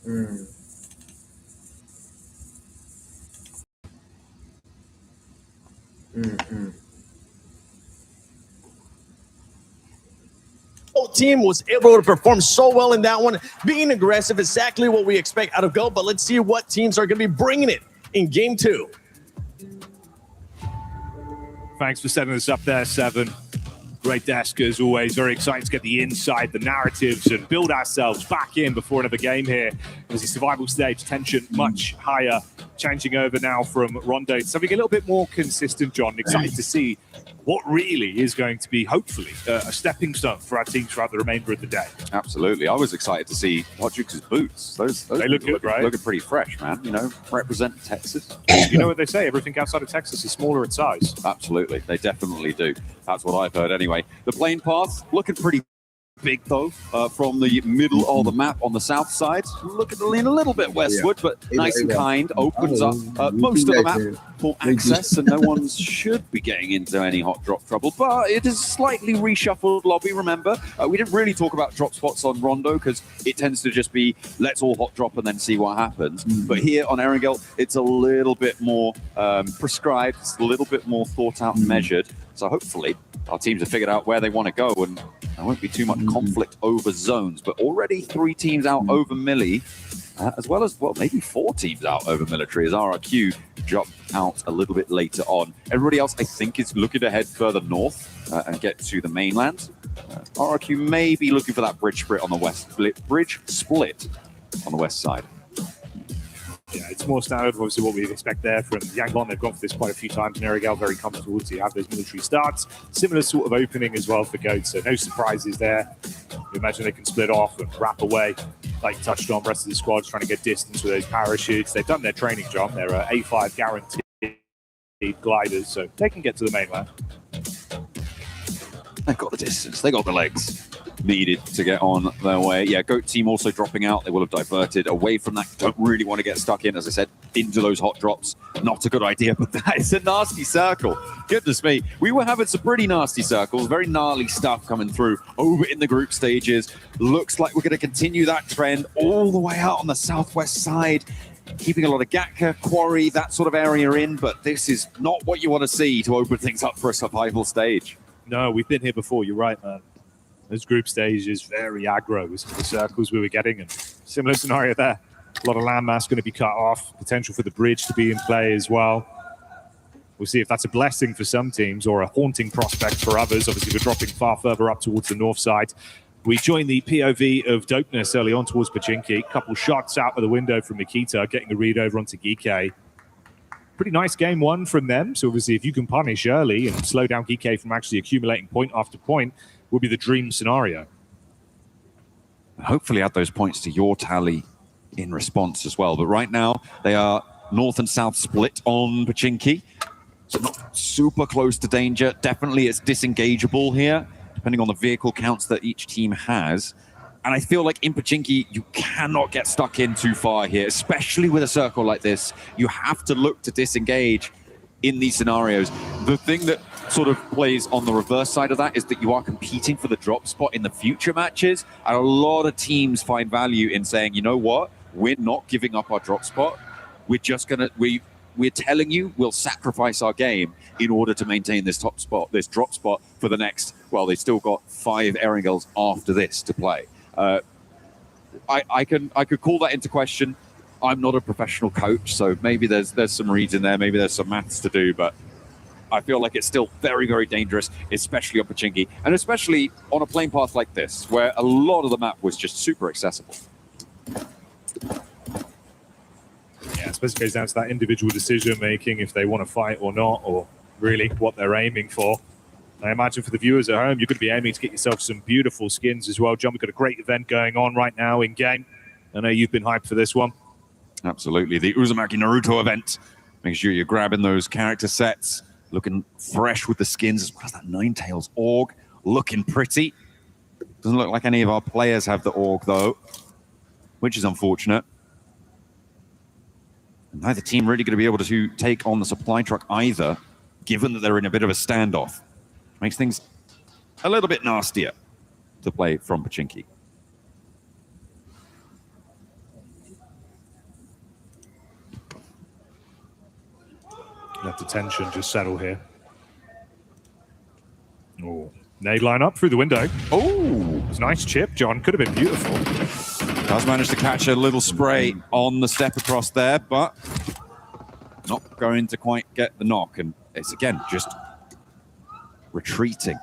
Mm. Mm-mm. Team was able to perform so well in that one, being aggressive, exactly what we expect out of Go. But let's see what teams are going to be bringing it in game 2. Thanks for setting us up there, Seven. Great desk as always. Very excited to get the insight, the narratives, and build ourselves back in before another game here. As the survival stage, tension much higher. Changing over now from Rondo to something a little bit more consistent, John. Excited to see what really is going to be, hopefully, a stepping stone for our teams throughout the remainder of the day. Absolutely. I was excited to see Hodgins' boots. Those they look good, right? Looking pretty fresh, man. You know, represent Texas. You know what they say, everything outside of Texas is smaller in size. Absolutely. They definitely do. That's what I've heard anyway. The plane path looking pretty big, though, from the middle of the map on the south side. Looking to lean a little bit westward, but nice and kind. Opens up most of the map for access, and no one should be getting into any hot drop trouble. But it is a slightly reshuffled lobby, remember. We didn't really talk about drop spots on Rondo because it tends to just be let's all hot drop and then see what happens. But here on Erangel, it's a little bit more prescribed. It's a little bit more thought out and measured. So hopefully our teams have figured out where they want to go, and there won't be too much conflict over zones. But already 3 teams out over Millie, as well as, well, maybe 4 teams out over military, as RRQ drop out a little bit later on. Everybody else, I think, is looking to head further north and get to the mainland. RRQ may be looking for that bridge split on the west, bridge split on the west side. Yeah, it's more standard, obviously, what we'd expect there from Yanglong. They've gone for this quite a few times in Erangel, very comfortable to have those military starts. Similar sort of opening as well for Goat, so no surprises there. You imagine they can split off and wrap away, like you touched on. Rest of the squad's trying to get distance with those parachutes. They've done their training, John. They're A5 guaranteed gliders, so they can get to the mainland. They've got the distance. They got the legs needed to get on their way. Yeah, Goat team also dropping out. They will have diverted away from that. Don't really want to get stuck in, as I said, into those hot drops. Not a good idea, but that is a nasty circle. Goodness me. We were having some pretty nasty circles, very gnarly stuff coming through over in the group stages. Looks like we're going to continue that trend all the way out on the southwest side. Keeping a lot of Gatka, Quarry, that sort of area in, but this is not what you want to see to open things up for a survival stage. No, we've been here before. You're right, man. This group stage is very aggro with some of the circles we were getting, and similar scenario there. A lot of landmass going to be cut off, potential for the bridge to be in play as well. We'll see if that's a blessing for some teams or a haunting prospect for others. Obviously, we're dropping far further up towards the north side. We joined the POV of Dopeness early on towards Pochinki. Couple shots out of the window from Mikita, getting a read over onto Geekay. Pretty nice game one from them. So obviously, if you can punish early and slow down Geekay from actually accumulating point after point, would be the dream scenario. Hopefully add those points to your tally in response as well. But right now, they are north and south split on Pochinki. So not super close to danger. Definitely it's disengageable here, depending on the vehicle counts that each team has. And I feel like in Pochinki, you cannot get stuck in too far here, especially with a circle like this. You have to look to disengage in these scenarios. The thing that sort of plays on the reverse side of that is that you are competing for the drop spot in the future matches. And a lot of teams find value in saying, you know what, we're not giving up our drop spot. We're just gonna, we're telling you we'll sacrifice our game in order to maintain this top spot, this drop spot for the next, well, they've still got 5 Erangels after this to play. I could call that into question. I'm not a professional coach, so maybe there's some reads in there, maybe there's some maths to do, but I feel like it's still very, very dangerous, especially on Pochinki, and especially on a plane path like this, where a lot of the map was just super accessible. Yeah, I suppose it goes down to that individual decision-making, if they want to fight or not, or really what they're aiming for. I imagine for the viewers at home, you're going to be aiming to get yourself some beautiful skins as well. John, we've got a great event going on right now in-game. I know you've been hyped for this one. Absolutely. The Uzumaki Naruto event. Make sure you're grabbing those character sets, looking fresh with the skins, as well as that Ninetales org, looking pretty. Doesn't look like any of our players have the org, though, which is unfortunate. Neither team really going to be able to take on the supply truck either, given that they're in a bit of a standoff. Makes things a little bit nastier to play from Pochinki. Let the tension just settle here. Oh, nade line up through the window. Oh, It's a nice chip, John. Could have been beautiful. does manage to catch a little spray on the step across there, but not going to quite get the knock. And it's again just retreating,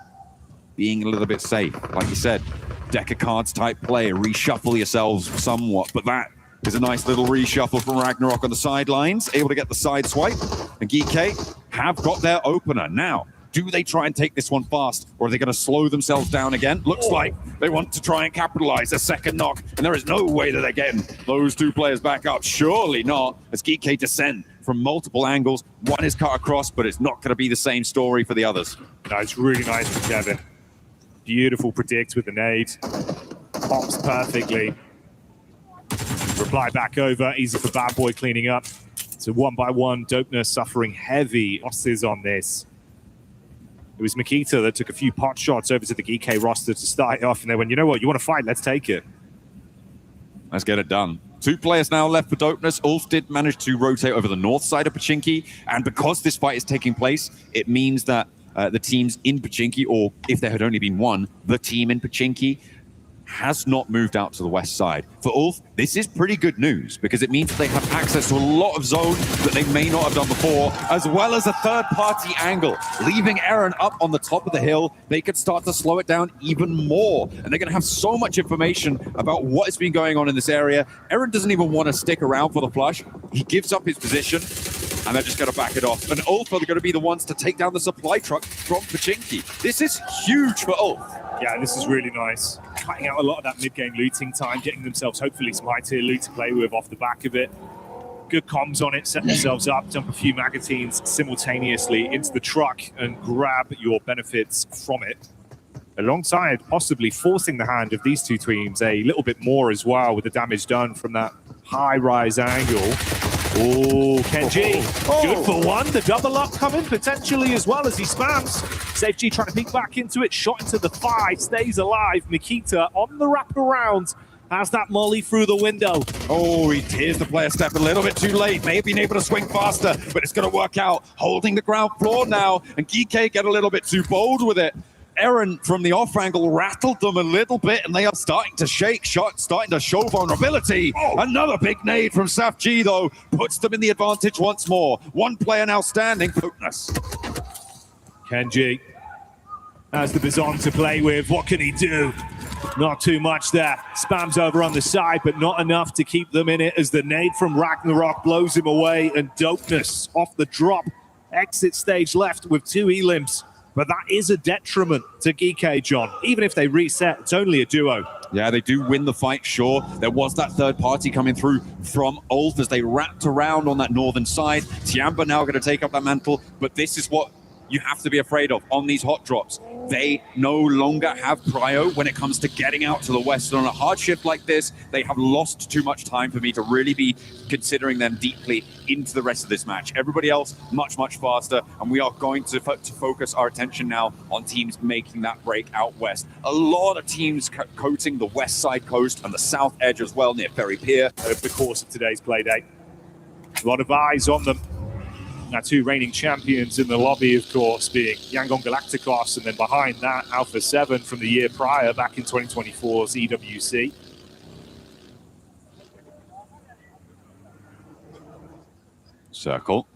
being a little bit safe. Like you said, deck of cards type play, reshuffle yourselves somewhat, but that is a nice little reshuffle from Ragnarok on the sidelines, able to get the side swipe. And GK have got their opener. Now, do they try and take this one fast, or are they going to slow themselves down again? Looks like they want to try and capitalize a second knock, and there is no way that they're getting those two players back up. Surely not, as GK descend from multiple angles. One is cut across, but it's not going to be the same story for the others. No, it's really nice from Kevin. Beautiful predict with the nade. Pops perfectly. Reply back over. Easy for Bad Boy cleaning up. So 1 by 1, Dopeness suffering heavy losses on this. It was Makita that took a few pot shots over to the GK roster to start it off, and they went, you know what, you want to fight, let's take it. Let's get it done. 2 players now left for Dopeness. Ulf did manage to rotate over the north side of Pochinki, and because this fight is taking place, it means that the teams in Pochinki, or if there had only been one, the team in Pochinki, has not moved out to the west side. For Ulf, this is pretty good news because it means they have access to a lot of zone that they may not have done before, as well as a third-party angle. Leaving Eren up on the top of the hill, they could start to slow it down even more. And they're going to have so much information about what has been going on in this area. Eren doesn't even want to stick around for the flush. He gives up his position, and they're just going to back it off. And Ulf are going to be the ones to take down the supply truck from Pochinki. This is huge for Ulf. Yeah, this is really nice. Cutting out a lot of that mid-game looting time, getting themselves hopefully some high-tier loot to play with off the back of it. Good comms on it, set themselves up, dump a few magazines simultaneously into the truck and grab your benefits from it. Alongside possibly forcing the hand of these two teams a little bit more as well with the damage done from that high-rise angle. Oh, Kenji, good for one. The double up coming potentially as well as he spams. SafeG trying to peek back into it, shot into the 5, stays alive. Makita on the wraparound has that molly through the window. Oh, he tears the player step a little bit too late. May have been able to swing faster, but it's going to work out. Holding the ground floor now, and GK get a little bit too bold with it. Eren from the off angle rattled them a little bit, and they are starting to shake, starting to show vulnerability. Another big nade from SafG, though, puts them in the advantage once more. One player now standing. Kenji has the Bizon to play with. What can he do? Not too much there. Spams over on the side, but not enough to keep them in it as the nade from Ragnarok blows him away, and Dopeness off the drop. Exit stage left with 2 elims. But that is a detriment to GK, John. Even if they reset, it's only a duo. Yeah, they do win the fight, sure. There was that third party coming through from Ulf as they wrapped around on that northern side. Tiamba now going to take up that mantle, but this is what you have to be afraid of on these hot drops. They no longer have prio when it comes to getting out to the west. And on a hard shift like this, they have lost too much time for me to really be considering them deeply into the rest of this match. Everybody else much, much faster, and we are going to focus our attention now on teams making that break out west. A lot of teams coating the west side coast and the south edge as well near Ferry Pier. Over the course of today's playdate, a lot of eyes on them. Our 2 reigning champions in the lobby, of course, being Yangon Galacticos, and then behind that, Alpha 7 from the year prior, back in 2024's EWC. Circle.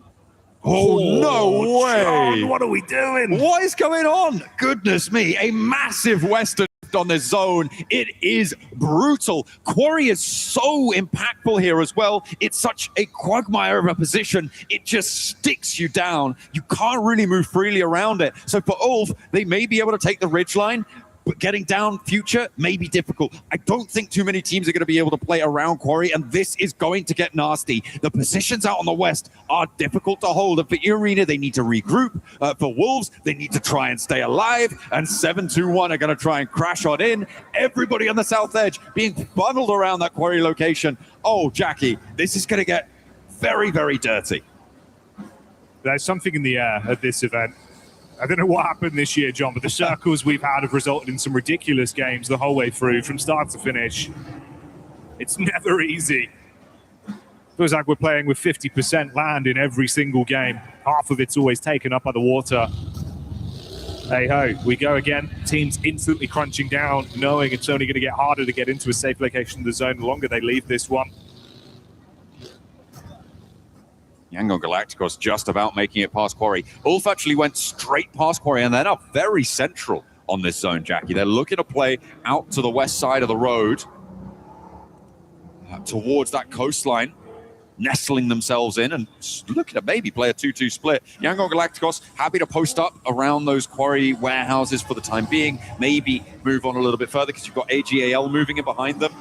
Oh, no way! John, what are we doing? What is going on? Goodness me, a massive Western on this zone. It is brutal. Quarry is so impactful here as well. It's such a quagmire of a position. It just sticks you down. You can't really move freely around it. So for Ulf, they may be able to take the ridgeline, but getting down future may be difficult. I don't think too many teams are going to be able to play around Quarry, and this is going to get nasty. The positions out on the west are difficult to hold, and for Arena, they need to regroup. For Wolves, they need to try and stay alive, and 7-2-1 are going to try and crash on in. Everybody on the south edge being bundled around that Quarry location. Oh, Jackie, this is going to get very, very dirty. There's something in the air at this event. I don't know what happened this year, John, but the circles we've had have resulted in some ridiculous games the whole way through, from start to finish. It's never easy. Feels like we're playing with 50% land in every single game. Half of it's always taken up by the water. Hey ho, we go again. Teams instantly crunching down, knowing it's only going to get harder to get into a safe location in the zone the longer they leave this one. Yangon Galacticos just about making it past Quarry. Ulf actually went straight past Quarry, and they're now very central on this zone, Jackie. They're looking to play out to the west side of the road, towards that coastline, nestling themselves in and looking to maybe play a 2-2 split. Yangon Galacticos happy to post up around those Quarry warehouses for the time being, maybe move on a little bit further because you've got AGAL moving in behind them.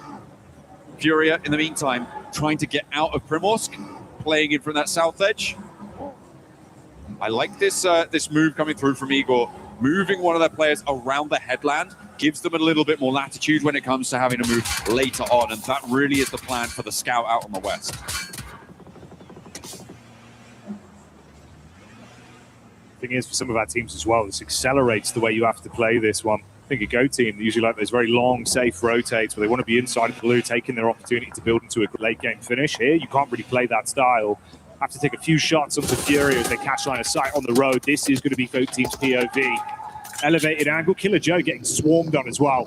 Furia, in the meantime, trying to get out of Primorsk, playing in from that south edge. I like this this move coming through from Igor. Moving one of their players around the headland gives them a little bit more latitude when it comes to having to move later on, and that really is the plan for the scout out on the west. Thing is, for some of our teams as well, this accelerates the way you have to play this one. I think a Go team, they usually like those very long, safe rotates where they want to be inside of blue, taking their opportunity to build into a late game finish. Here, you can't really play that style. Have to take a few shots onto Furia as they catch line of sight on the road. This is going to be Goat Team's POV. Elevated angle, Killer Joe getting swarmed on as well.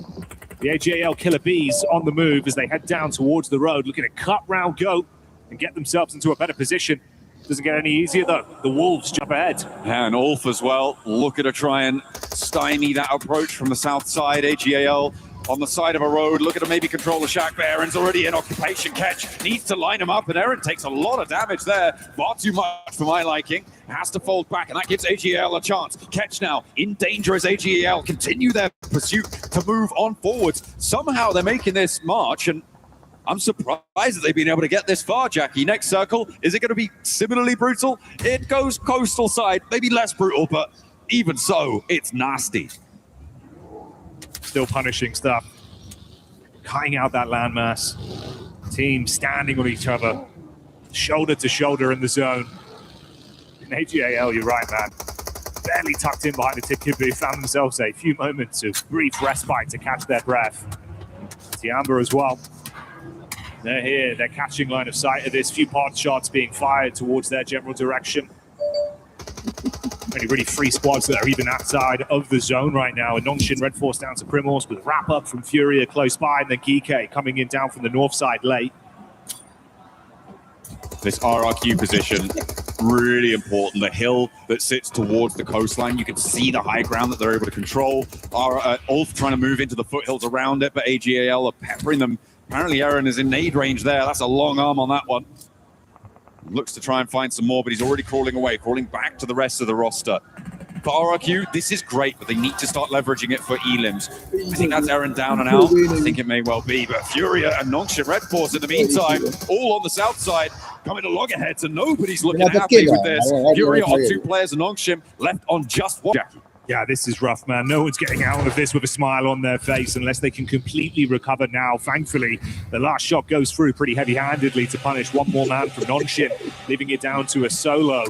The AGAL Killer Bees on the move as they head down towards the road, looking to cut round Goat and get themselves into a better position. Doesn't get any easier though. The Wolves jump ahead. Yeah, and Ulf as well, looking to try and stymie that approach from the south side. AGAL on the side of a road, looking to maybe control the shack, but Aaron's already in occupation. Ketch needs to line him up, and Aaron takes a lot of damage there. Far too much for my liking. Has to fold back, and that gives AGAL a chance. Ketch now in danger as AGAL continue their pursuit to move on forwards. Somehow they're making this march, and I'm surprised that they've been able to get this far, Jackie. Next circle, is it going to be similarly brutal? It goes coastal side, maybe less brutal, but even so, it's nasty. Still punishing stuff. Cutting out that landmass. Team standing on each other, shoulder to shoulder in the zone. In AGAL, you're right, man. Barely tucked in behind the Tikkibu, found themselves a few moments of brief respite to catch their breath. Tiamba as well. They're here, they're catching line of sight of this. Few pod shots being fired towards their general direction. Only really 3 squads that are even outside of the zone right now. And Nongshim Red Force down to Primorsk with wrap up from Furia close by, and then Geekay coming in down from the north side late. This RRQ position, really important. The hill that sits towards the coastline, you can see the high ground that they're able to control. Ulf trying to move into the foothills around it, but AGAL are peppering them. Apparently Aaron is in nade range there. That's a long arm on that one. Looks to try and find some more, but he's already crawling away, crawling back to the rest of the roster. For RRQ, this is great, but they need to start leveraging it for elims. I think that's Aaron down and out. I think it may well be, but Furia and Nongshim Red Force in the meantime, all on the south side, coming to loggerheads, and nobody's looking happy with this. Furia on 2 players and Nongshim left on just 1. Yeah, this is rough, man. No one's getting out of this with a smile on their face unless they can completely recover now. Thankfully, the last shot goes through pretty heavy-handedly to punish one more man from Nongshim, leaving it down to a solo.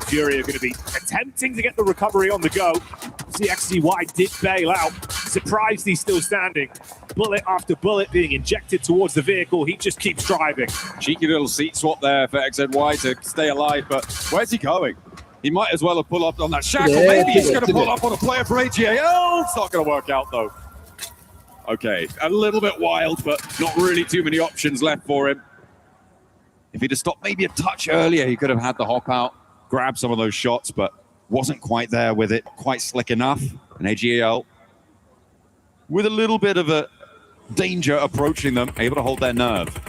Fury are going to be attempting to get the recovery on the go. CXCY did bail out. Surprised he's still standing. Bullet after bullet being injected towards the vehicle. He just keeps driving. Cheeky little seat swap there for XZY to stay alive, but where's he going? He might as well have pulled up on that shackle. Yeah, maybe he's going to pull up on a player for AGAL. It's not going to work out, though. Okay, a little bit wild, but not really too many options left for him. If he'd have stopped maybe a touch earlier, he could have had the hop out, grab some of those shots, but wasn't quite there with it, quite slick enough. And AGAL, with a little bit of a danger approaching them, able to hold their nerve.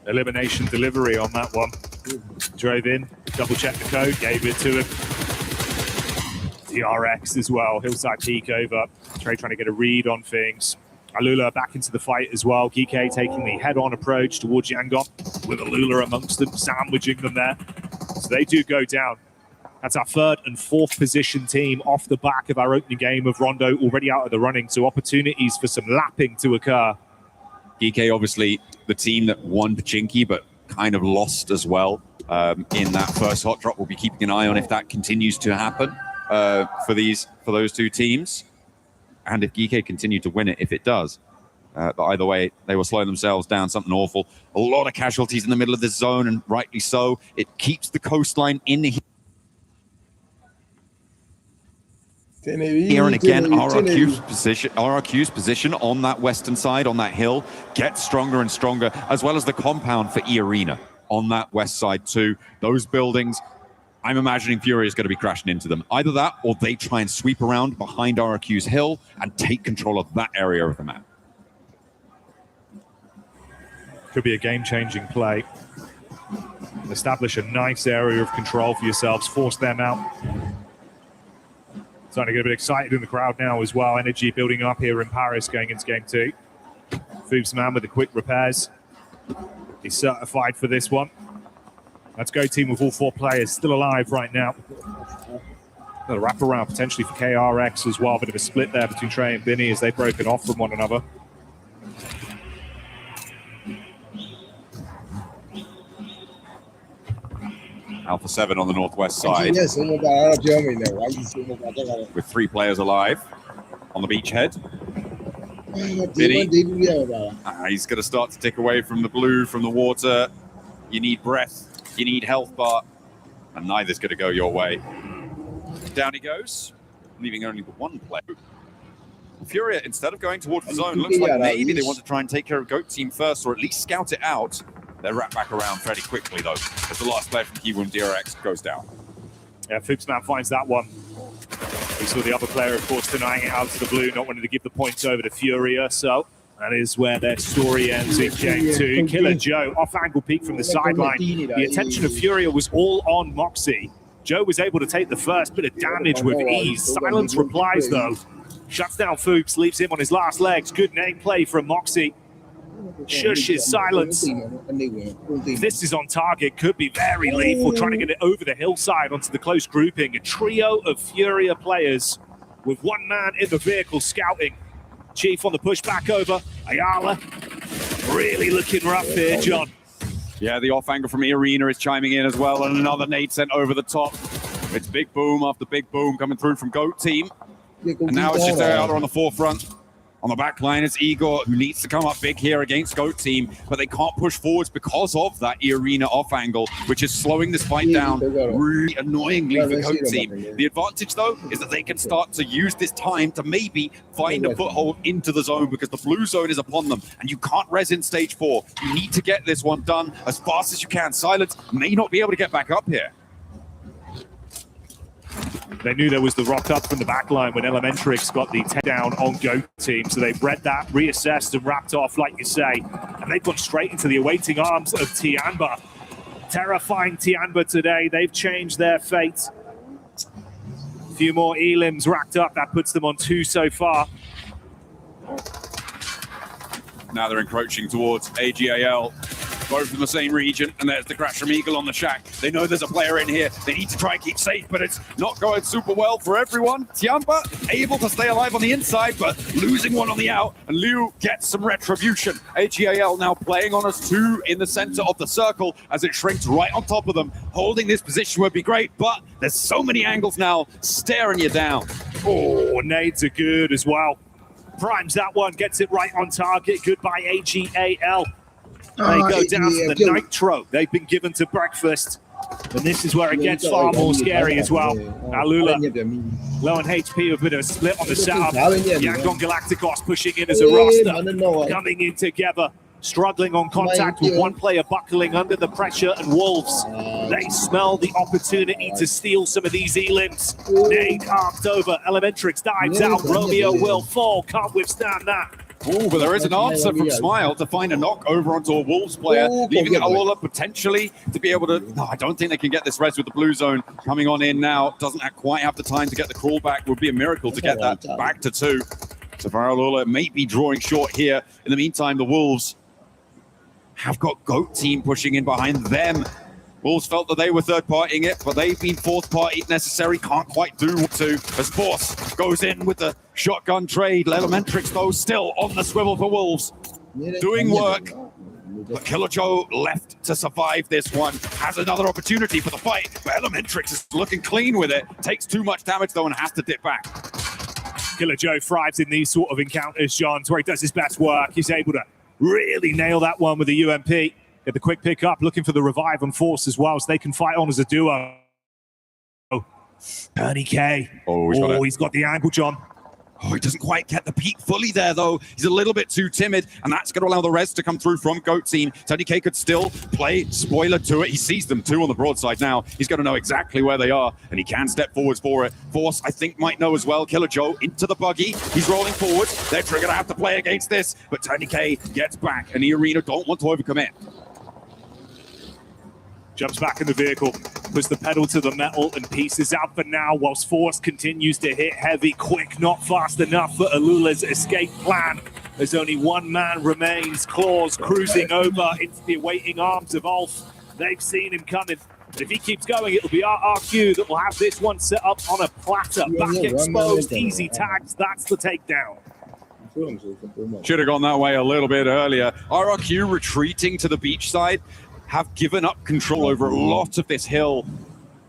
Elimination delivery on that one. Drove in, double-checked the code, gave it to him. DRX as well, Hillside Peak over. Trey trying to get a read on things. Alula back into the fight as well. Geekay taking the head-on approach towards Yangon with Alula amongst them, sandwiching them there. So they do go down. That's our 3rd and 4th position team off the back of our opening game of Rondo, already out of the running. So opportunities for some lapping to occur. Geekay, obviously, the team that won Pachinki, but kind of lost as well in that first hot drop. We'll be keeping an eye on if that continues to happen for those 2 teams. And if Geekay continue to win it, if it does. But either way, they were slowing themselves down, something awful. A lot of casualties in the middle of this zone, and rightly so. It keeps the coastline in here. And again, RRQ's position on that western side, on that hill, gets stronger and stronger, as well as the compound for E-Arena on that west side too. Those buildings, I'm imagining Fury is going to be crashing into them. Either that, or they try and sweep around behind RRQ's hill and take control of that area of the map. Could be a game-changing play. Establish a nice area of control for yourselves, force them out. Starting to get a bit excited in the crowd now as well. Energy building up here in Paris going into game 2. Foobsman with the quick repairs. He's certified for this one. Let's go team with all 4 players still alive right now. Another wraparound potentially for KRX as well. Bit of a split there between Trey and Binny as they've broken off from one another. Alpha 7 on the northwest side. With 3 players alive on the beachhead. Binny, he's going to start to tick away from the blue, from the water. You need breath, you need health bar, and neither's going to go your way. Down he goes, leaving only 1 player. Furia, instead of going towards the zone, looks like maybe they want to try and take care of Goat Team first, or at least scout it out. They're wrapped back around fairly quickly, though, as the last player from Kiwoom DRX goes down. Yeah, Foobsman finds that one. We saw the other player, of course, denying it out to the blue, not wanting to give the points over to Furia, so that is where their story ends in game 2. Killer Joe, off-angle peek from the sideline. The attention of Furia was all on Moxie. Joe was able to take the first bit of damage with ease. Silence replies, though. Shuts down Foobs, leaves him on his last legs. Good name play from Moxie. Shushes Silence. If this is on target, could be very lethal, trying to get it over the hillside onto the close grouping. A trio of Furia players with 1 man in the vehicle scouting. Chief on the push back over. Ayala really looking rough here, John. Yeah, the off angle from E-Arena is chiming in as well, and another nade sent over the top. It's big boom after big boom coming through from Goat Team. And now it's just Ayala on the forefront. On the back line, it's Igor who needs to come up big here against Goat Team, but they can't push forwards because of that E-Arena off angle, which is slowing this fight down really annoyingly for Goat Team. The advantage, though, is that they can start to use this time to maybe find a foothold into the zone, because the blue zone is upon them, and you can't res in stage 4. You need to get this one done as fast as you can. Silence may not be able to get back up here. They knew there was the rock up from the back line when Elementrix got the takedown on Goat Team, so they've read that, reassessed and wrapped off, like you say, and they've gone straight into the awaiting arms of Tianba. Terrifying Tianba today. They've changed their fate. A few more elims racked up. That puts them on 2 so far. Now they're encroaching towards AGAL. Both from the same region, and there's the crash from Eagle on the shack. They know there's a player in here. They need to try and keep safe, but it's not going super well for everyone. Tianba able to stay alive on the inside, but losing one on the out, and Liu gets some retribution. AGAL now playing on us 2 in the center of the circle as it shrinks right on top of them. Holding this position would be great, but there's so many angles now staring you down. Oh, nades are good as well. Primes that one, gets it right on target. Goodbye, AGAL. They go down to the Nitro they've been given to breakfast. And this is where it gets far more scary as well. Alula, low on HP with a bit of a split on the setup. Yangon Galacticos pushing in as a roster. Coming in together. Struggling on contact with 1 player buckling under the pressure, and Wolves, they smell the opportunity to steal some of these elims. Nade arced over. Elementrix dives out. Romeo will fall. Can't withstand that. Oh, but there is an answer from Smile to find a knock over onto a Wolves player, leaving Aola potentially to be able to... No, I don't think they can get this res with the blue zone coming on in now. Doesn't quite have the time to get the crawl back. Would be a miracle to get that back to 2. So Aola may be drawing short here. In the meantime, the Wolves have got Goat Team pushing in behind them. Wolves felt that they were third-partying it, but they've been fourth-party necessary. Can't quite do what to. As Force goes in with the shotgun trade. Elementrix, though, still on the swivel for Wolves. Doing work. But Killer Joe left to survive this one. Has another opportunity for the fight, but Elementrix is looking clean with it. Takes too much damage, though, and has to dip back. Killer Joe thrives in these sort of encounters, John. It's where he does his best work. He's able to really nail that one with the UMP. Get the quick pick up, looking for the revive on Force as well, so they can fight on as a duo. Ernie K. He's got the angle, John. Oh, he doesn't quite get the peak fully there, though. He's a little bit too timid, and that's going to allow the res to come through from Goat Team. Tony K could still play spoiler to it. He sees them two on the broadside now. He's going to know exactly where they are, and he can step forwards for it. Force, I think, might know as well. Killer Joe into the buggy. He's rolling forwards. They're going to have to play against this, but Tony K gets back, and the Arena don't want to overcommit. Jumps back in the vehicle, puts the pedal to the metal and pieces out for now, whilst Force continues to hit heavy, quick, not fast enough for Alula's escape plan. As only one man remains, Claws cruising over into the awaiting arms of Ulf. They've seen him coming. But if he keeps going, it'll be RRQ that will have this one set up on a platter. Back exposed, easy tags, that's the takedown. Should have gone that way a little bit earlier. RRQ retreating to the beach side, have given up control over a lot of this hill.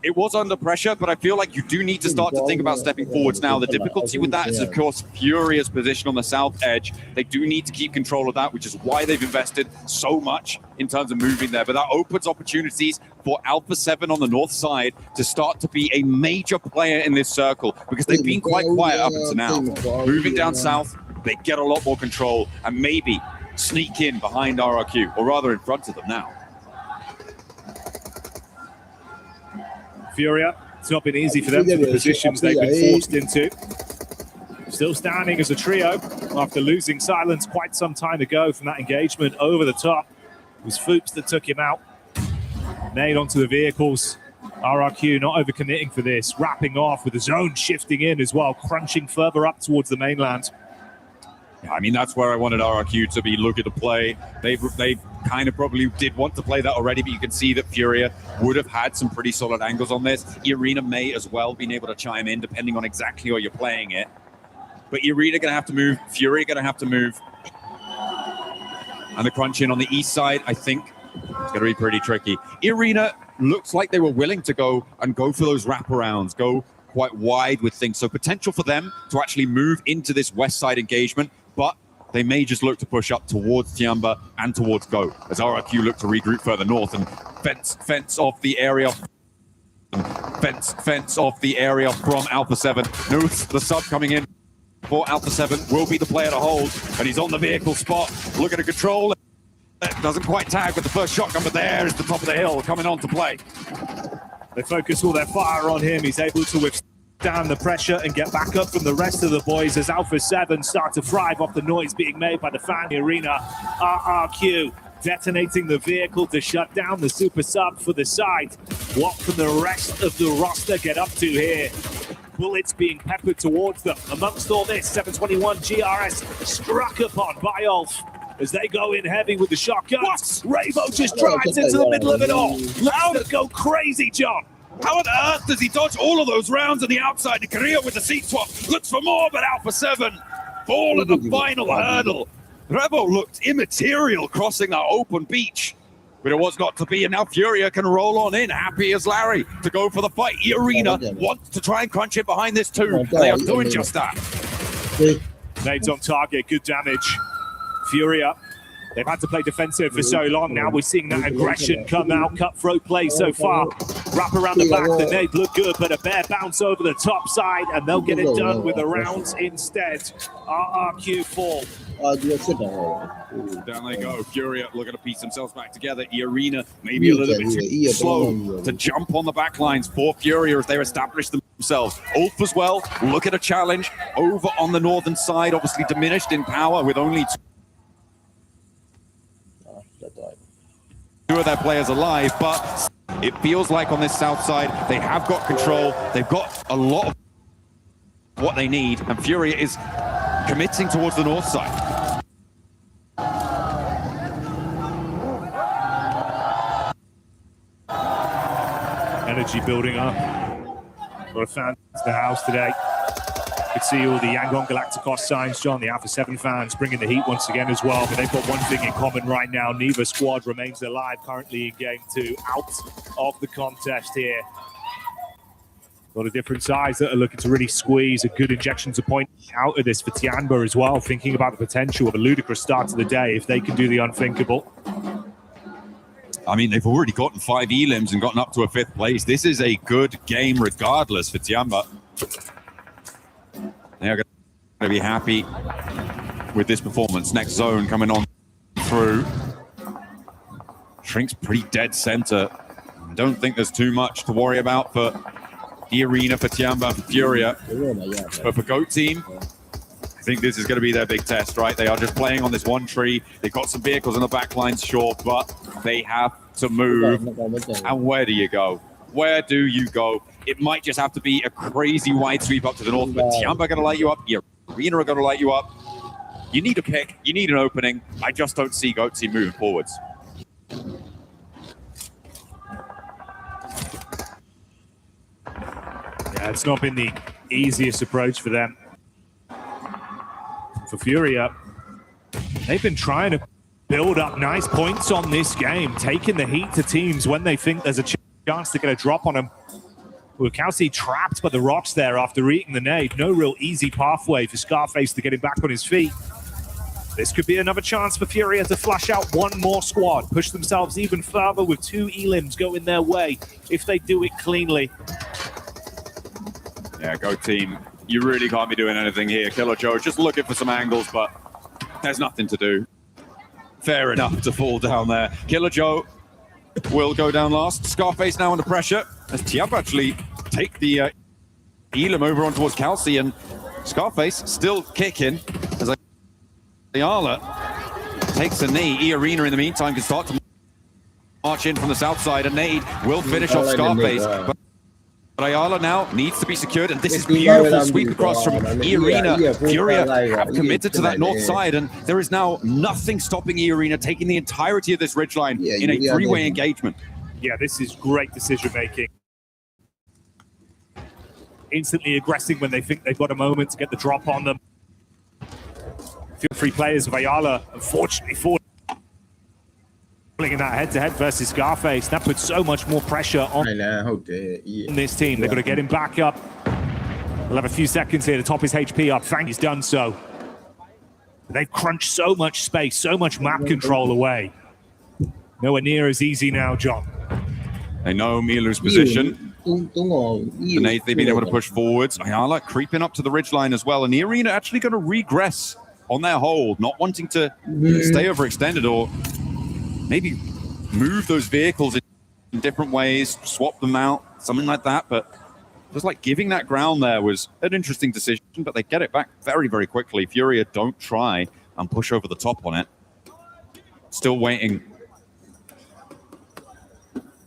It was under pressure, but I feel like you do need to start to think about stepping forwards now. The difficulty with that is, of course, Furia's position on the south edge. They do need to keep control of that, which is why they've invested so much in terms of moving there. But that opens opportunities for Alpha 7 on the north side to start to be a major player in this circle, because they've been quite quiet up until now. Moving down south, they get a lot more control and maybe sneak in behind RRQ, or rather in front of them now. Furia, it's not been easy for them for the positions they've been forced into. Still standing as a trio after losing Silence quite some time ago from that engagement over the top. It was Fuchs that took him out. Made onto the vehicles. RRQ not overcommitting for this, wrapping off with the zone shifting in as well, crunching further up towards the mainland. Yeah, I mean, that's where I wanted RRQ to be looking to play. They kind of probably did want to play that already, but you can see that Furia would have had some pretty solid angles on this. Irina may as well been able to chime in, depending on exactly where you're playing it. But Irina going to have to move. Furia going to have to move. And the crunch in on the east side, I think, it's going to be pretty tricky. Irina looks like they were willing to go for those wraparounds, go quite wide with things. So potential for them to actually move into this west side engagement, but they may just look to push up towards Tiamba and towards Go, as RRQ look to regroup further north and fence off the area. Fence off the area from Alpha 7. Nuth, the sub coming in for Alpha 7, will be the player to hold, and he's on the vehicle spot. Look at the control. Doesn't quite tag with the first shotgun, but there is the top of the hill coming on to play. They focus all their fire on him. He's able to withstand the pressure and get back up from the rest of the boys as Alpha 7 start to thrive off the noise being made by the fan arena. RRQ detonating the vehicle to shut down the super sub for the side. What can the rest of the roster get up to here? Bullets being peppered towards them. Amongst all this, 721 GRS struck upon by Ulf as they go in heavy with the shotgun. What? Ravo just drives into the middle of it all. Loud to go crazy, John. How on earth does he dodge all of those rounds on the outside? Korea with the seat swap looks for more, but Alpha 7 fall at the final hurdle. Revo looked immaterial crossing that open beach, but it was not to be, and now Furia can roll on in, happy as Larry, to go for the fight. Arena wants to try and crunch it behind this too. They are doing just that. Nades on target, good damage. Furia, they've had to play defensive for so long. Now we're seeing that aggression come out. Cutthroat play so far. Wrap around the back, the nade look good, but a bare bounce over the top side, and they'll get it done with the rounds instead. RRQ fall. Down they go. Furia looking to piece themselves back together. Arena maybe a little bit too slow to jump on the back lines for Furia as they establish themselves. Ulf as well, look at a challenge over on the northern side, obviously diminished in power with only two of their players alive, but it feels like on this south side they have got control. They've got a lot of what they need, and Furia is committing towards the north side. Energy building up. A lot of fans in the house today. You can see all the Yangon Galacticos signs, John. The Alpha 7 fans bringing the heat once again as well. But they've got one thing in common right now. Neither squad remains alive currently in Game 2. Out of the contest here. lot of different sides that are looking to really squeeze a good injection to point out of this for Tianba as well, thinking about the potential of a ludicrous start to the day if they can do the unthinkable. I mean, they've already gotten 5 elims and gotten up to a 5th place. This is a good game regardless for Tianba. They're going to be happy with this performance. Next zone coming on through. Shrink's pretty dead center. Don't think there's too much to worry about for the arena, for Tianba, for Furia. But for GOAT Team, I think this is going to be their big test, right? They are just playing on this one tree. They've got some vehicles in the back lines, sure, but they have to move. And where do you go? Where do you go? It might just have to be a crazy wide sweep up to the north, but Tianba are going to light you up. Your arena are going to light you up. You need a pick. You need an opening. I just don't see GOAT Team moving forwards. Yeah, it's not been the easiest approach for them. For Furia, they've been trying to build up nice points on this game, taking the heat to teams when they think there's a chance to get a drop on them. Wukowski trapped by the rocks there after eating the nade. No real easy pathway for Scarface to get him back on his feet. This could be another chance for Furia to flush out one more squad, push themselves even further with 2 elims going their way if they do it cleanly. Yeah, GOAT Team, you really can't be doing anything here. Killer Joe just looking for some angles, but there's nothing to do. Fair enough to fall down there. Killer Joe will go down last. Scarface now under pressure as Tianba actually take the Elim over on towards Kelsey, and Scarface still kicking as Ayala takes a knee. E-Arena in the meantime can start to march in from the south side. A nade will finish off Scarface. But Ayala now needs to be secured, and this is beautiful sweep across from E-Arena. Furia have committed to that north side, and there is now nothing stopping E-Arena taking the entirety of this ridgeline in a 3-way engagement. Yeah, this is great decision making. Instantly aggressing when they think they've got a moment to get the drop on them. Feel free players of Ayala, unfortunately, falling in that head-to-head versus Scarface. That puts so much more pressure on this team. They've got to get him back up. We'll have a few seconds here to top his HP up. Fang has done so. They've crunched so much space, so much map control away. Nowhere near as easy now, John. They know Milu's position. The nades they've been able to push forwards. Ayala creeping up to the ridgeline as well. And the arena actually going to regress on their hold, not wanting to stay overextended or maybe move those vehicles in different ways, swap them out, something like that. But just like giving that ground there was an interesting decision, but they get it back very, very quickly. Furia don't try and push over the top on it. Still waiting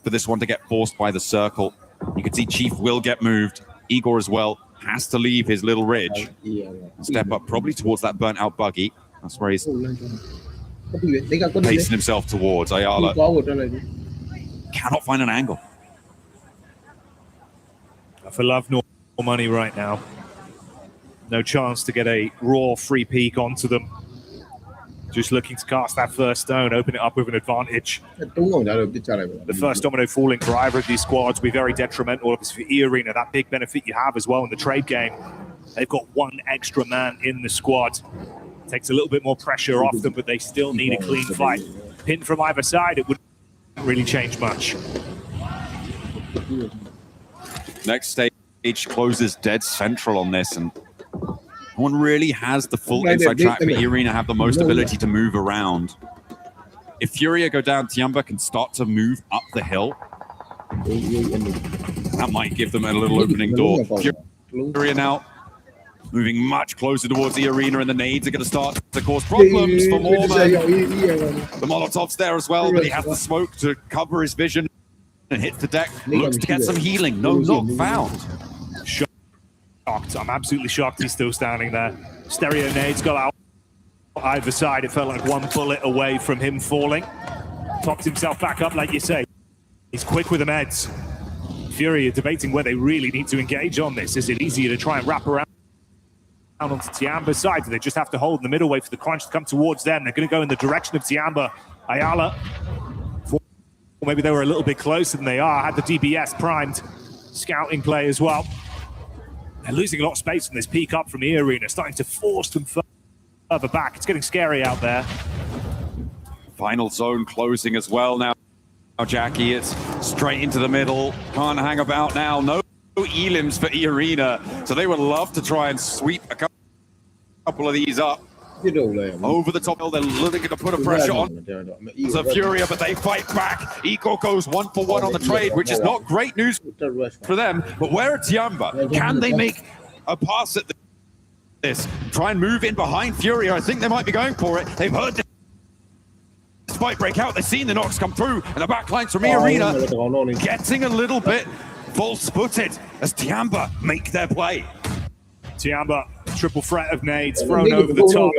for this one to get forced by the circle. You can see Chief will get moved. Igor as well has to leave his little ridge. Step up probably towards that burnt out buggy. That's where he's pacing himself towards. Ayala cannot find an angle. For love nor money right now. No chance to get a raw free peek onto them. Just looking to cast that first stone, open it up with an advantage. The first domino falling for either of these squads will be very detrimental. Because for E-Arena, that big benefit you have as well in the trade game. They've got one extra man in the squad. Takes a little bit more pressure off them, but they still need a clean fight. Pin from either side, it wouldn't really change much. Next stage closes dead central on this, and no one really has the full inside track, but E-Arena have the most ability to move around. If Furia go down, Tianba can start to move up the hill. That might give them a little opening door. Furia now moving much closer towards the arena, and the nades are going to start to cause problems for Mormon. The Molotov's there as well, but he has the smoke to cover his vision and hits the deck. Looks to get some healing. No knock found. Shocked. I'm absolutely shocked he's still standing there. Stereo nades go out either side. It felt like one bullet away from him falling. Topped himself back up, like you say. He's quick with the meds. Fury are debating where they really need to engage on this. Is it easier to try and wrap around onto Tianba's side? Do they just have to hold in the middle, wait for the crunch to come towards them? They're going to go in the direction of Tianba. Ayala, maybe they were a little bit closer than they are, had the DBS primed. scouting play as well. They're losing a lot of space in this peak up from the arena, starting to force them further back. It's getting scary out there. Final zone closing as well now. Now Jackie, it's straight into the middle. Can't hang about now. No elims for E-Arena. So they would love to try and sweep a couple of these up. Over the top, they're looking to put a pressure on the Furia, but they fight back. Eco goes 1-for-1 on the trade, which is not great news for them. But where are Tiamba? Can they make a pass at this? Try and move in behind Furia. I think they might be going for it. They've heard this fight break out. They've seen the knocks come through, and the backlines from E-Arena getting a little bit false-footed as Tiamba make their play. Tiamba, triple threat of nades thrown over the top,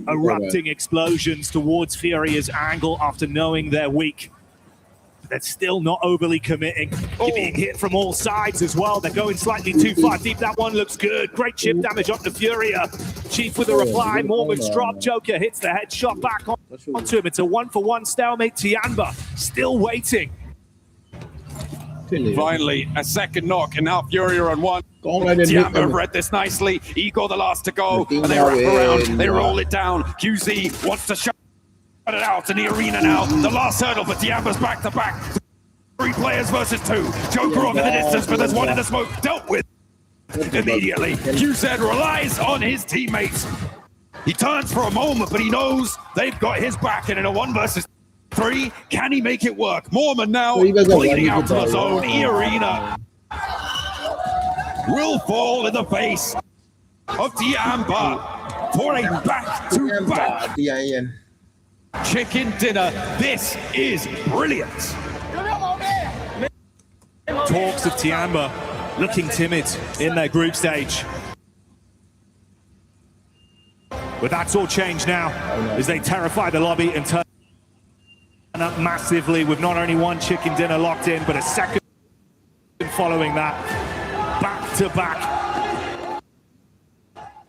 erupting explosions towards Furia's angle after knowing they're weak. They're still not overly committing. You're being hit from all sides as well. They're going slightly too far deep. That one looks good. Great chip damage up to Furia. Chief with a reply. Morgan's drop. Joker hits the headshot back onto him. It's a 1-for-1 stalemate. Tiamba still waiting. Finally, a second knock, and now Furia on one. Tiamba read this nicely. Ego the last to go, and they wrap around, they roll it down. QZ wants to shut it out in the arena now. The last hurdle, but Tiamba's back to back. 3 players versus 2. Joker off in the distance, but there's one in the smoke. Dealt with immediately. QZ relies on his teammates. He turns for a moment, but he knows they've got his back, and in a 1 versus 3, can he make it work? Mormon now bleeding out to the zone. E-Arena will fall in the face of Tiamba for a back-to-back chicken dinner. This is brilliant. Talks of Tiamba looking timid in their group stage. But that's all changed now as they terrify the lobby and turn up massively with not only 1 chicken dinner locked in, but a second following that. Back to back.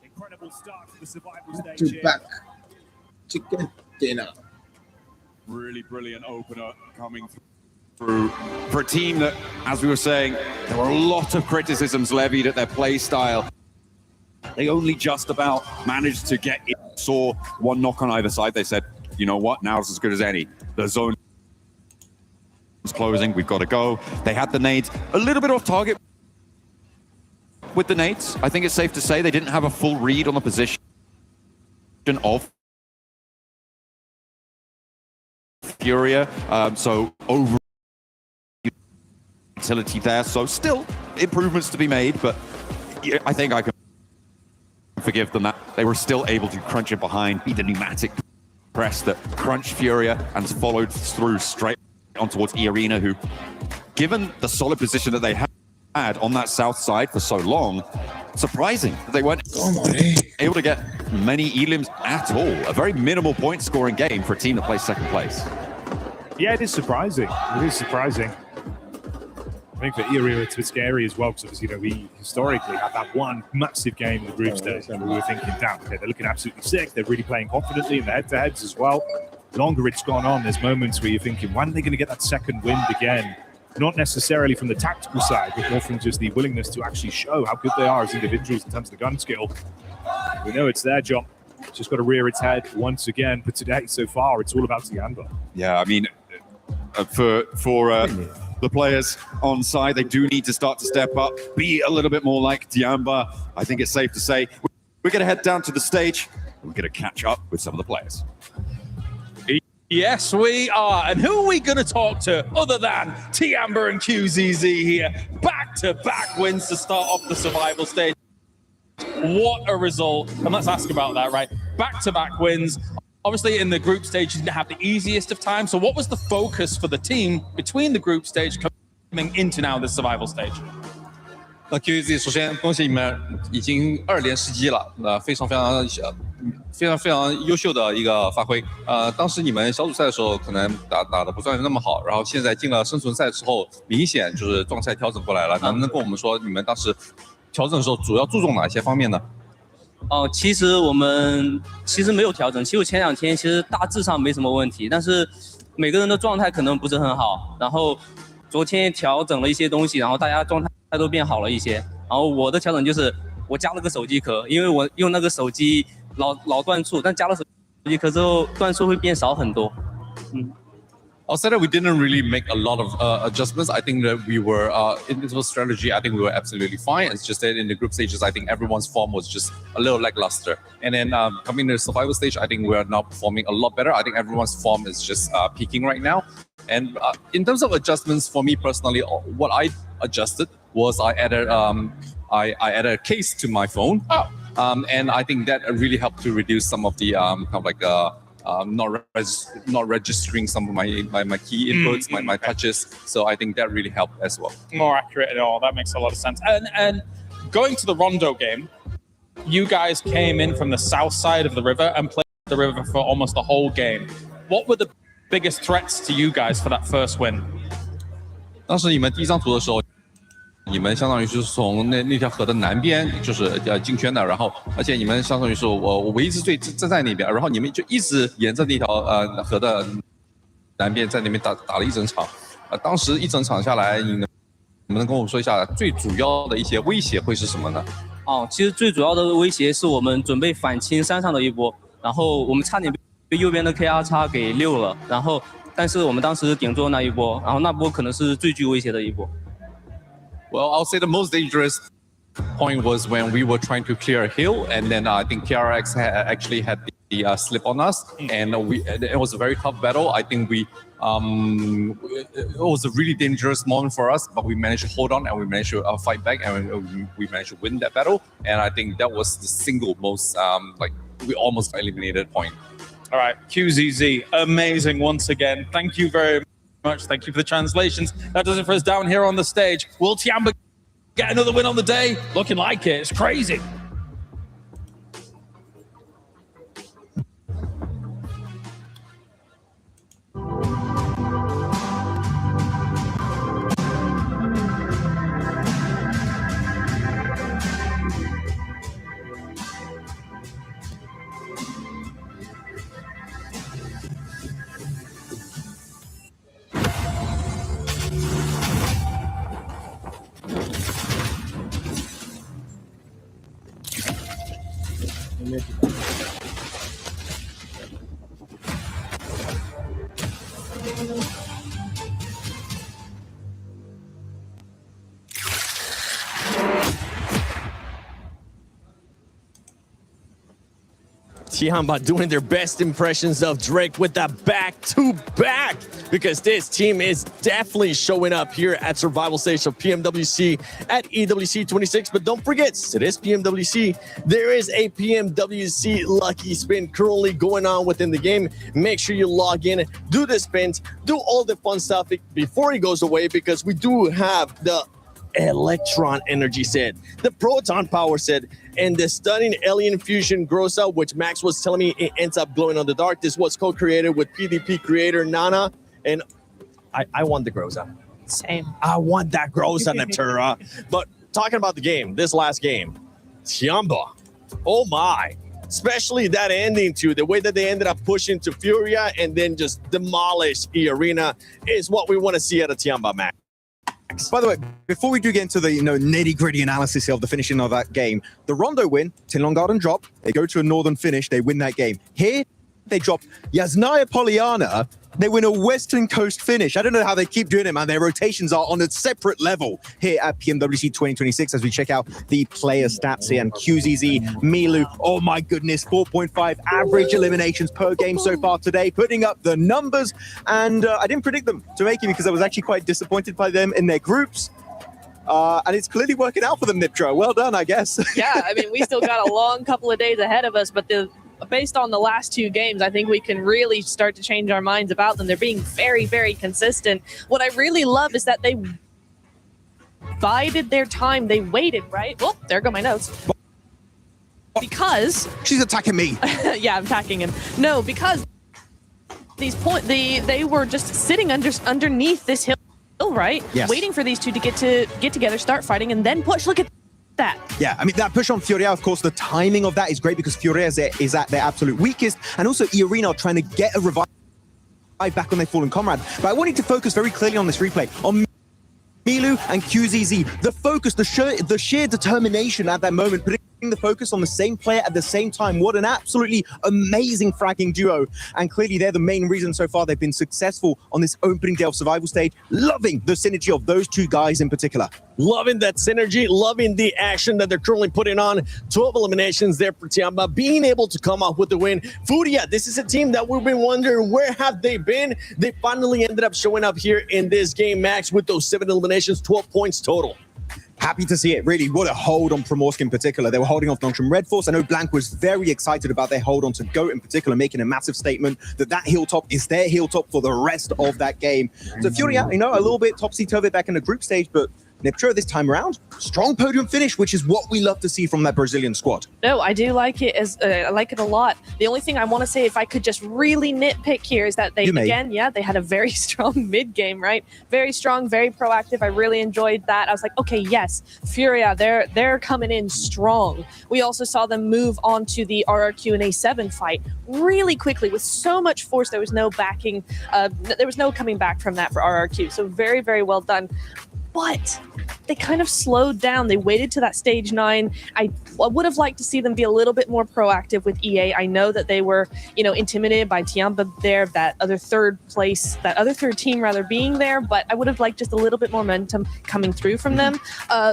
Incredible start to the survival stage here. Back chicken dinner. Really brilliant opener coming through for a team that, as we were saying, there were a lot of criticisms levied at their play style. They only just about managed to get it. Saw 1 knock on either side. They said, you know what, now it's as good as any. The zone is closing, we've got to go. They had the nades, a little bit off target with the nades. I think it's safe to say they didn't have a full read on the position of Furia, so over utility there. So still improvements to be made, but I think I can forgive them that they were still able to crunch it behind, be the pneumatic press that crunched Furia and followed through straight on towards E-Arena, who, given the solid position that they had on that south side for so long, surprising that they weren't able to get many elims at all. A very minimal point scoring game for a team that plays second place. Yeah, it is surprising. It is surprising. I think for E-Arena it's a bit scary as well, because obviously, you know, we historically had that 1 massive game in the group stage, and we were thinking, damn, okay, they're looking absolutely sick. They're really playing confidently in the head-to-heads as well. The longer it's gone on, there's moments where you're thinking, when are they going to get that second wind again? Not necessarily from the tactical side, but more from just the willingness to actually show how good they are as individuals in terms of the gun skill. We know it's their job. It's just got to rear its head once again. But today, so far, it's all about Tiamba. Yeah, I mean, for the players on side, they do need to start to step up, be a little bit more like Tiamba. I think it's safe to say we're going to head down to the stage and we're going to catch up with some of the players. Yes, we are. And who are we going to talk to other than Tiamba and QZZ here? Back-to-back wins to start off the survival stage. What a result. And let's ask about that, right? Back-to-back wins. Obviously, in the group stage, you didn't have the easiest of time. So what was the focus for the team between the group stage coming into now this survival stage? QZ 首先恭喜你们已经2连失机了，非常优秀的一个发挥。当时你们小组赛的时候可能打得不算那么好，然后现在进了生存赛之后，明显就是状态调整过来了。能不能跟我们说你们当时调整的时候主要注重哪些方面呢？其实我们没有调整，其实前2天其实大致上没什么问题，但是每个人的状态可能不是很好，然后昨天调整了一些东西，然后大家状态态都变好了一些。然后我的调整就是我加了个手机壳，因为我用那个手机老断触，但加了手机壳之后断触会变少很多。Outside that, we didn't really make a lot of adjustments. I think that we were in this strategy. I think we were absolutely fine. It's just that in the group stages, I think everyone's form was just a little lackluster. And then coming to the survival stage, I think we are now performing a lot better. I think everyone's form is just peaking right now. And in terms of adjustments, for me personally, what I adjusted was I added a case to my phone. And I think that really helped to reduce some of the kind of like not registering some of my key inputs, my touches. So I think that really helped as well. More accurate and all. That makes a lot of sense. And going to the Rondo game, you guys came in from the south side of the river and played the river for almost the whole game. What were the biggest threats to you guys for that first win? 当时你们第一张图的时候，你们相当于就是从那条河的南边，就是进圈的，然后而且你们相当于是我唯一之最站在那边，然后你们就一直沿着那条河的南边在那边打了一整场，当时一整场下来，你们能跟我说一下最主要的一些威胁会是什么呢？其实最主要的威胁是我们准备反清山上的一波，然后我们差点被右边的 KR 叉给溜了，然后但是我们当时顶住那一波，然后那波可能是最具威胁的一波。Well, I'll say the most dangerous point was when we were trying to clear a hill, and then I think KRX actually had the slip on us, and it was a very tough battle. I think it was a really dangerous moment for us, but we managed to hold on and we managed to fight back, and we managed to win that battle. And I think that was the single most we almost eliminated point. All right, QZZ, amazing once again. Thank you very much. Thank you for the translations. That does it for us down here on the stage. Will Tiamba get another win on the day? Looking like it. It's crazy. Tiamba doing their best impressions of Drake with that back-to-back, because this team is definitely showing up here at Survival Stage of PMWC at EWC 26. But don't forget, it is PMWC. There is a PMWC Lucky Spin currently going on within the game. Make sure you log in, do the spins, do all the fun stuff before he goes away, because we do have the Electron Energy set, the Proton Power set, and the Stunning Alien Fusion Groza, which Max was telling me it ends up glowing on the dark. This was co-created with PvP creator Nana, and I want the Groza. Same. I want that Groza, Neptura. But talking about the game, this last game, Tiamba, oh my. Especially that ending too, the way that they ended up pushing to Furia and then just demolish E-Arena is what we want to see out of Tiamba, Max. By the way, before we do get into the nitty-gritty analysis of the finishing of that game, the Rondo win, Tinlong Garden drop, they go to a northern finish, they win that game. Here, they drop Yasnaya Polyana, they win a Western Coast finish. I don't know how they keep doing it, man. Their rotations are on a separate level here at PMWC 2026 as we check out the player stats here. And QZZ, Milu, oh my goodness, 4.5 average eliminations per game so far today, putting up the numbers. And I didn't predict them to make it because I was actually quite disappointed by them in their groups. And it's clearly working out for them, Niptro. Well done, I guess. Yeah, I mean, we still got a long couple of days ahead of us, but based on the last two games, I think we can really start to change our minds about them. They're being very, very consistent. What I really love is that they bided their time. They waited, right? Oh, there go my notes. Because she's attacking me. Yeah, I'm attacking him. No, because they were just sitting underneath this hill, right? Yes. Waiting for these two to get together, start fighting, and then push. Look at that. Yeah, I mean, that push on Furia, of course, the timing of that is great because Furia is at their absolute weakest, and also E-Arena are trying to get a revive back on their fallen comrade. But I wanted to focus very clearly on this replay, on Bilu and QZZ, the focus, the sheer determination at that moment, putting the focus on the same player at the same time. What an absolutely amazing fragging duo. And clearly they're the main reason so far they've been successful on this opening day of Survival Stage. Loving the synergy of those two guys in particular. Loving that synergy, loving the action that they're currently putting on. 12 eliminations there for Tiamba, being able to come up with the win. Furia, this is a team that we've been wondering where have they been. They finally ended up showing up here in this game, Max, with those 7 eliminations, 12 points total. Happy to see it, really. What a hold on Primorsk in particular. They were holding off Nongshim Red Force. I know Blank was very excited about their hold on to GOAT in particular, making a massive statement that hilltop is their hilltop for the rest of that game. So Furia, you know, a little bit topsy-turvy back in the group stage, but Nepturo this time around, strong podium finish, which is what we love to see from that Brazilian squad. No, I do like it. I like it a lot. The only thing I want to say, if I could just really nitpick here, is that they they had a very strong mid game, right? Very strong, very proactive. I really enjoyed that. I was like, okay, yes, Furia, they're coming in strong. We also saw them move on to the RRQ and A7 fight really quickly with so much force. There was no backing. There was no coming back from that for RRQ. So very, very well done. But they kind of slowed down. They waited to that stage 9. I would have liked to see them be a little bit more proactive with EA. I know that they were, intimidated by Tiamba there, that other third team rather being there, but I would have liked just a little bit more momentum coming through from them.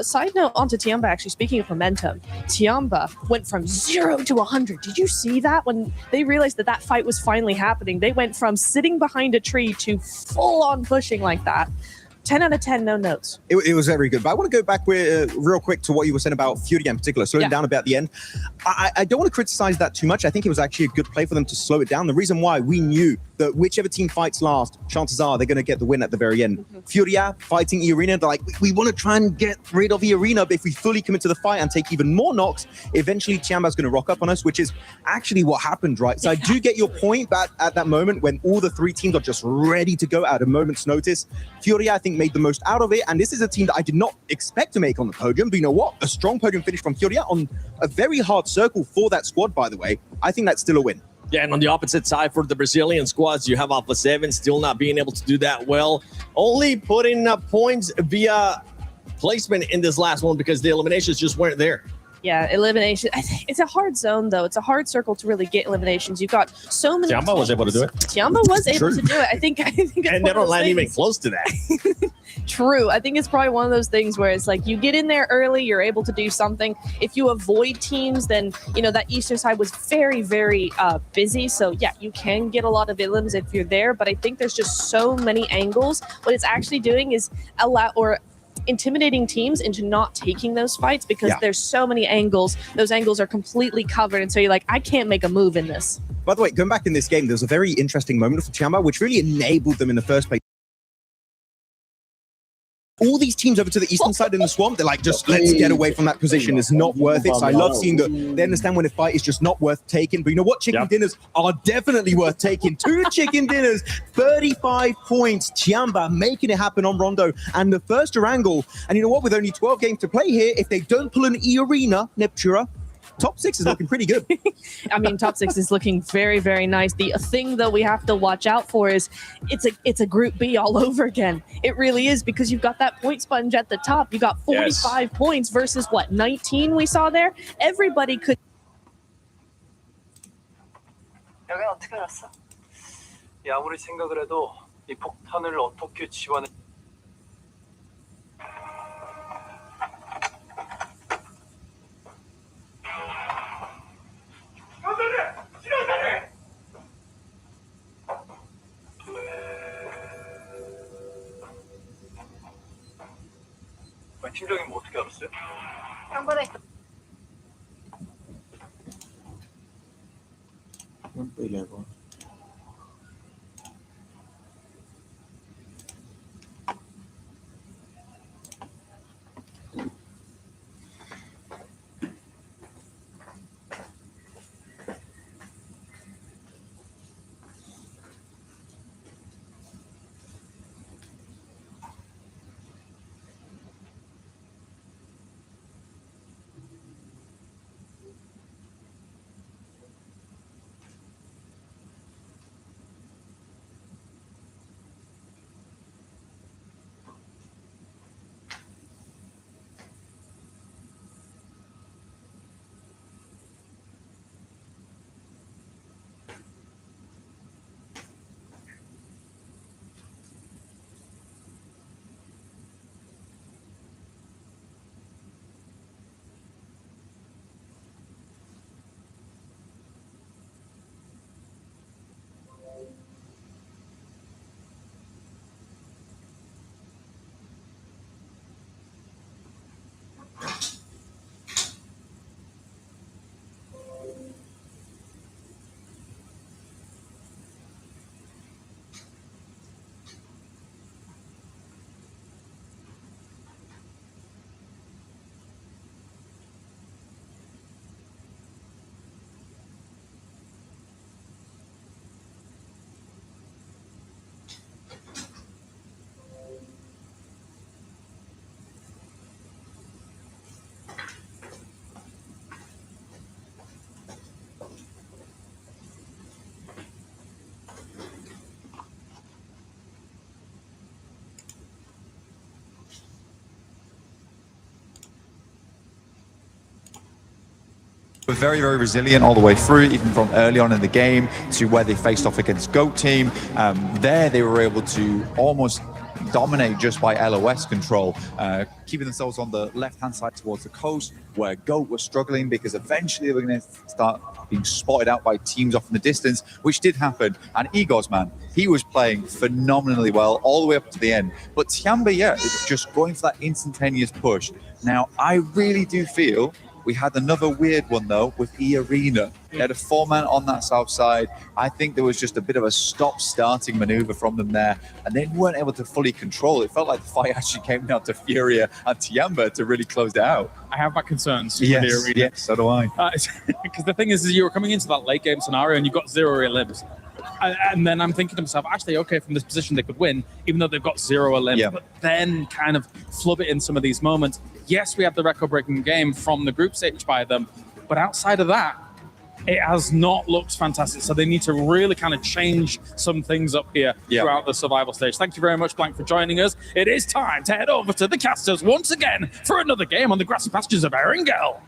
Side note onto Tiamba, actually, speaking of momentum, Tiamba went from 0 to 100. Did you see that? When they realized that fight was finally happening, they went from sitting behind a tree to full on pushing like that. 10 out of 10, no notes. It was very good. But I want to go back real quick to what you were saying about Furia in particular, slowing down a bit at the end. I don't want to criticize that too much. I think it was actually a good play for them to slow it down. The reason why, we knew that whichever team fights last, chances are they're going to get the win at the very end. Furia fighting E-Arena, they're like, we want to try and get rid of E-Arena, but if we fully commit to the fight and take even more knocks, eventually Tiamba's going to rock up on us, which is actually what happened, right? So I do get your point, but at that moment when all the 3 teams are just ready to go at a moment's notice, Furia, I think, made the most out of it. And this is a team that I did not expect to make on the podium, but you know what? A strong podium finish from Furia on a very hard circle for that squad, by the way. I think that's still a win. Yeah, and on the opposite side for the Brazilian squads, you have Alpha 7 still not being able to do that well. Only putting up points via placement in this last one because the eliminations just weren't there. Yeah, elimination. It's a hard zone, though. It's a hard circle to really get eliminations. You've got so many. Tiamba was able to do it. Tiamba was able to do it. I think it's and they don't land even close to that. True. I think it's probably one of those things where it's like you get in there early, you're able to do something. If you avoid teams, then that eastern side was very, very busy. So yeah, you can get a lot of elims if you're there. But I think there's just so many angles. What it's actually doing is intimidating teams into not taking those fights because there's so many angles. Those angles are completely covered, and so you're like, I can't make a move in this. By the way, going back in this game, there was a very interesting moment for Tiamba, which really enabled them in the first place. All these teams over to the eastern side in the swamp, they're like, just let's get away from that position. It's not worth it. So I love seeing that they understand when a fight is just not worth taking. But you know what? Chicken dinners are definitely worth taking. 2 chicken dinners, 35 points. Tiamba making it happen on Rondo. And the first Erangel. And you know what? With only 12 games to play here, if they don't pull an E-Arena, Neptura, top 6 is looking pretty good. I mean, top 6 is looking very, very nice. The thing, though, we have to watch out for is it's a Group B all over again. It really is, because you've got that point sponge at the top. You got 45 points versus, 19 we saw there? Everybody could... 여긴 어떻게 알았어? 아무리 생각을 해도 이 폭탄을 어떻게 지원해... 팀장님 뭐 어떻게 알았어요? 한번에 very, very resilient all the way through, even from early on in the game to where they faced off against GOAT team. There they were able to almost dominate just by LOS control, keeping themselves on the left-hand side towards the coast, where GOAT was struggling because eventually they were going to start being spotted out by teams off in the distance, which did happen. And Egos, man, he was playing phenomenally well all the way up to the end. But Tiamba, yeah, just going for that instantaneous push. Now, I really do feel we had another weird one, though, with E-Arena. They had a 4-man on that south side. I think there was just a bit of a stop-starting maneuver from them there, and they weren't able to fully control. It felt like the fight actually came down to Furia and Tiamba to really close it out. I have my concerns Yes, with E-Arena. yes, so do I. Because the thing is you were coming into that late game scenario and you've got 0 elims. And then I'm thinking to myself, actually, okay, from this position they could win, even though they've got 0 elims. Yeah. But then kind of flub it in some of these moments. Yes, we have the record-breaking game from the group stage by them, but outside of that, it has not looked fantastic. So they need to really kind of change some things up here throughout the survival stage. Thank you very much, Blank, for joining us. It is time to head over to the casters once again for another game on the grassy pastures of Erangel.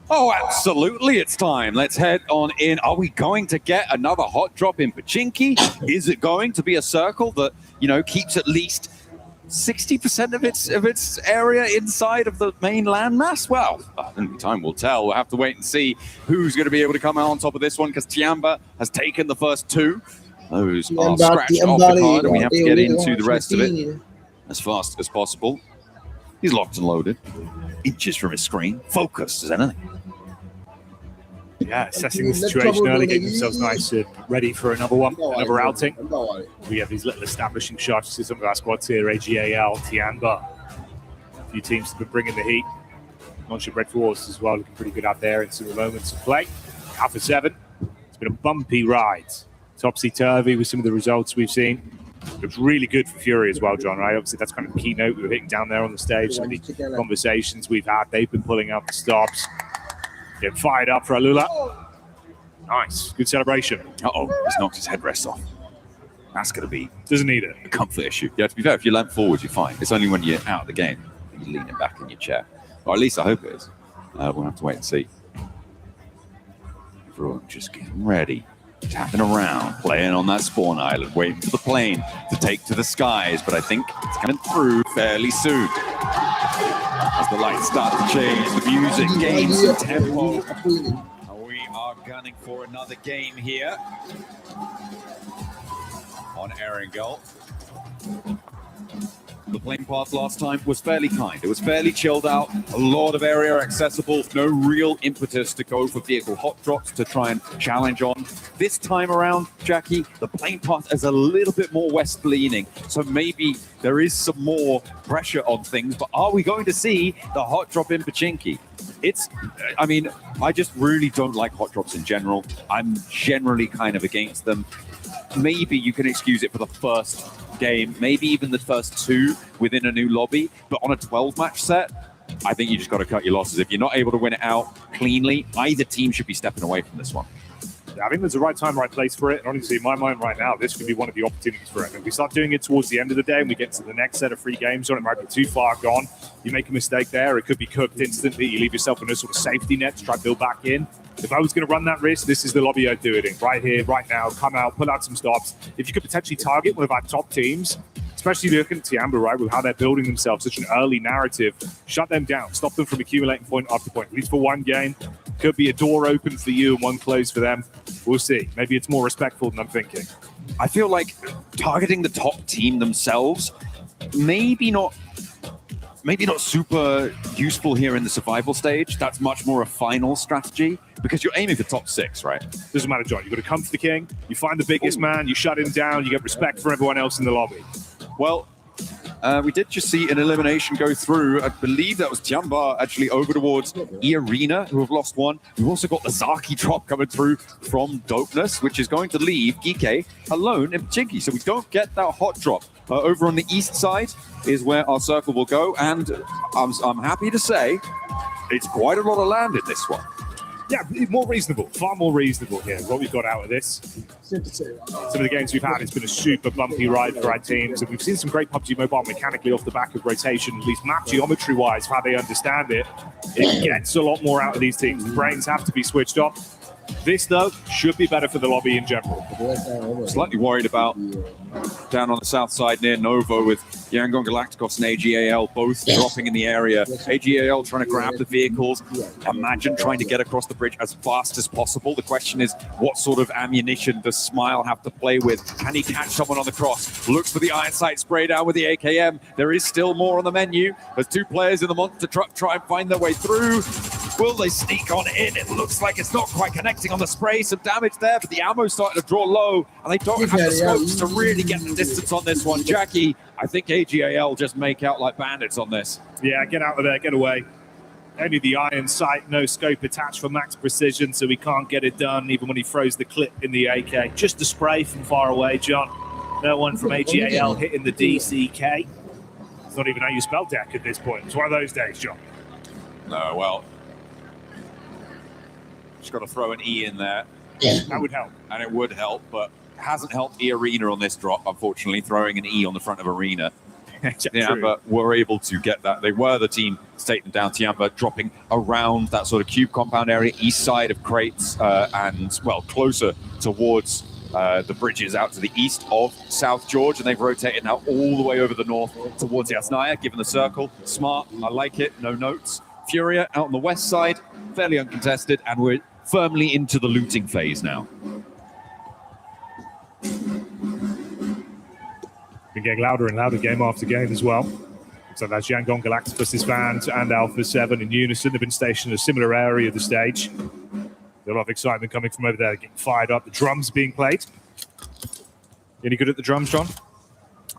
Oh, absolutely, it's time. Let's head on in. Are we going to get another hot drop in Pochinki? Is it going to be a circle that, keeps at least 60% of its area inside of the main landmass? Well, time will tell. We'll have to wait and see who's going to be able to come out on top of this one, because Tiamba has taken the first 2. Those are scratched off the card, and we have to get into the rest of it as fast as possible. He's locked and loaded. Inches from his screen. Focused as anything. Yeah, assessing the situation early, getting themselves nice and ready for another one, another outing. We have these little establishing shots to some of our squads here, AGAL, Tiamba. A few teams have been bringing the heat. Launching Red Force as well, looking pretty good out there in some moments of play. Alpha 7, it's been a bumpy ride. Topsy-turvy with some of the results we've seen. Looks really good for Fury as well, John, right? Obviously, that's kind of the keynote we were hitting down there on the stage. Some of the conversations we've had, they've been pulling out the stops. Getting fired up for Alula. Nice. Good celebration. Uh-oh, he's knocked his headrest off. That's going to be Doesn't need it. a comfort issue. Yeah, to be fair, if you land forward, you're fine. It's only when you're out of the game that you're leaning back in your chair. Or at least I hope it is. We'll have to wait and see. Everyone just getting ready. Tapping around, playing on that spawn island, waiting for the plane to take to the skies. But I think it's coming through fairly soon. As the lights start to change, the music gains some tempo. We are gunning for another game here on Erangel. The playing path last time was fairly kind. It was fairly chilled out, a lot of area accessible, no real impetus to go for vehicle hot drops to try and challenge on. This time around, Jackie, the playing path is a little bit more west leaning, so maybe there is some more pressure on things, but are we going to see the hot drop in Pochinki? I just really don't like hot drops in general. I'm generally kind of against them. Maybe you can excuse it for the first game, maybe even the first 2 within a new lobby, but on a 12-match set, I think you just got to cut your losses. If you're not able to win it out cleanly, either team should be stepping away from this one. I think there's the right time, right place for it. And honestly, in my mind right now, this could be one of the opportunities for it. If we start doing it towards the end of the day and we get to the next set of 3 games on it, might be too far gone. You make a mistake there, it could be cooked instantly. You leave yourself in a sort of safety net to try to build back in. If I was going to run that risk, this is the lobby I'd do it in. Right here, right now, come out, pull out some stops. If you could potentially target one of our top teams, especially looking at Tiamba, right, with how they're building themselves, such an early narrative, shut them down, stop them from accumulating point after point. At least for one game, could be a door open for you and one closed for them. We'll see. Maybe it's more respectful than I'm thinking. I feel like targeting the top team themselves, maybe not super useful here in the survival stage. That's much more a final strategy because you're aiming for top 6, right? Doesn't matter, John. You've got to come for the king. You find the biggest man. You shut him down. You get respect for everyone else in the lobby. Well, we did just see an elimination go through. I believe that was Tiamba actually over towards E-Arena, who have lost 1. We've also got the Zaki drop coming through from Dopeness, which is going to leave Geeky alone in Pochinki. So we don't get that hot drop. Over on the east side is where our circle will go. And I'm happy to say it's quite a lot of land in this one. Yeah, more reasonable, far more reasonable here. What we've got out of this. Some of the games we've had, it's been a super bumpy ride for our teams, and we've seen some great PUBG Mobile mechanically off the back of rotation, at least map geometry-wise, how they understand it. It gets a lot more out of these teams. The brains have to be switched off. This, though, should be better for the lobby in general. Slightly worried about down on the south side near Novo with Yangon Galacticos and AGAL both dropping in the area. AGAL trying to grab the vehicles. Imagine trying to get across the bridge as fast as possible. The question is, what sort of ammunition does Smile have to play with? Can he catch someone on the cross? Looks for the iron sight spray down with the AKM. There is still more on the menu. There's two players in the monster truck try and find their way through. Will they sneak on in? It looks like it's not quite connecting on the spray. Some damage there, but the ammo's starting to draw low, and they don't have the scopes to really get the distance on this one. Jackie, I think AGAL just make out like bandits on this. Yeah, get out of there, get away. Only the iron sight, no scope attached for max precision, so he can't get it done even when he throws the clip in the AK. Just a spray from far away, John. No one from AGAL hitting the DCK. It's not even how you spell deck at this point. It's one of those days, John. No, well, just got to throw an E in there. That would help. And it would help, but hasn't helped the Arena on this drop, unfortunately, throwing an E on the front of Arena. Tiamba were able to get that. They were the team to take them down. Tiamba dropping around that sort of cube compound area, east side of Crates, and, well, closer towards the bridges out to the east of South George, and they've rotated now all the way over the north towards Yasnaya, given the circle. Smart, I like it, no notes. Furia out on the west side, fairly uncontested, and we're firmly into the looting phase now. Been getting louder and louder game after game as well. So that's Yangon Galacticos' fans and Alpha 7 in unison. They've been stationed in a similar area of the stage. A lot of excitement coming from over there, getting fired up. The drums being played. Any good at the drums, John?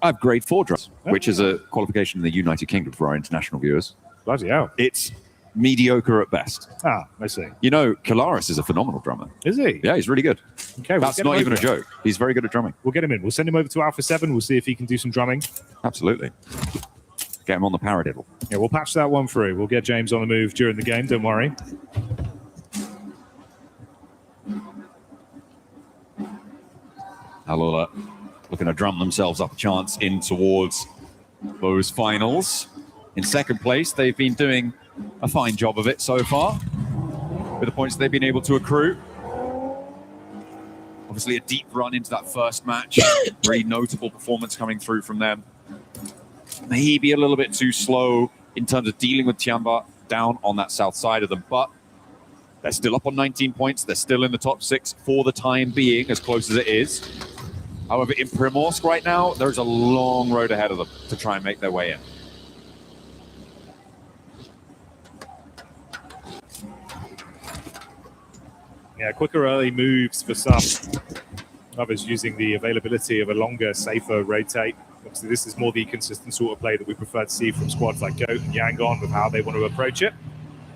I have grade 4 drums, which is a qualification in the United Kingdom for our international viewers. Bloody hell. It's mediocre at best. Ah, I see. You know, Kalaris is a phenomenal drummer. Is he? Yeah, he's really good. Okay, that's not even a joke. He's very good at drumming. We'll get him in. We'll send him over to Alpha 7. We'll see if he can do some drumming. Absolutely. Get him on the paradiddle. Yeah, we'll patch that one through. We'll get James on the move during the game. Don't worry. Alola looking to drum themselves up a chance in towards those finals. In second place, they've been doing a fine job of it so far with the points they've been able to accrue. Obviously a deep run into that first match. Very notable performance coming through from them. Maybe a little bit too slow in terms of dealing with Tiamba down on that south side of them, but they're still up on 19 points. They're still in the top 6 for the time being, as close as it is. However, in Primorsk right now, there's a long road ahead of them to try and make their way in. Yeah, quicker early moves for some. Others using the availability of a longer, safer rotate. Obviously, this is more the consistent sort of play that we prefer to see from squads like Goat and Yangon with how they want to approach it.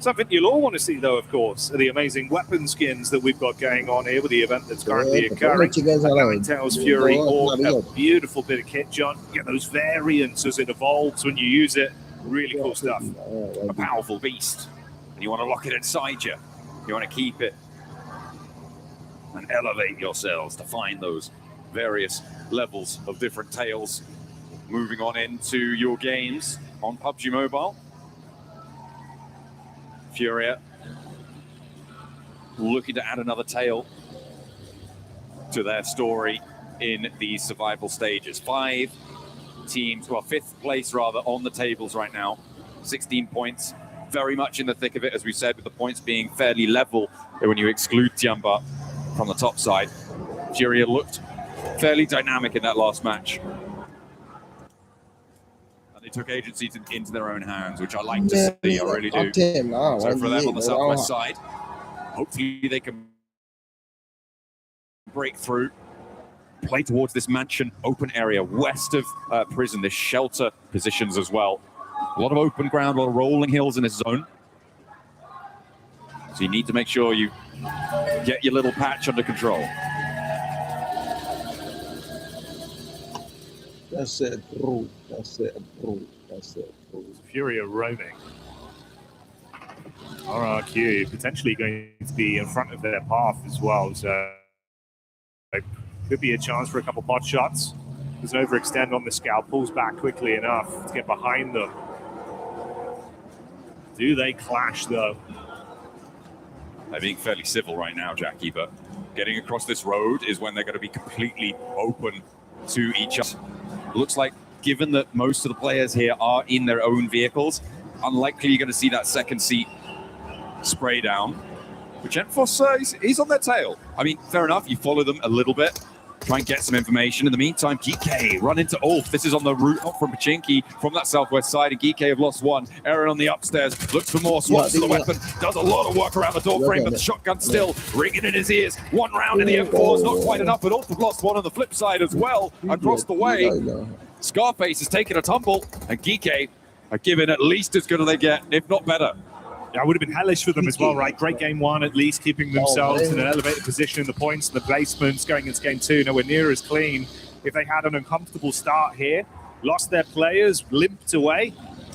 Something you'll all want to see, though, of course, are the amazing weapon skins that we've got going on here with the event that's currently occurring. Ninetales Fury, a beautiful bit of kit, John. You get those variants as it evolves when you use it. Really cool stuff. A powerful beast. And you want to lock it inside you. You want to keep it and elevate yourselves to find those various levels of different tails. Moving on into your games on PUBG Mobile. Furia looking to add another tail to their story in the survival stages. 5 teams, well, 5th place rather, on the tables right now. 16 points, very much in the thick of it, as we said, with the points being fairly level when you exclude Tiamba from the top side. Furia looked fairly dynamic in that last match. They took agency into their own hands, which I like to see, I really do. So for them on the southwest side, hopefully they can break through, play towards this mansion open area west of prison, this shelter positions as well. A lot of open ground, a lot of rolling hills in this zone. So you need to make sure you get your little patch under control. That's it, bro. That's it, bro. That's it, bro. Furia roaming. RRQ potentially going to be in front of their path as well, so could be a chance for a couple pot shots. There's an overextend on the scout, pulls back quickly enough to get behind them. Do they clash though? They're being fairly civil right now, Jackie, but getting across this road is when they're going to be completely open to each other. Looks like, given that most of the players here are in their own vehicles, unlikely you're going to see that second seat spray down. But Genforce, he's on their tail. I mean, fair enough, you follow them a little bit, try and get some information. In the meantime, Geeky run into Ulf. This is on the route up from Pachinki from that southwest side, and Geeky have lost one. Aaron on the upstairs looks for more, swaps to the weapon, does a lot of work around the door frame, but the shotgun still ringing in his ears. One round in the M4 is not quite enough, but Ulf have lost one on the flip side as well. Across the way, Scarface is taking a tumble, and Geeky are giving at least as good as they get, if not better. Yeah, it would have been hellish for them as well, right? Great game one, at least keeping themselves in an elevated position in the points and the basements. Going into game two, nowhere near as clean. If they had an uncomfortable start here, lost their players, limped away,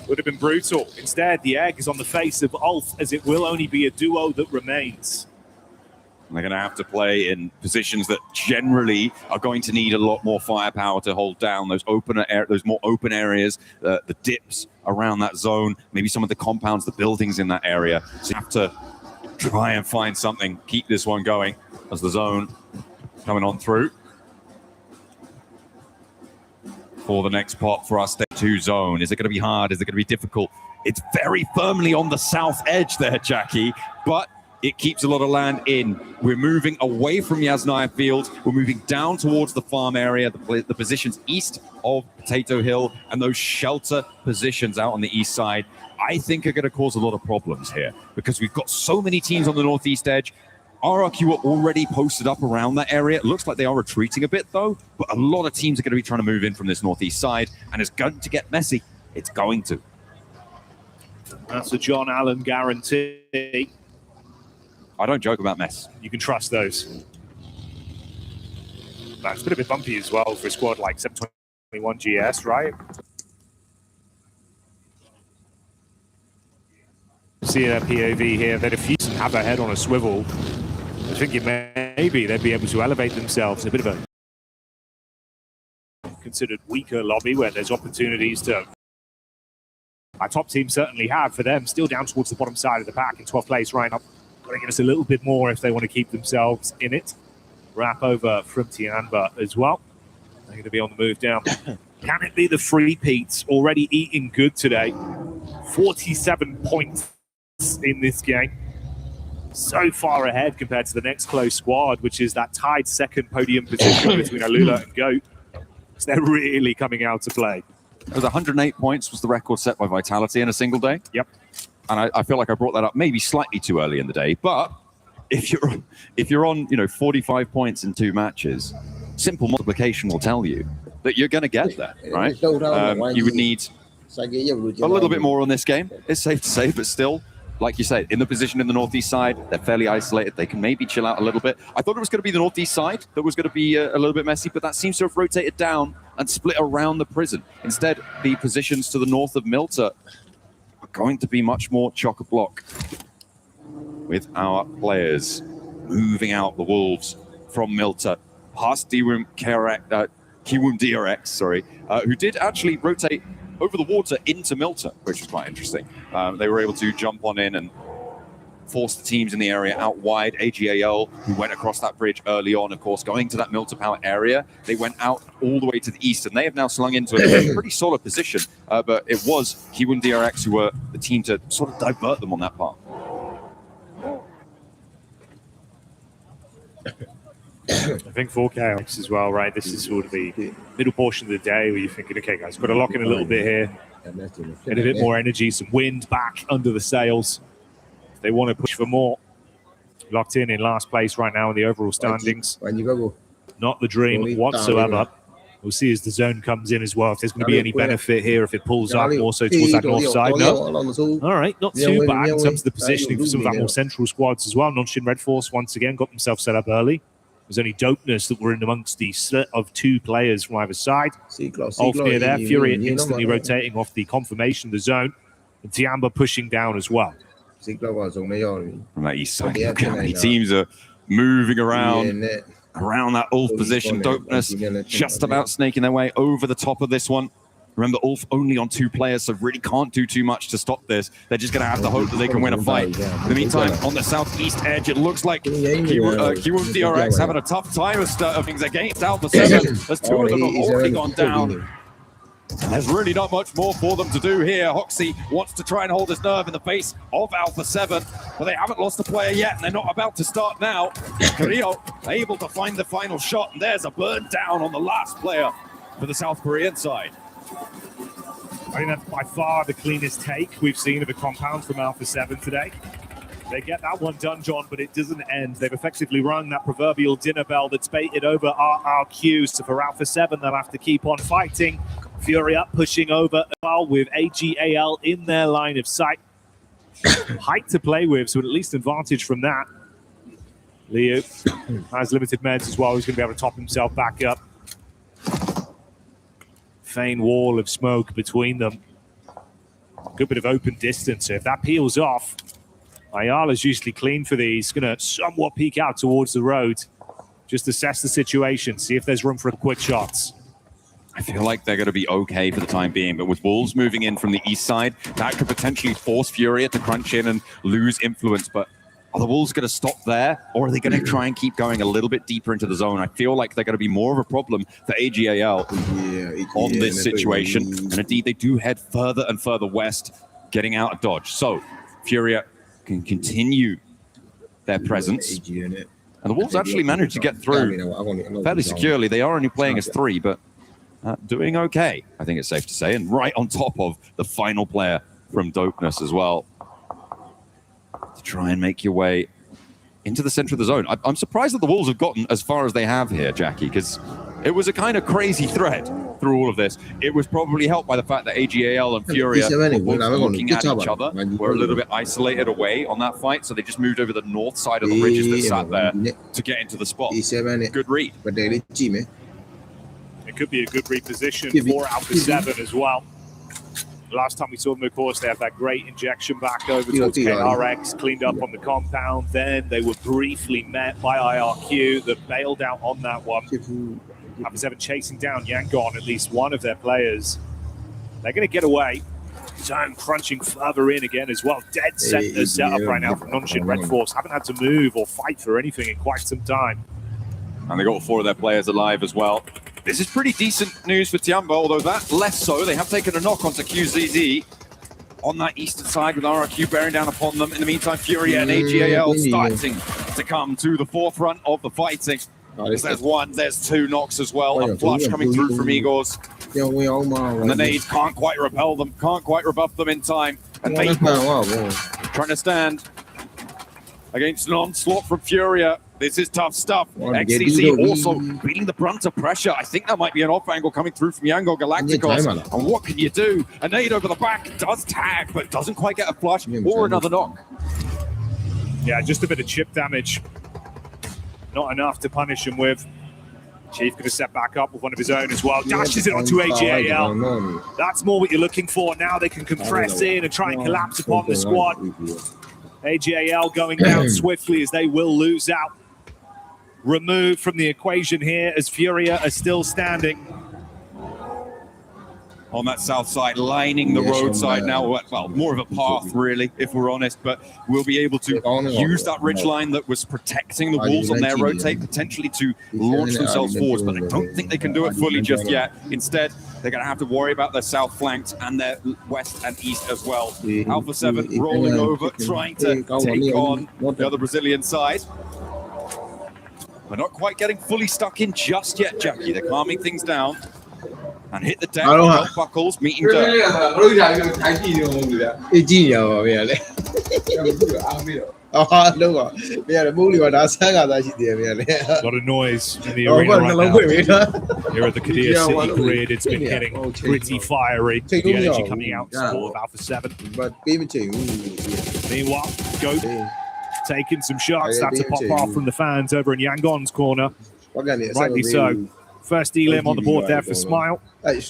would have been brutal. Instead, the egg is on the face of Ulf, as it will only be a duo that remains. And they're going to have to play in positions that generally are going to need a lot more firepower to hold down those more open areas, the dips around that zone, maybe some of the compounds, the buildings in that area. So you have to try and find something, keep this one going as the zone coming on through. For the next pot for our Stage 2 zone. Is it going to be hard? Is it going to be difficult? It's very firmly on the south edge there, Jackie, but it keeps a lot of land in. We're moving away from Yasnaya Field. We're moving down towards the farm area, the positions east of Potato Hill, and those shelter positions out on the east side, I think are going to cause a lot of problems here because we've got so many teams on the northeast edge. RRQ are already posted up around that area. It looks like they are retreating a bit, though, but a lot of teams are going to be trying to move in from this northeast side, and it's going to get messy. It's going to. That's a John Allen guarantee. I don't joke about mess. You can trust those. That's been a bit bumpy as well for a squad like 721 GS, right? See a POV here that if you have their head on a swivel, I think maybe they'd be able to elevate themselves a bit of a considered weaker lobby where there's opportunities to. Our top team certainly have for them, still down towards the bottom side of the pack in 12th place right up. Got to give us a little bit more if they want to keep themselves in it. Wrap over from Tianba as well. They're going to be on the move down. Can it be the free Pete's already eating good today? 47 points in this game. So far ahead compared to the next close squad, which is that tied second podium position between Alula and Goat. So they're really coming out to play. It was 108 points was the record set by Vitality in a single day. Yep. And I feel like I brought that up maybe slightly too early in the day, but if you're on 45 points in 2 matches, simple multiplication will tell you that you're going to get there, right? You would need a little bit more on this game. It's safe to say, but still, like you say, in the position in the northeast side, they're fairly isolated. They can maybe chill out a little bit. I thought it was going to be the northeast side that was going to be a little bit messy, but that seems to have rotated down and split around the prison. Instead, the positions to the north of Milta are going to be much more chock-a-block with our players moving out the wolves from Milta past Kiwoom DRX, who did actually rotate over the water into Milta, which was quite interesting. They were able to jump on in and force the teams in the area out wide. AGAL, who went across that bridge early on, of course, going to that Milta Power area. They went out all the way to the east, and they have now slung into a pretty solid position. But it was Kiwoom DRX who were the team to sort of divert them on that part. I think for KX as well, right? This is sort of the middle portion of the day where you're thinking, okay, guys, got to lock in a little bit here. Get a bit more energy, some wind back under the sails. If they want to push for more. Locked in last place right now in the overall standings. Not the dream whatsoever. We'll see as the zone comes in as well if there's going to be any benefit here, if it pulls up more so towards that north side. No. All right, not too bad in terms of the positioning for some of our more central squads as well. Nonshin Red Force once again got themselves set up early. There's only Dopeness that were in amongst the set of 2 players from either side. Ulf near there, Fury instantly rotating off the confirmation of the zone. And Tiamba pushing down as well. from that east side. Look how many teams are moving around that Ulf position. Dopeness just about snaking their way over the top of this one. Remember, Ulf only on 2 players, so really can't do too much to stop this. They're just going to have to hope that they can win a fight. In the meantime, on the southeast edge, it looks like Kiwoom DRX having a tough time of things against Alpha 7. As 2 of them have already gone down. And there's really not much more for them to do here. Hoxie wants to try and hold his nerve in the face of Alpha 7, but they haven't lost a player yet, and they're not about to start now. Rio able to find the final shot, and there's a burn down on the last player for the South Korean side. I think that's by far the cleanest take we've seen of a compound from Alpha 7 today. They get that one done, John, but it doesn't end. They've effectively rung that proverbial dinner bell that's baited over RRQ. So for Alpha 7, they'll have to keep on fighting. Furia pushing over as well with AGAL in their line of sight. Height to play with, so at least advantage from that. Liu has limited meds as well. He's going to be able to top himself back up. Fein wall of smoke between them. Good bit of open distance. So if that peels off, Ayala's usually clean for these. Going to somewhat peek out towards the road. Just assess the situation. See if there's room for quick shots. I feel like they're going to be okay for the time being, but with Wolves moving in from the east side, that could potentially force Furia to crunch in and lose influence. But are the Wolves going to stop there, or are they going to try and keep going a little bit deeper into the zone? I feel like they're going to be more of a problem for AGAL on this situation. And indeed, they do head further and further west, getting out of dodge. So Furia can continue their presence. And the Wolves actually managed to get through fairly securely. They are only playing as 3, but doing okay, I think it's safe to say. And right on top of the final player from Dopeness as well. To try and make your way into the center of the zone. I'm surprised that the Wolves have gotten as far as they have here, Jackie, because it was a kind of crazy thread through all of this. It was probably helped by the fact that AGAL and Furia were looking at each other, were a little bit isolated away on that fight, so they just moved over the north side of the ridges that sat there to get into the spot. Good read. It could be a good reposition for Alpha 7 as well. Last time we saw them, of course, they had that great injection back over towards KRX, cleaned up on the compound. Then they were briefly met by IRQ that bailed out on that one. Alpha 7 chasing down Yangon, at least one of their players. They're going to get away. Zone crunching further in again as well. Dead center set up right now from Nonshin Red Force. Haven't had to move or fight for anything in quite some time. And they got 4 of their players alive as well. This is pretty decent news for Tiamba, although that less so. They have taken a knock onto QZZ on that eastern side with RRQ bearing down upon them. In the meantime, Furia and AGAL starting to come to the forefront of the fighting. There's 1, there's 2 knocks as well. A flush coming through from Igors. And the nades can't quite repel them, can't quite rebuff them in time. And Maple trying to stand against an onslaught from Furia. This is tough stuff. XCZ also beating the brunt of pressure. I think that might be an off angle coming through from Yango Galacticos. And what can you do? A nade over the back does tag, but doesn't quite get a flush or another knock. Yeah, just a bit of chip damage. Not enough to punish him with. Chief going to step back up with one of his own as well. Dashes it onto AGAL. That's more what you're looking for. Now they can compress in and try and collapse upon the squad. AGAL going down swiftly as they will lose out. Removed from the equation here as Furia are still standing. On that south side, lining the roadside now. Well, more of a path, really, if we're honest, but we'll be able to use that ridge line that was protecting the Wolves on their rotate, potentially to launch themselves forwards, but I don't think they can do it fully just yet. Instead, they're going to have to worry about their south flanks and their west and east as well. Alpha 7 rolling over, trying to take on the other Brazilian side. We're not quite getting fully stuck in just yet, Jackie. They're calming things down. And hit the deck, belt buckles, meeting dirt. A lot of noise in the arena right now. Here at the Kadir City Grid, it's been getting pretty fiery. The energy coming out in support of Alpha 7. Meanwhile, Goat taking some shots. That's a pop off from the fans over in Yangon's corner. Rightly so. First Elim on the board there for Smile. You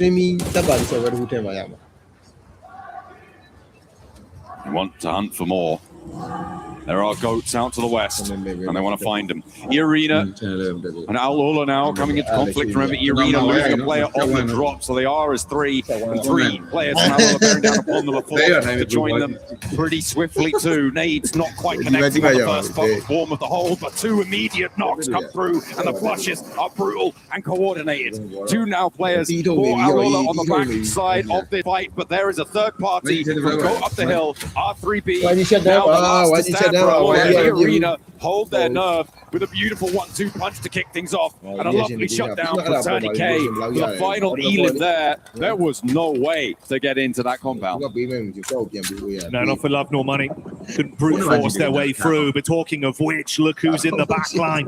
want to hunt for more. There are goats out to the west, and they want to find them. E-Arena and Al-Ula now coming into conflict. Remember, E-Arena losing a player on the drop, so they are as three players from Al-Ula bearing down upon them before to join them pretty swiftly too. Nades not quite connecting on the first form of the hold, but two immediate knocks come through, and the flushes are brutal and coordinated. Two now players for Al-Ula on the back side of the fight, but there is a third party from Go Up the Hill, R3B, now the last to stand. E-Arena hold their nerve with a beautiful 1-2 punch to kick things off, and a lovely shutdown for Tony K. The final Elim there. There was no way to get into that compound. No, not for love nor money. Couldn't brute force their way through. But talking of which, look who's in the back line.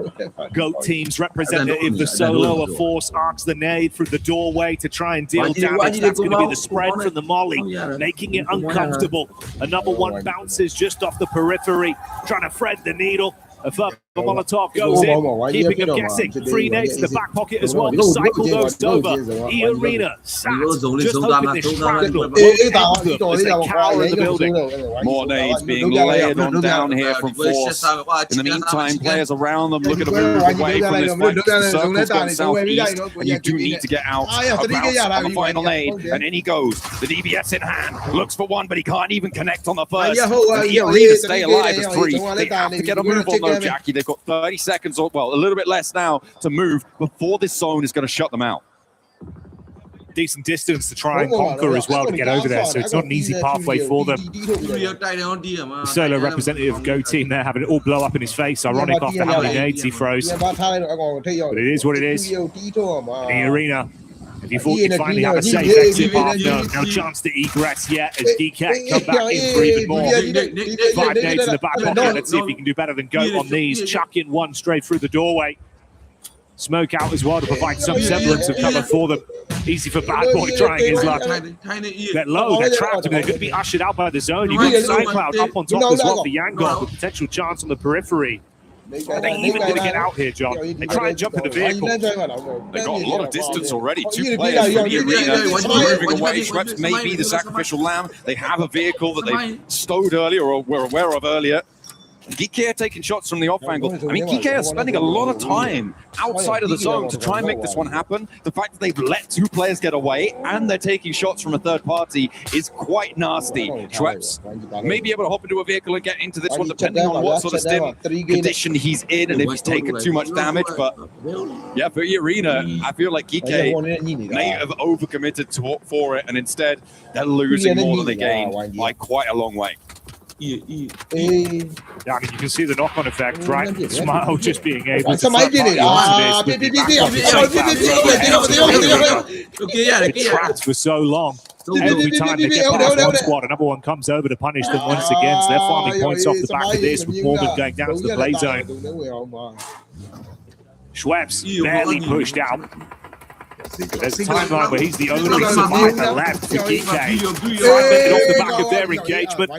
Goat Team's representative, the solo, of force, arcs the nade through the doorway to try and deal damage. That's going to be the spread from the molly, making it uncomfortable. Another one bounces just off the periphery, trying to thread the needle. A further Molotov goes in, keeping them guessing. 3 nades in the back pocket as well. The cycle goes over. E-Arena sat just hoping this shrapnel will end them as they cower in the building. More nades being layered on down here from force. In the meantime, players around them looking to move away from this fight. The circle's gone southeast, and you do need to get out of bounds on the final nade. And in he goes. The DBS in hand. Looks for one, but he can't even connect on the first. And E-Arena stay alive as 3. They have to get a move on though, Jackie. They've got 30 seconds, or well, a little bit less now to move before this zone is going to shut them out. Decent distance to try and conquer as well to get over there, so it's not an easy pathway for them. The solo representative of Go Team there having it all blow up in his face. Ironic after how many nades he throws. But it is what it is. E-Arena. If you thought you'd finally have a safe exit path, no chance to egress yet as DK come back in for even more. 5 nades in the back pocket. Let's see if he can do better than Goat on these. Chuck in one straight through the doorway. Smoke out as well to provide some semblance of cover for them. Easy for Bad Boy trying his luck. They're low, they're trapped, and they're going to be ushered out by the zone. You've got Cycloud up on top as well for Yangon with potential chance on the periphery. Are they even going to get out here, John? They try and jump in the vehicle. They got a lot of distance already. 2 players from E-Arena moving away. Schweppes may be the sacrificial lamb. They have a vehicle that they stowed earlier or were aware of earlier. Geeky are taking shots from the off angle. I mean, Geeky are spending a lot of time outside of the zone to try and make this one happen. The fact that they've let 2 players get away and they're taking shots from a third party is quite nasty. Schweppes may be able to hop into a vehicle and get into this one depending on what sort of stim condition he's in and if he's taken too much damage. But yeah, for E-Arena, I feel like Geeky may have overcommitted for it, and instead they're losing more than they gained by quite a long way. Yeah, I mean, you can see the knock-on effect, right? Smile just being able to trapped for so long. Every time they get past one squad, another one comes over to punish them once again. So they're farming points off the back of this, with Morgan going down to the play zone. Schweppes barely pushed out. There's a timeline where he's the only survivor left for Geeky. Fragmented off the back of their engagement,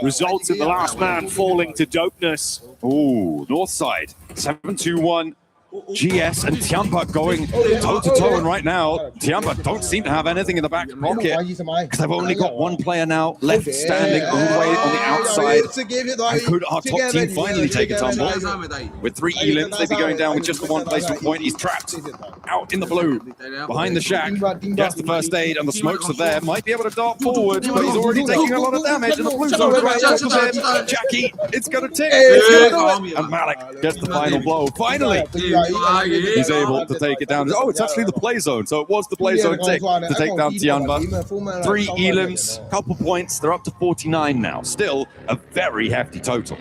results in the last man falling to dopeness. Ooh, north side, 7-2-1. GS and Tiamba going toe-to-toe, and right now, Tiamba don't seem to have anything in the back pocket because they've only got 1 player now left standing all the way on the outside. And could our top team finally take a tumble? With 3 Elims, they'd be going down with just the 1 placement point. He's trapped out in the blue, behind the shack, gets the first aid, and the smokes are there. Might be able to dart forward, but he's already taking a lot of damage, and the blue zone's right up of him. Jackie, it's going to tick, it's going to do it! And Malik gets the final blow. Finally! He's able to take it down. Oh, it's actually the play zone. So it was the play zone tick to take down Tiamba. 3 Elims, couple points. They're up to 49 now. Still a very hefty total.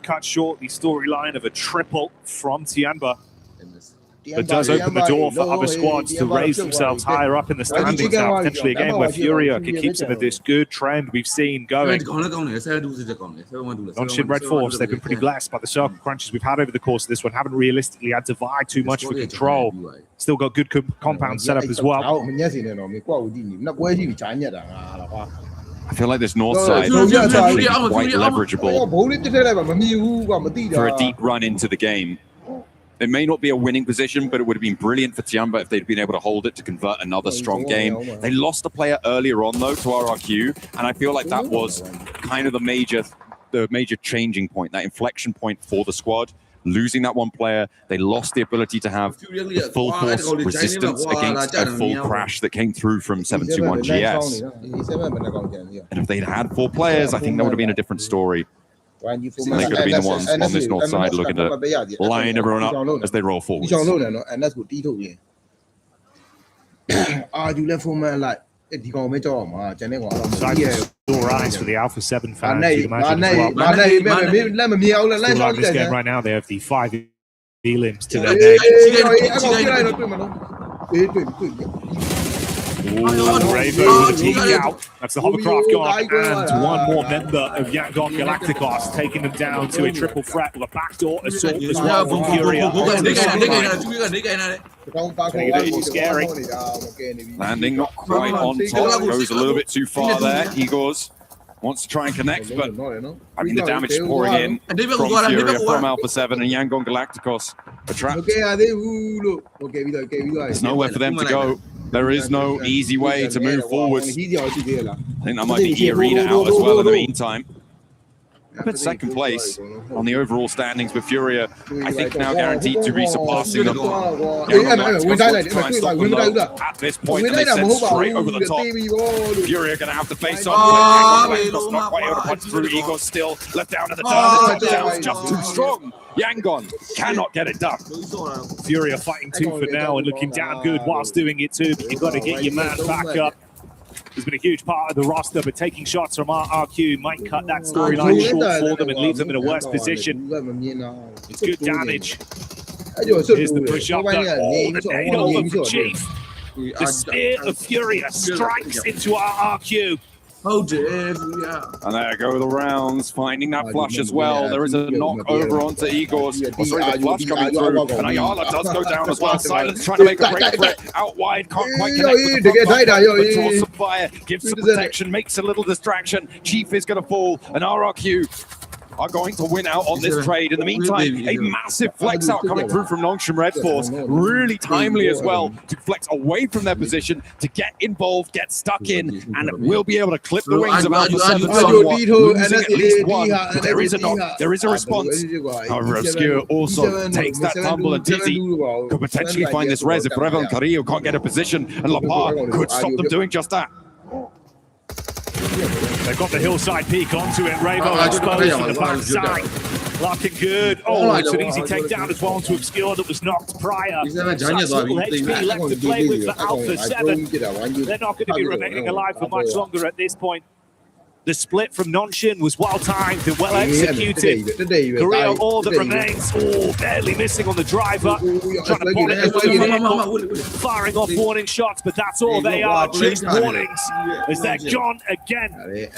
Cut short the storyline of a triple from Tiamba. That does open the door for other squads to raise themselves higher up in the standings now. Potentially a game where Furia could keep some of this good trend we've seen going. Nonshin Red Force, they've been pretty blessed by the circle crunches we've had over the course of this one. Haven't realistically had to vie too much for control. Still got good compound setup as well. I feel like this north side is actually quite leverageable for a deep run into the game. It may not be a winning position, but it would have been brilliant for Tiamba if they'd been able to hold it to convert another strong game. They lost a player earlier on, though, to RRQ, and I feel like that was kind of the major changing point, that inflection point for the squad. Losing that one player, they lost the ability to have the full force resistance against a full crash that came through from 721 GS. And if they'd had 4 players, I think that would have been a different story. And they could have been the ones on this north side looking to line everyone up as they roll forwards. Sore eyes for the Alpha 7 fans, you'd imagine as well. Still like this game right now, they have the 5 elims to their name. Rainbow with a peek out. That's the hovercraft gone, and one more member of Yangon Galacticos, taking them down to a triple threat with a backdoor assault as well from Furia. Scary. Landing not quite on top, goes a little bit too far there. Igors wants to try and connect, but I mean the damage is pouring in from Furia, from Alpha 7, and Yangon Galacticos are trapped. There's nowhere for them to go. There is no easy way to move forwards. I think that might be E-Arena out as well in the meantime. But second place on the overall standings with Furia, I think now guaranteed to be surpassing them. At this point, and they sent straight over the top. Furia going to have to face off. Not quite able to punch through. Igor still left down at the turn. The top down is just too strong. Yangon cannot get it done. Furia fighting tooth and nail and looking damn good whilst doing it too, but you've got to get your man back up. He's been a huge part of the roster, but taking shots from RRQ might cut that storyline short for them and leave them in a worse position. It's good damage. Here's the push up, the nade over for Chief. The spear of Furia strikes into RRQ. And there go the rounds, finding that flush as well. There is a knock over onto Igors. Oh, sorry, the flush coming through. And Ayala does go down as well. Silence trying to make a great threat. Out wide, can't quite connect with the front line, but draws some fire, gives some protection, makes a little distraction. Chief is going to fall, and RRQ are going to win out on this trade. In the meantime, a massive flex out coming through from Nongshim Red Force. Really timely as well to flex away from their position, to get involved, get stuck in, and will be able to clip the wings of Alpha 7 somewhat, losing at least one. But there is a knock, there is a response. However, Obscure also takes that tumble, and Dizzy could potentially find this res if Revel and Carrillo can't get a position, and Lapar could stop them doing just that. They've got the hillside peak onto it. Ravo exposed from the backside. Looking good. Oh, it's an easy takedown as well to Obscure that was knocked prior. Such little HP left to play with for Alpha 7. They're not going to be remaining alive for much longer at this point. The split from Nongshim was well timed and well executed. Korea, all that remains. Oh, barely missing on the driver. Trying to pull it into the vehicle. Firing off warning shots, but that's all they are. Just warnings as they're gone again.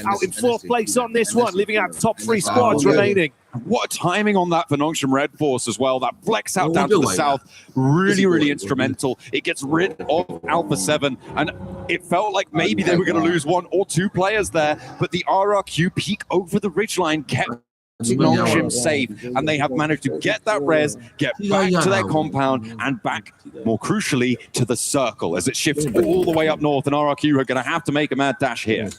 Out in 4th place on this one, leaving out the top 3 squads remaining. What a timing on that for Nongshim Red Force as well. That flex out down to the south, really instrumental. It gets rid of Alpha 7, and it felt like maybe they were going to lose 1 or 2 players there, but the RRQ peak over the ridgeline kept Nongshim safe, and they have managed to get that res, get back to their compound, and back, more crucially, to the circle as it shifts all the way up north, and RRQ are going to have to make a mad dash here.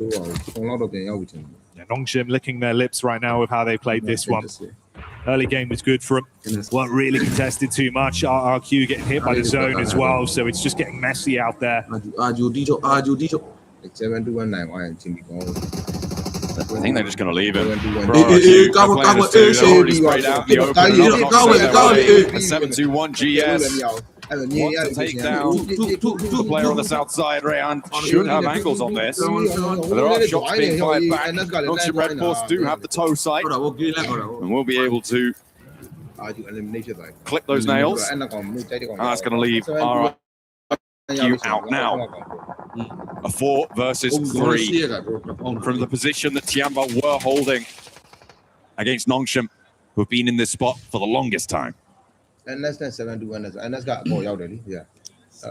Yeah, Nongshim licking their lips right now with how they played this one. Early game was good for them. Weren't really contested too much. RRQ getting hit by the zone as well, so it's just getting messy out there. I think they're just going to leave him. 721 GS. Want to take down the player on the south side. Rayan should have angles on this. There are shots being fired back. Nongshim Red Force do have the toe sight, and we'll be able to clip those nails. That's going to leave RRQ out now. A 4 versus 3 from the position that Tiamba were holding against Nongshim, who have been in this spot for the longest time. And that's 7-1. And that's got more out already. Yeah.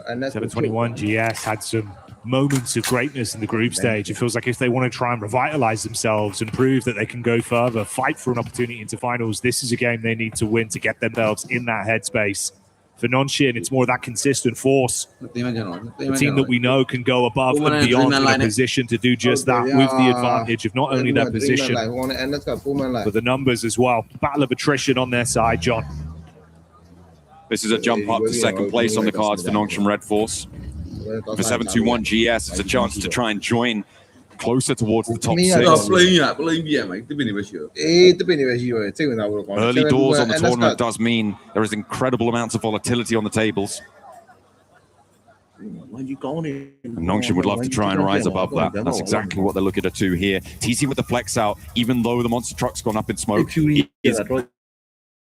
And that's 721 GS had some moments of greatness in the group stage. It feels like if they want to try and revitalize themselves and prove that they can go further, fight for an opportunity into finals, this is a game they need to win to get themselves in that headspace. For Nongshim, it's more of that consistent force. The team that we know can go above and beyond in a position to do just that with the advantage of not only their position, but the numbers as well. Battle of attrition on their side, John. This is a jump up to second place on the cards for Nongshim Red Force. For 721 GS, it's a chance to try and join closer towards the top 6. Early doors on the tournament does mean there is incredible amounts of volatility on the tables. And Nongshim would love to try and rise above that. That's exactly what they're looking to do here. TC with the flex out, even though the monster truck's gone up in smoke, is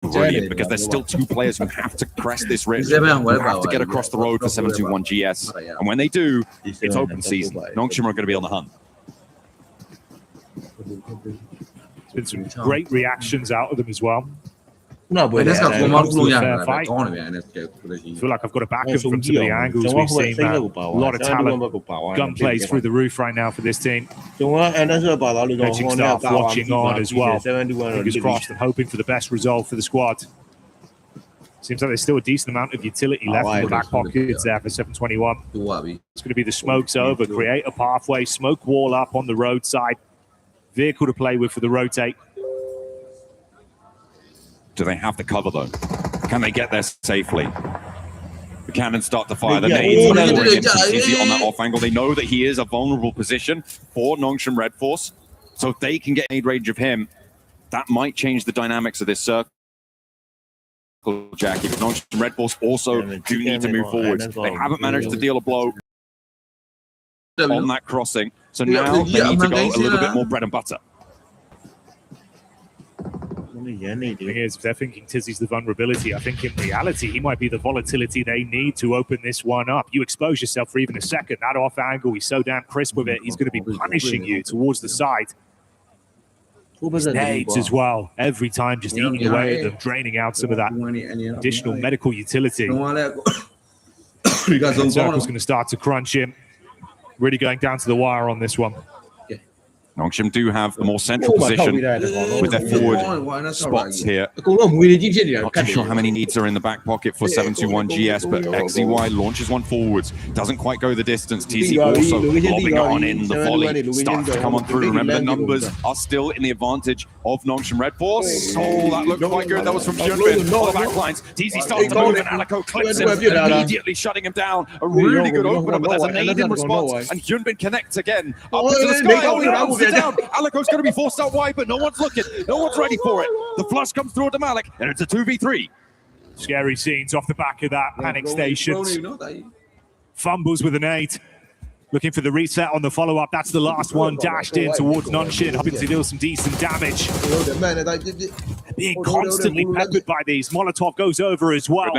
brilliant because there's still 2 players who have to crest this ridge, who have to get across the road for 721 GS. And when they do, it's open season. Nongshim are going to be on the hunt. There's been some great reactions out of them as well. No, but I feel like I've got to back them from some of the angles we've seen. A lot of talent, gunplay's through the roof right now for this team. Coaching staff watching on as well. Fingers crossed and hoping for the best result for the squad. Seems like there's still a decent amount of utility left in the back pockets there for 721. It's going to be the smokes over, create a pathway, smoke wall up on the roadside. Vehicle to play with for the rotate. Do they have the cover though? Can they get there safely? The cannons start to fire the nades on that off angle. They know that he is a vulnerable position for Nongshim Red Force. So if they can get aid range of him, that might change the dynamics of this circle. Jackie, Nongshim Red Force also do need to move forward. They haven't managed to deal a blow on that crossing. So now they need to go a little bit more bread and butter. The thing is, if they're thinking Tizzy's the vulnerability, I think in reality, he might be the volatility they need to open this one up. You expose yourself for even a second. That off angle, he's so damn crisp with it, he's going to be punishing you towards the side. Nades as well, every time just eating away at them, draining out some of that additional medical utility. Circle's going to start to crunch him. Really going down to the wire on this one. Nongshim do have the more central position with their forward spots here. Not too sure how many needs are in the back pocket for 721 GS, but XZY launches one forwards. Doesn't quite go the distance. TC also lobbing on in. The volley starts to come on through. Remember, the numbers are still in the advantage of Nongshim Red Force. Oh, that looked quite good. That was from Hyunbin on the back lines. TC starts to move and Alico clips him, immediately shutting him down. A really good opener, but there's an aid in response, and Hyunbin connects again. Up into the sky. Oh, he rounds it down. Alico's going to be forced out wide, but no one's looking. No one's ready for it. The flush comes through to Malik, and it's a 2v3. Scary scenes off the back of that. Panic stations. Fumbles with an 8. Looking for the reset on the follow-up. That's the last one. Dashed in towards Nongshim, hoping to deal some decent damage. Being constantly peppered by these. Molotov goes over as well.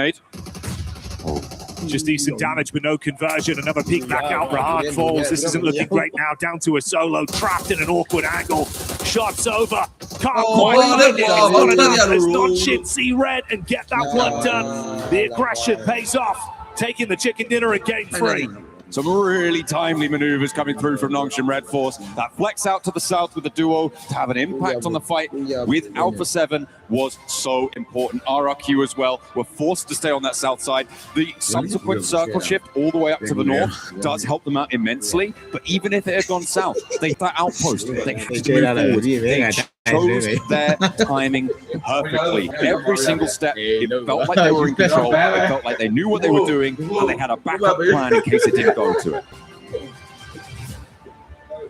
Just decent damage, but no conversion. Another peek back out. Rahad falls. This isn't looking great now. Down to a solo. Trapped in an awkward angle. Shots over. Can't quite find it. As Nongshim see red and get that one done. The aggression pays off. Taking the chicken dinner in game 3. Some really timely maneuvers coming through from Nongshim Red Force. That flex out to the south with the duo to have an impact on the fight with Alpha 7 was so important. RRQ as well were forced to stay on that south side. The subsequent circle shift all the way up to the north does help them out immensely. But even if it had gone south, that outpost, they had to move forward. They chose their timing perfectly. Every single step, it felt like they were in control. It felt like they knew what they were doing, and they had a backup plan in case it didn't go to it.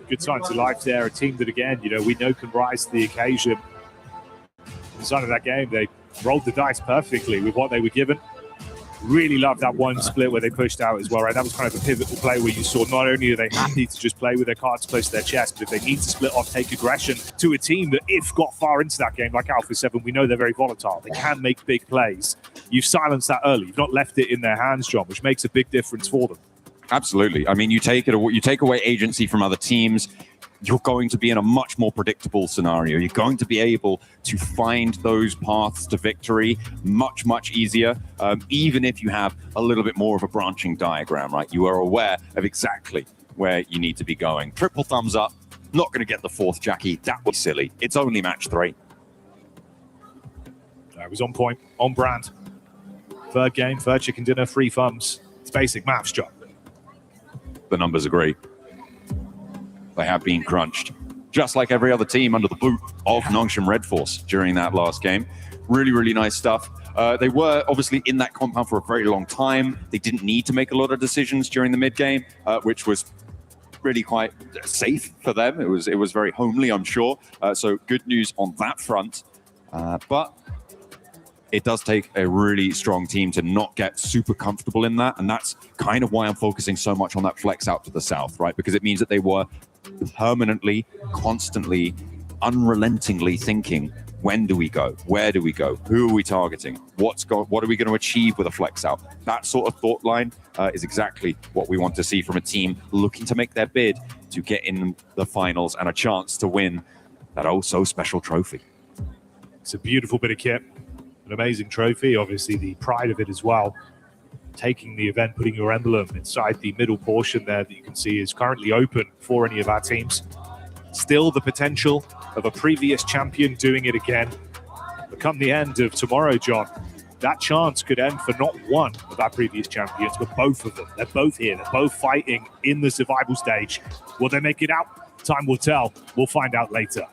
Good signs of life there. A team that, again, we know can rise to the occasion. Inside of that game, they rolled the dice perfectly with what they were given. Really loved that one split where they pushed out as well, right? That was kind of a pivotal play where you saw not only are they happy to just play with their cards close to their chest, but if they need to split off, take aggression to a team that, if got far into that game, like Alpha 7, we know they're very volatile. They can make big plays. You've silenced that early. You've not left it in their hands, John, which makes a big difference for them. Absolutely. I mean, you take away agency from other teams. you're going to be in a much more predictable scenario. You're going to be able to find those paths to victory much, much easier, even if you have a little bit more of a branching diagram, right? You are aware of exactly where you need to be going. Triple thumbs up. Not going to get the fourth, Jackie. That was silly. It's only match 3. That was on point, on brand. Third game, third chicken dinner, 3 thumbs. It's basic maths, John. The numbers agree. They have been crunched, just like every other team under the boot of Nongshim Red Force during that last game. Really, really nice stuff. They were obviously in that compound for a very long time. They didn't need to make a lot of decisions during the mid game, which was really quite safe for them. It was very homely, I'm sure. So good news on that front. But it does take a really strong team to not get super comfortable in that. And that's kind of why I'm focusing so much on that flex out to the south, right? Because it means that they were permanently, constantly, unrelentingly thinking, when do we go? Where do we go? Who are we targeting? What are we going to achieve with a flex out? That sort of thought line is exactly what we want to see from a team looking to make their bid to get in the finals and a chance to win that oh so special trophy. It's a beautiful bit of kit, an amazing trophy, obviously the pride of it as well. Taking the event, putting your emblem inside the middle portion there that you can see is currently open for any of our teams. Still the potential of a previous champion doing it again. But come the end of tomorrow, John, that chance could end for not one of our previous champions, but both of them. They're both here. They're both fighting in the survival stage. Will they make it out? Time will tell. We'll find out later.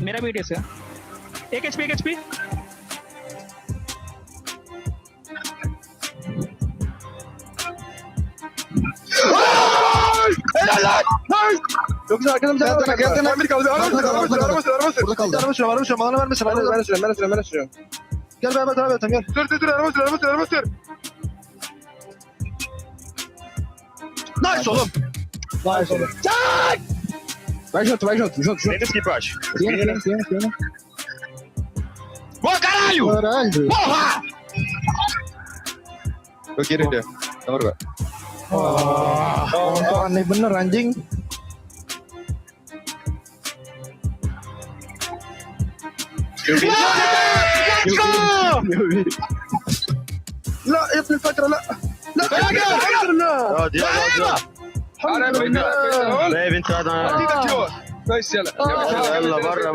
मेरा भी है sir 1 HP 1 HP Yoksa arkadan gelsen bir kaldı. Araba sür. Bana vermesin. Ben sürüyorum. Gel beraber devam edelim gel. Dur araba sür. Nice oğlum. Çak! Vai junto. Tenta skip rush. Sim. Boa, caralho! Porra! Gue kiri dia. Nomor gak? Oh, aneh bener anjing. لا يا ابن الفترة لا دي لا بنت هذا كويس يلا برا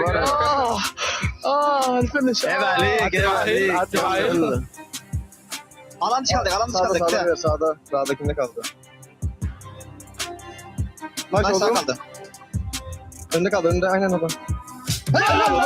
الفينش عيب عليك Alan çıkardık. Sağda kimde kaldı? Nice kaldı. Önde kaldı. Aynen o da. Helal!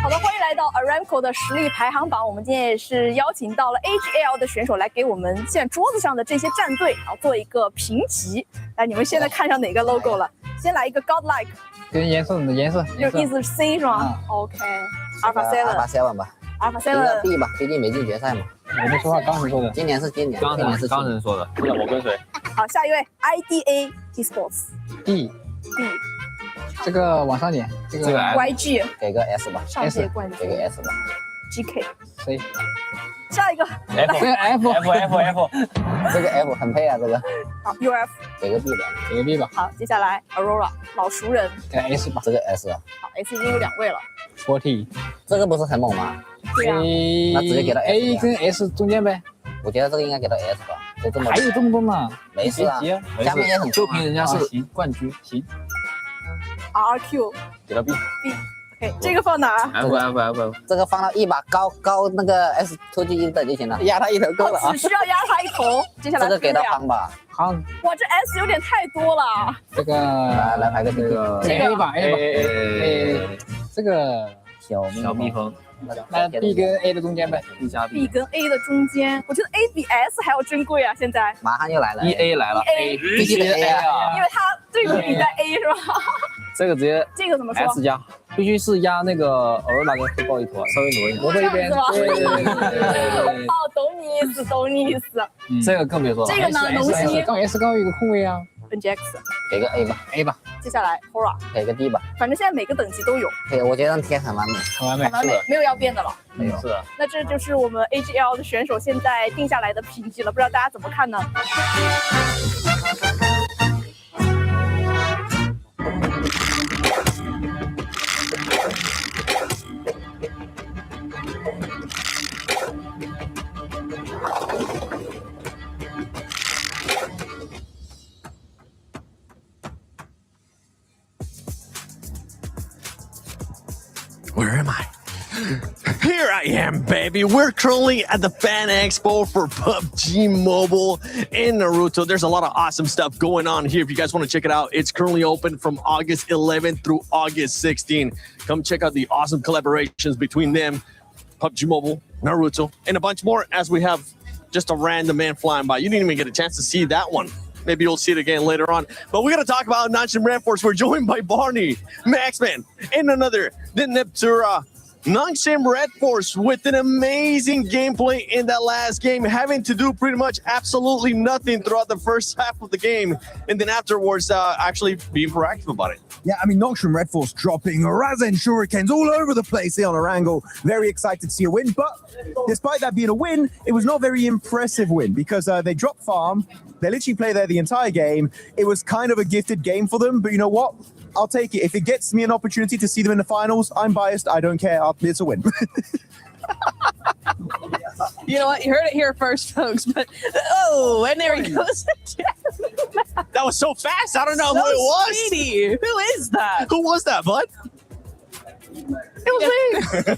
好的，欢迎来到 Aramco 的实力排行榜。我们今天也是邀请到了 HL 的选手来给我们现在桌子上的这些战队啊做一个评级。来，你们现在看上哪个 logo 了？先来一个 Godlike， 跟颜色，就意思是 C 是吗？OK。Alpha Seven 吧。Alpha Seven B 吧，毕竟没进决赛嘛。我没说话，刚才说的。今年是今年，刚才说的。那我跟谁？好，下一位 IDA Esports D。这个往上点，这个 YG 给个 S 吧，上届冠军给个 S 吧。GK C。下一个 F， 这个 F 很配啊，这个。好 UF 给个 B 吧，给个 B 吧。好，接下来 Aurora 老熟人，给 S 吧。这个 S 啊好 S 已经有2位了。 40。这个不是很猛吗？对啊，那直接给到 S A 跟 S 中间呗。我觉得这个应该给到 S 吧，就这么还有这么多呢？没事啊别急啊，下面也很就凭人家是行冠军，行。 RQ 给到 B。 OK， 这个放哪儿？ F。这个放到 E 吧，高那个 S 突击1等就行了，压他一头够了啊。只需要压他一头。接下来这个给到康康吧，康。哇，这 S 有点太多了。这个来排个这个 A 吧 A。这个小蜜蜂。那 B 跟 A 的中间呗 ，B 跟 A 的中间，我觉得 A 比 S 还要珍贵啊！现在马上就来了 ，EA 来了 ，A 必须得 A 啊，因为它对比在 A 是吧？这个直接这个怎么说 ？S 加，必须是压那个Aurora跟黑豹一坨，稍微挪一挪。这样子吗？对。哦，懂你意思，懂你意思。这个更别说了。这个呢，龙息。刚 S 刚有一个空位啊。NGX 给个 A 吧 ，A 吧。接下来 Hora 给个 D 吧。反正现在每个等级都有。对，我觉得贴很完美，很完美，很完美，没有要变的了。没有。是的。那这就是我们 AGL 的选手现在定下来的评级了，不知道大家怎么看呢？Where am I? Here I am, baby. We're currently at the Fan Expo for PUBG Mobile in Naruto. There's a lot of awesome stuff going on here. If you guys want to check it out, it's currently open from August 11th through August 16th. Come check out the awesome collaborations between them, PUBG Mobile, Naruto, and a bunch more as we have just a random man flying by. You didn't even get a chance to see that one. Maybe you'll see it again later on. But we're going to talk about Nanshin Red Force. We're joined by Barney, Maxman, and another, the Neptura. Nanshin Red Force with an amazing gameplay in that last game, having to do pretty much absolutely nothing throughout the first half of the game. And then afterwards, actually being proactive about it. Yeah, I mean, Nanshin Red Force dropping Razen Shurikens all over the place here on Erangel. Very excited to see a win. But despite that being a win, it was not a very impressive win because they dropped farm. They literally play there the entire game. It was kind of a gifted game for them. But you know what? I'll take it. If it gets me an opportunity to see them in the finals, I'm biased. I don't care. It's a win. You know what? You heard it here first, folks. But and there he goes. That was so fast. I don't know who it was. Speedy. Who is that? Who was that, bud? It was me.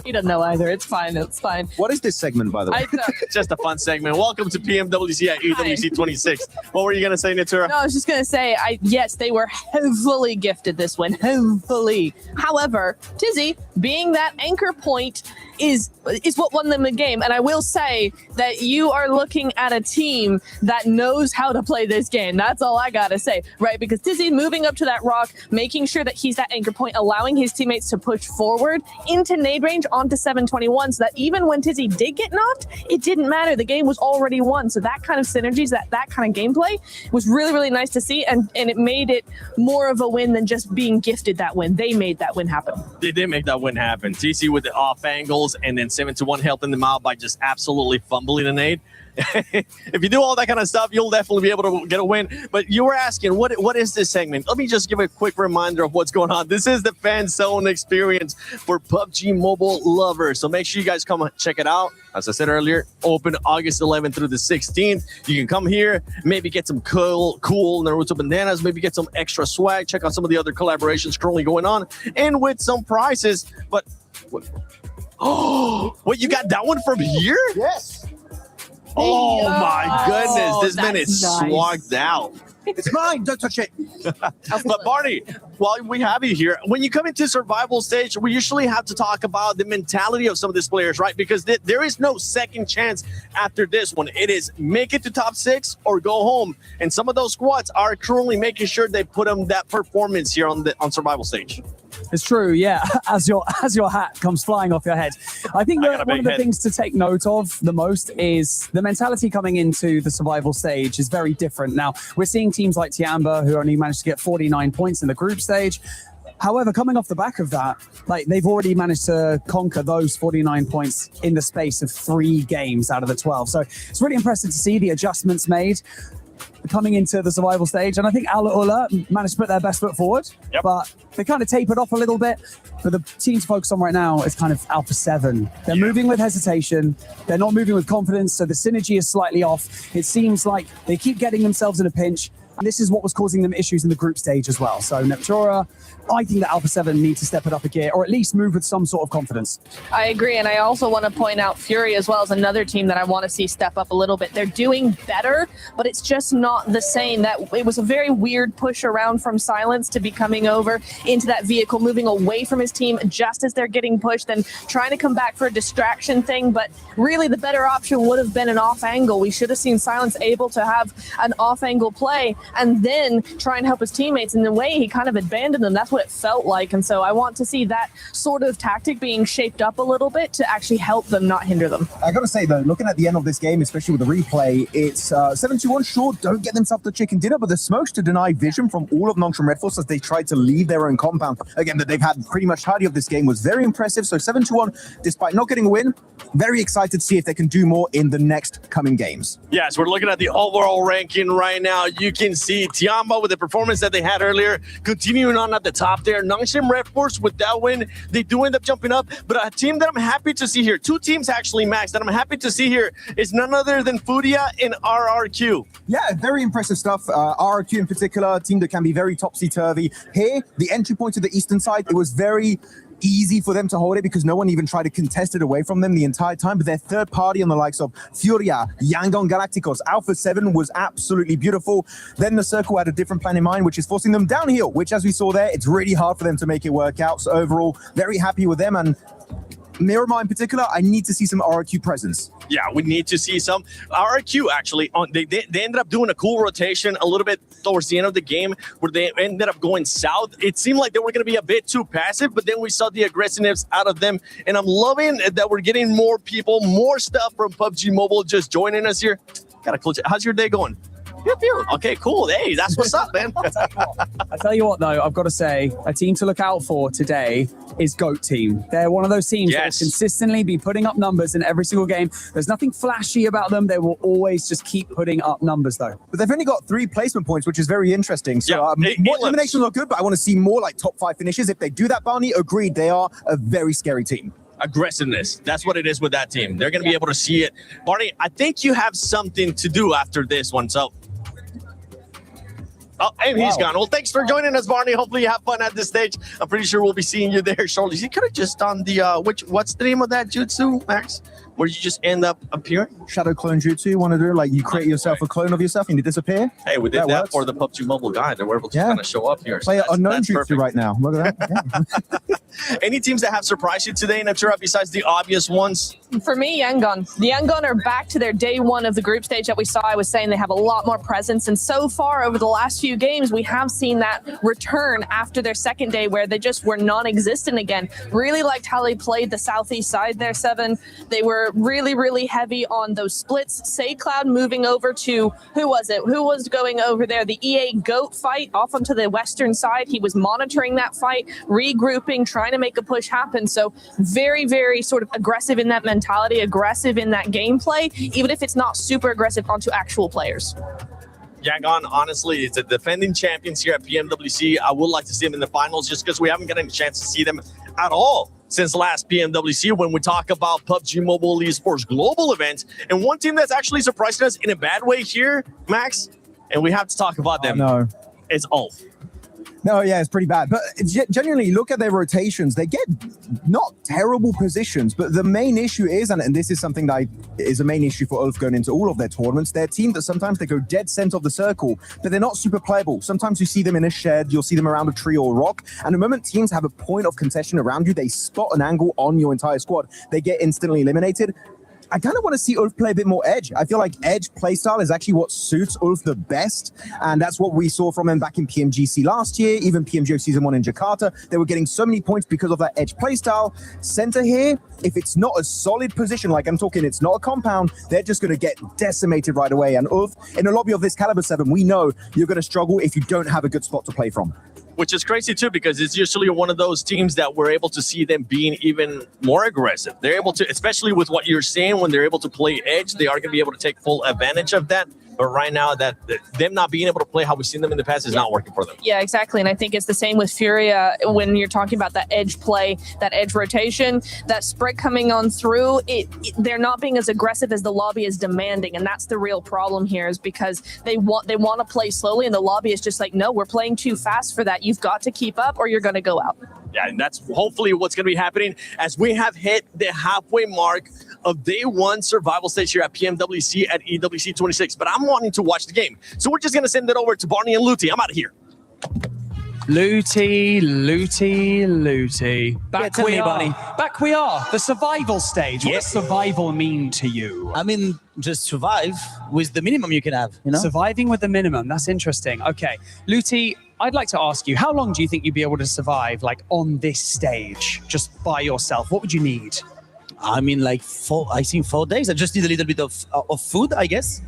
He doesn't know either. It's fine. It's fine. What is this segment, by the way? Just a fun segment. Welcome to PMWC at EWC 26. What were you going to say, Natura? No, I was just going to say, yes, they were heavily gifted this win. Heavily. However, Tizzy, being that anchor point, is what won them the game. And I will say that you are looking at a team that knows how to play this game. That's all I got to say, right? Because Tizzy moving up to that rock, making sure that he's that anchor point, allowing his teammates to push forward into nade range onto 721 so that even when Tizzy did get knocked, it didn't matter. The game was already won. So that kind of synergies, that kind of gameplay was really, really nice to see. And it made it more of a win than just being gifted that win. They made that win happen. They did make that win happen. TC with the off angles and then 7-1 helping them out by just absolutely fumbling a nade. If you do all that kind of stuff, you'll definitely be able to get a win. But you were asking, what is this segment? Let me just give a quick reminder of what's going on. This is the Fan Zone experience for PUBG Mobile lovers. So make sure you guys come check it out. As I said earlier, open August 11th through the 16th. You can come here, maybe get some cool Naruto bandanas, maybe get some extra swag. Check out some of the other collaborations currently going on, and with some prizes. But wait, you got that one from here? Yes. Oh my goodness, this man is nice. swagged out. It's mine. Don't touch it. But Barney, while we have you here, when you come into survival stage, we usually have to talk about the mentality of some of these players, right? Because there is no second chance after this one. It is make it to top 6 or go home. And some of those squads are currently making sure they put them that performance here on survival stage. It's true, yeah. As your hat comes flying off your head. I think one of the things to take note of the most is the mentality coming into the survival stage is very different. Now, we're seeing teams like Tiamba who only managed to get 49 points in the group stage. However, coming off the back of that, like they've already managed to conquer those 49 points in the space of 3 games out of the 12. So it's really impressive to see the adjustments made. coming into the survival stage, and I think Al Ula managed to put their best foot forward, but they kind of tapered off a little bit. But the team to focus on right now is kind of Alpha 7. They're moving with hesitation. They're not moving with confidence, so the synergy is slightly off. It seems like they keep getting themselves in a pinch, and this is what was causing them issues in the group stage as well. So Neptura, I think that Alpha 7 need to step it up a gear, or at least move with some sort of confidence. I agree, and I also want to point out Fury as well as another team that I want to see step up a little bit. They're doing better, but it's just not the same. That it was a very weird push around from Silence to be coming over into that vehicle, moving away from his team just as they're getting pushed and trying to come back for a distraction thing. But really, the better option would have been an off angle. We should have seen Silence able to have an off angle play and then try and help his teammates. In the way, he kind of abandoned them. That's what it felt like. And so I want to see that sort of tactic being shaped up a little bit to actually help them, not hinder them. I gotta say though, looking at the end of this game, especially with the replay, it's 7-2-1. Sure, don't get themselves the chicken dinner, but the smokes to deny vision from all of Nongshim Red Force as they tried to leave their own compound. Again, that they've had pretty much tidy of this game was very impressive. So 7-2-1, despite not getting a win, very excited to see if they can do more in the next coming games. Yes, we're looking at the overall ranking right now. You can see Tiamba with the performance that they had earlier, continuing on at the top there. Nongshim Red Force with that win, they do end up jumping up. But a team that I'm happy to see here, two teams actually, Max, that I'm happy to see here is none other than Furia and RRQ. Yeah, very impressive stuff. RRQ in particular, a team that can be very topsy-turvy. Here, the entry point to the eastern side, it was very easy for them to hold it because no one even tried to contest it away from them the entire time. But their third party on the likes of Furia, Yangon Galacticos, Alpha 7 was absolutely beautiful. Then the Circle had a different plan in mind, which is forcing them downhill, which as we saw there, it's really hard for them to make it work out. So overall, very happy with them. And Miramar in particular, I need to see some RRQ presence. Yeah, we need to see some. RRQ actually, they ended up doing a cool rotation a little bit towards the end of the game where they ended up going south. It seemed like they were going to be a bit too passive, but then we saw the aggressiveness out of them. And I'm loving that we're getting more people, more stuff from PUBG Mobile just joining us here. Got a cool. How's your day going? Okay, cool. Hey, that's what's up, man. I tell you what, though, I've got to say, a team to look out for today is GOAT Team. They're one of those teams that will consistently be putting up numbers in every single game. There's nothing flashy about them. They will always just keep putting up numbers, though. But they've only got 3 placement points, which is very interesting. So eliminations look good, but I want to see more like top 5 finishes. If they do that, Barney, agreed, they are a very scary team. Aggressiveness. That's what it is with that team. They're going to be able to see it. Barney, I think you have something to do after this one. So oh, and he's gone. Well, thanks for joining us, Barney. Hopefully you have fun at this stage. I'm pretty sure we'll be seeing you there shortly. You could have just done the, what's the name of that jutsu, Max? Where you just end up appearing? Shadow clone jutsu, you want to do? Like you create yourself a clone of yourself and you disappear? Hey, we did that works. for the PUBG Mobile guide. They were able to kind of show up here. Play unknown jutsu perfect. right now. Look at that. Any teams that have surprised you today, Neptura, besides the obvious ones? For me, Yangon. The Yangon are back to their day one of the group stage that we saw. I was saying they have a lot more presence. And so far, over the last few games, we have seen that return after their second day where they just were non-existent again. Really liked how they played the southeast side there, 7. They were really, really heavy on those splits. SayCloud moving over to, who was it? Who was going over there? The EA GOAT fight off onto the western side. He was monitoring that fight, regrouping, trying to make a push happen. So very, very sort of aggressive in that mentality, aggressive in that gameplay, even if it's not super aggressive onto actual players. Yangon, honestly, it's a defending champions here at PMWC. I would like to see them in the finals just because we haven't gotten a chance to see them at all since last PMWC when we talk about PUBG Mobile Esports Global event. And one team that's actually surprising us in a bad way here, Max, and we have to talk about them. It's Ulf. No, yeah, it's pretty bad. But genuinely, look at their rotations. They get not terrible positions, but the main issue is, and this is something that is a main issue for Ulf going into all of their tournaments, they're a team that sometimes they go dead center of the circle, but they're not super playable. Sometimes you see them in a shed, you'll see them around a tree or a rock, and the moment teams have a point of contention around you, they spot an angle on your entire squad, they get instantly eliminated. I kind of want to see Ulf play a bit more edge. I feel like edge playstyle is actually what suits Ulf the best. And that's what we saw from him back in PMGC last year, even PMGO Season 1 in Jakarta. They were getting so many points because of that edge playstyle. Center here, if it's not a solid position, like I'm talking, it's not a compound, they're just going to get decimated right away. And Ulf, in a lobby of this caliber 7, we know you're going to struggle if you don't have a good spot to play from. Which is crazy too, because it's usually one of those teams that we're able to see them being even more aggressive. They're able to, especially with what you're saying, when they're able to play edge, they are going to be able to take full advantage of that. But right now, that them not being able to play how we've seen them in the past is not working for them. Yeah, exactly. And I think it's the same with Furia when you're talking about that edge play, that edge rotation, that spread coming on through. They're not being as aggressive as the lobby is demanding, and that's the real problem here. Is because they want to play slowly, and the lobby is just like, no, we're playing too fast for that. You've got to keep up, or you're going to go out. Yeah, and that's hopefully what's going to be happening as we have hit the halfway mark of day one survival stage here at PMWC at EWC 26. But I'm wanting to watch the game, so we're just going to send it over to Barney and Looty. I'm out of here. Looty. Back tell we me, are. Barney. Back we are. The survival stage. What does survival mean to you? I mean, just survive with the minimum you can have, you know? Surviving with the minimum. That's interesting. Okay. Looty, I'd like to ask you, how long do you think you'd be able to survive, like, on this stage, just by yourself? What would you need? I mean, like 4 days. I just need a little bit of food, I guess.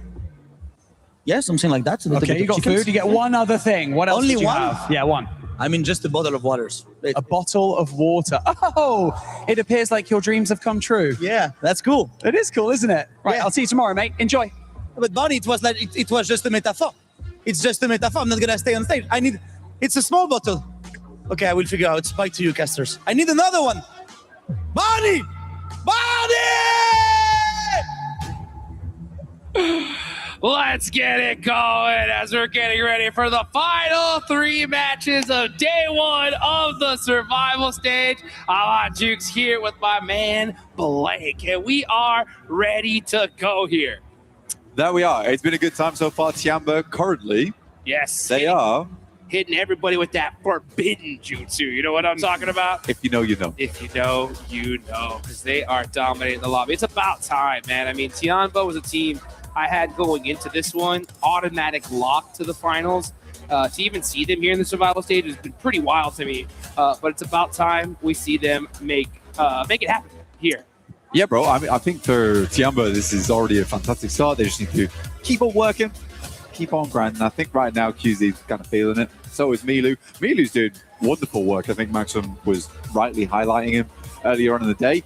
Yeah, something like that. Okay, you got food. You get one other thing. What else Only did you one? have? Yeah, one. I mean, just a bottle of waters. A bottle of water. Oh, it appears like your dreams have come true. Yeah, that's cool. It is cool, isn't it? Right, Yeah. I'll see you tomorrow, mate. Enjoy. But Barney, it was like it was just a metaphor. It's just a metaphor. I'm not gonna stay on stage. It's a small bottle. Okay, I will figure out. Back to you, casters. I need another one. Barney! Let's get it going as we're getting ready for the final 3 matches of day 1 of the survival stage. I'm on Jukes here with my man Blake, and we are ready to go here. There we are. It's been a good time so far. Tiamba currently, Yes, they are. hitting everybody with that forbidden jutsu. You know what I'm talking about? If you know, you know. If you know, you know, because they are dominating the lobby. It's about time, man. I mean, Tianba was a team I had going into this one, automatic lock to the finals. To even see them here in the survival stage has been pretty wild to me. But it's about time we see them make it happen here. Yeah, bro. I mean, I think for Tiamba, this is already a fantastic start. They just need to keep on working, keep on grinding. I think right now QZ's kind of feeling it. So is Milu. Milu's doing wonderful work. I think Maxim was rightly highlighting him earlier on in the day.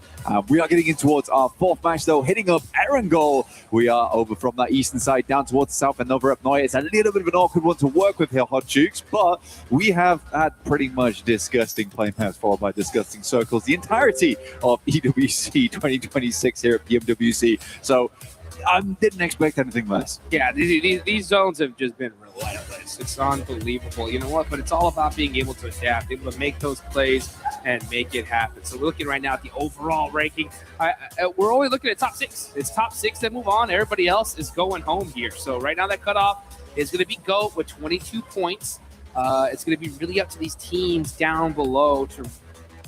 We are getting in towards our 4th match, though, hitting up Erangel. We are over from that eastern side down towards the south and over up north. It's a little bit of an awkward one to work with here, Hot Jukes, but we have had pretty much disgusting play maps followed by disgusting circles the entirety of EWC 2026 here at PMWC. So I didn't expect anything less. Yeah, these zones have just been relentless. It's unbelievable. You know what? But it's all about being able to adapt, able to make those plays and make it happen. So we're looking right now at the overall ranking. We're only looking at top 6. It's top 6 that move on. Everybody else is going home here. So right now that cutoff is going to be GOAT with 22 points. It's going to be really up to these teams down below to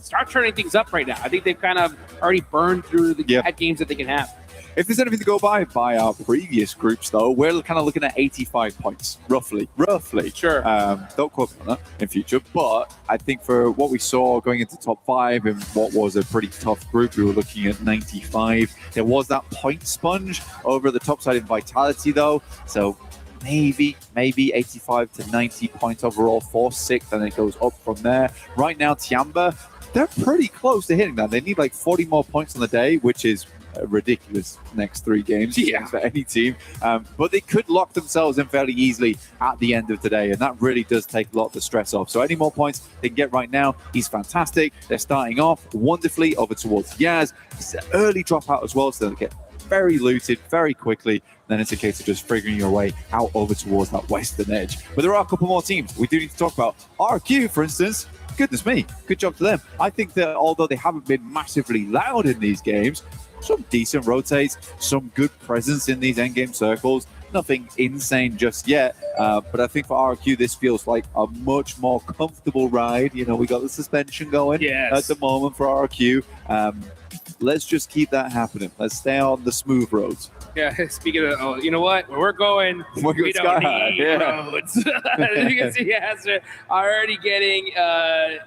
start turning things up right now. I think they've kind of already burned through the games that they can have. If there's anything to go by our previous groups, though, we're kind of looking at 85 points, roughly. Sure. Don't quote me on that in future, but I think for what we saw going into top 5 and what was a pretty tough group, we were looking at 95. There was that point sponge over the top side in Vitality, though, so maybe 85 to 90 points overall for 6th, and it goes up from there. Right now, Tiamba, they're pretty close to hitting that. They need like 40 more points on the day, which is ridiculous next 3 games for any team, but they could lock themselves in fairly easily at the end of today, and that really does take a lot of the stress off. So any more points they can get right now, he's fantastic. They're starting off wonderfully over towards Yaz. It's an early dropout as well, so they'll get very looted very quickly. Then it's a case of just figuring your way out over towards that western edge. But there are a couple more teams we do need to talk about. RQ, for instance, goodness me, good job to them. I think that although they haven't been massively loud in these games, some decent rotates, some good presence in these endgame circles. Nothing insane just yet, but I think for RQ, this feels like a much more comfortable ride. You know, we got the suspension going at the moment for RQ. Let's just keep that happening. Let's stay on the smooth roads. Yeah, speaking of, you know what? Where we're going, we don't need roads. You can see Yasser already getting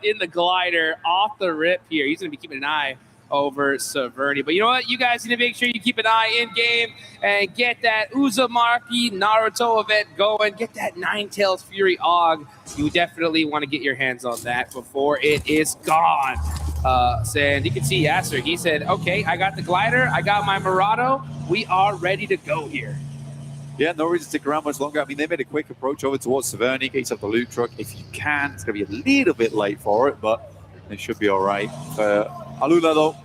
in the glider off the rip here. He's going to be keeping an eye over Saverni. But you know what? You guys need to make sure you keep an eye in game and get that Uzumaki Naruto event going. Get that Ninetales Fury AUG. You definitely want to get your hands on that before it is gone. And you can see Yasser. He said, okay, I got the glider. I got my Murado. We are ready to go here. Yeah, no reason to stick around much longer. I mean, they made a quick approach over towards Severny, get yourself the loot truck if you can. It's going to be a little bit late for it, but they should be all right. Alula, though,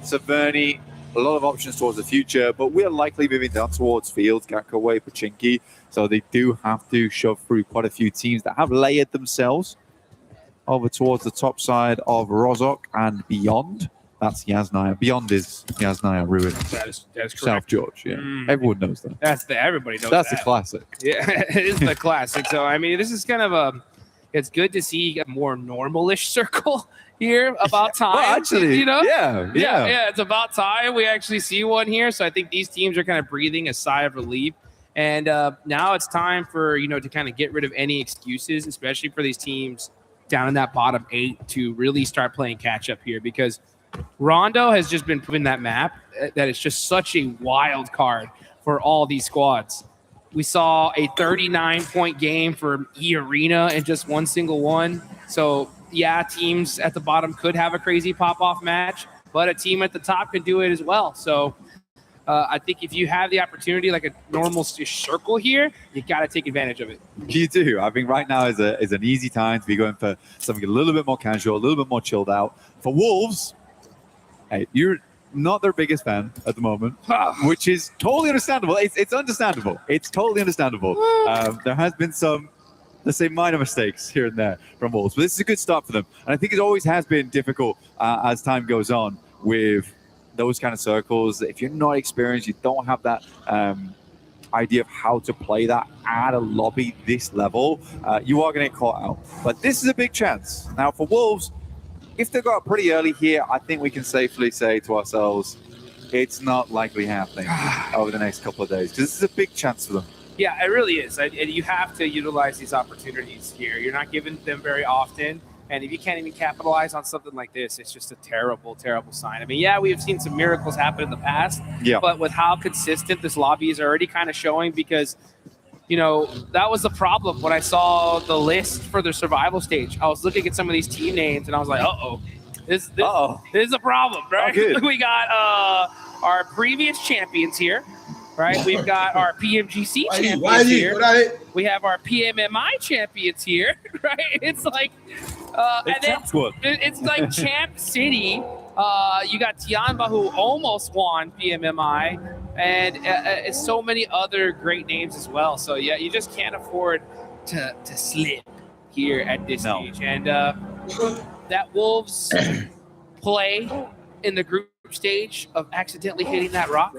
Severny, a lot of options towards the future, but we're likely moving down towards Fields, Gakko Way, Pochinki, so they do have to shove through quite a few teams that have layered themselves over towards the top side of Rozhok and beyond. That's Yasnaya. Beyond is Yasnaya Ruin. That's correct. South George, yeah. Everyone knows that. Everybody knows That's that. a classic. Yeah, it is the classic. So, I mean, this is kind of it's good to see a more normal-ish circle here. About time. Well, actually, you know? Yeah. It's about time we actually see one here. So I think these teams are kind of breathing a sigh of relief. And now it's time for, to kind of get rid of any excuses, especially for these teams down in that bottom 8 to really start playing catch-up here, because Rondo has just been proving that map that it's just such a wild card for all these squads. We saw a 39-point game for E-Arena in just one single one. So, yeah, teams at the bottom could have a crazy pop-off match, but a team at the top could do it as well. So I think if you have the opportunity, like a normal circle here, you got to take advantage of it. You do. I think right now is an easy time to be going for something a little bit more casual, a little bit more chilled out. For Wolves, hey, you're not their biggest fan at the moment, which is totally understandable. It's understandable. It's totally understandable. There has been some, let's say, minor mistakes here and there from Wolves, but this is a good start for them. And I think it always has been difficult as time goes on with those kind of circles. If you're not experienced, you don't have that idea of how to play that at a lobby this level, you are going to get caught out. But this is a big chance. Now for Wolves, if they got up pretty early here, I think we can safely say to ourselves, it's not likely happening over the next couple of days, because this is a big chance for them. Yeah, it really is. And you have to utilize these opportunities here. You're not given them very often. And if you can't even capitalize on something like this, it's just a terrible, terrible sign. I mean, yeah, we have seen some miracles happen in the past, but with how consistent this lobby is already kind of showing, because, that was the problem when I saw the list for the survival stage. I was looking at some of these team names, and I was like, this is a problem, right? We got our previous champions here, right? We've got our PMGC champions here. We have our PMMI champions here, right? It's like, and then it's like Champ City. You got Tianba, who almost won PMMI, and so many other great names as well. So yeah, you just can't afford to slip here at this stage. And that Wolves play in the group stage of accidentally hitting that rock.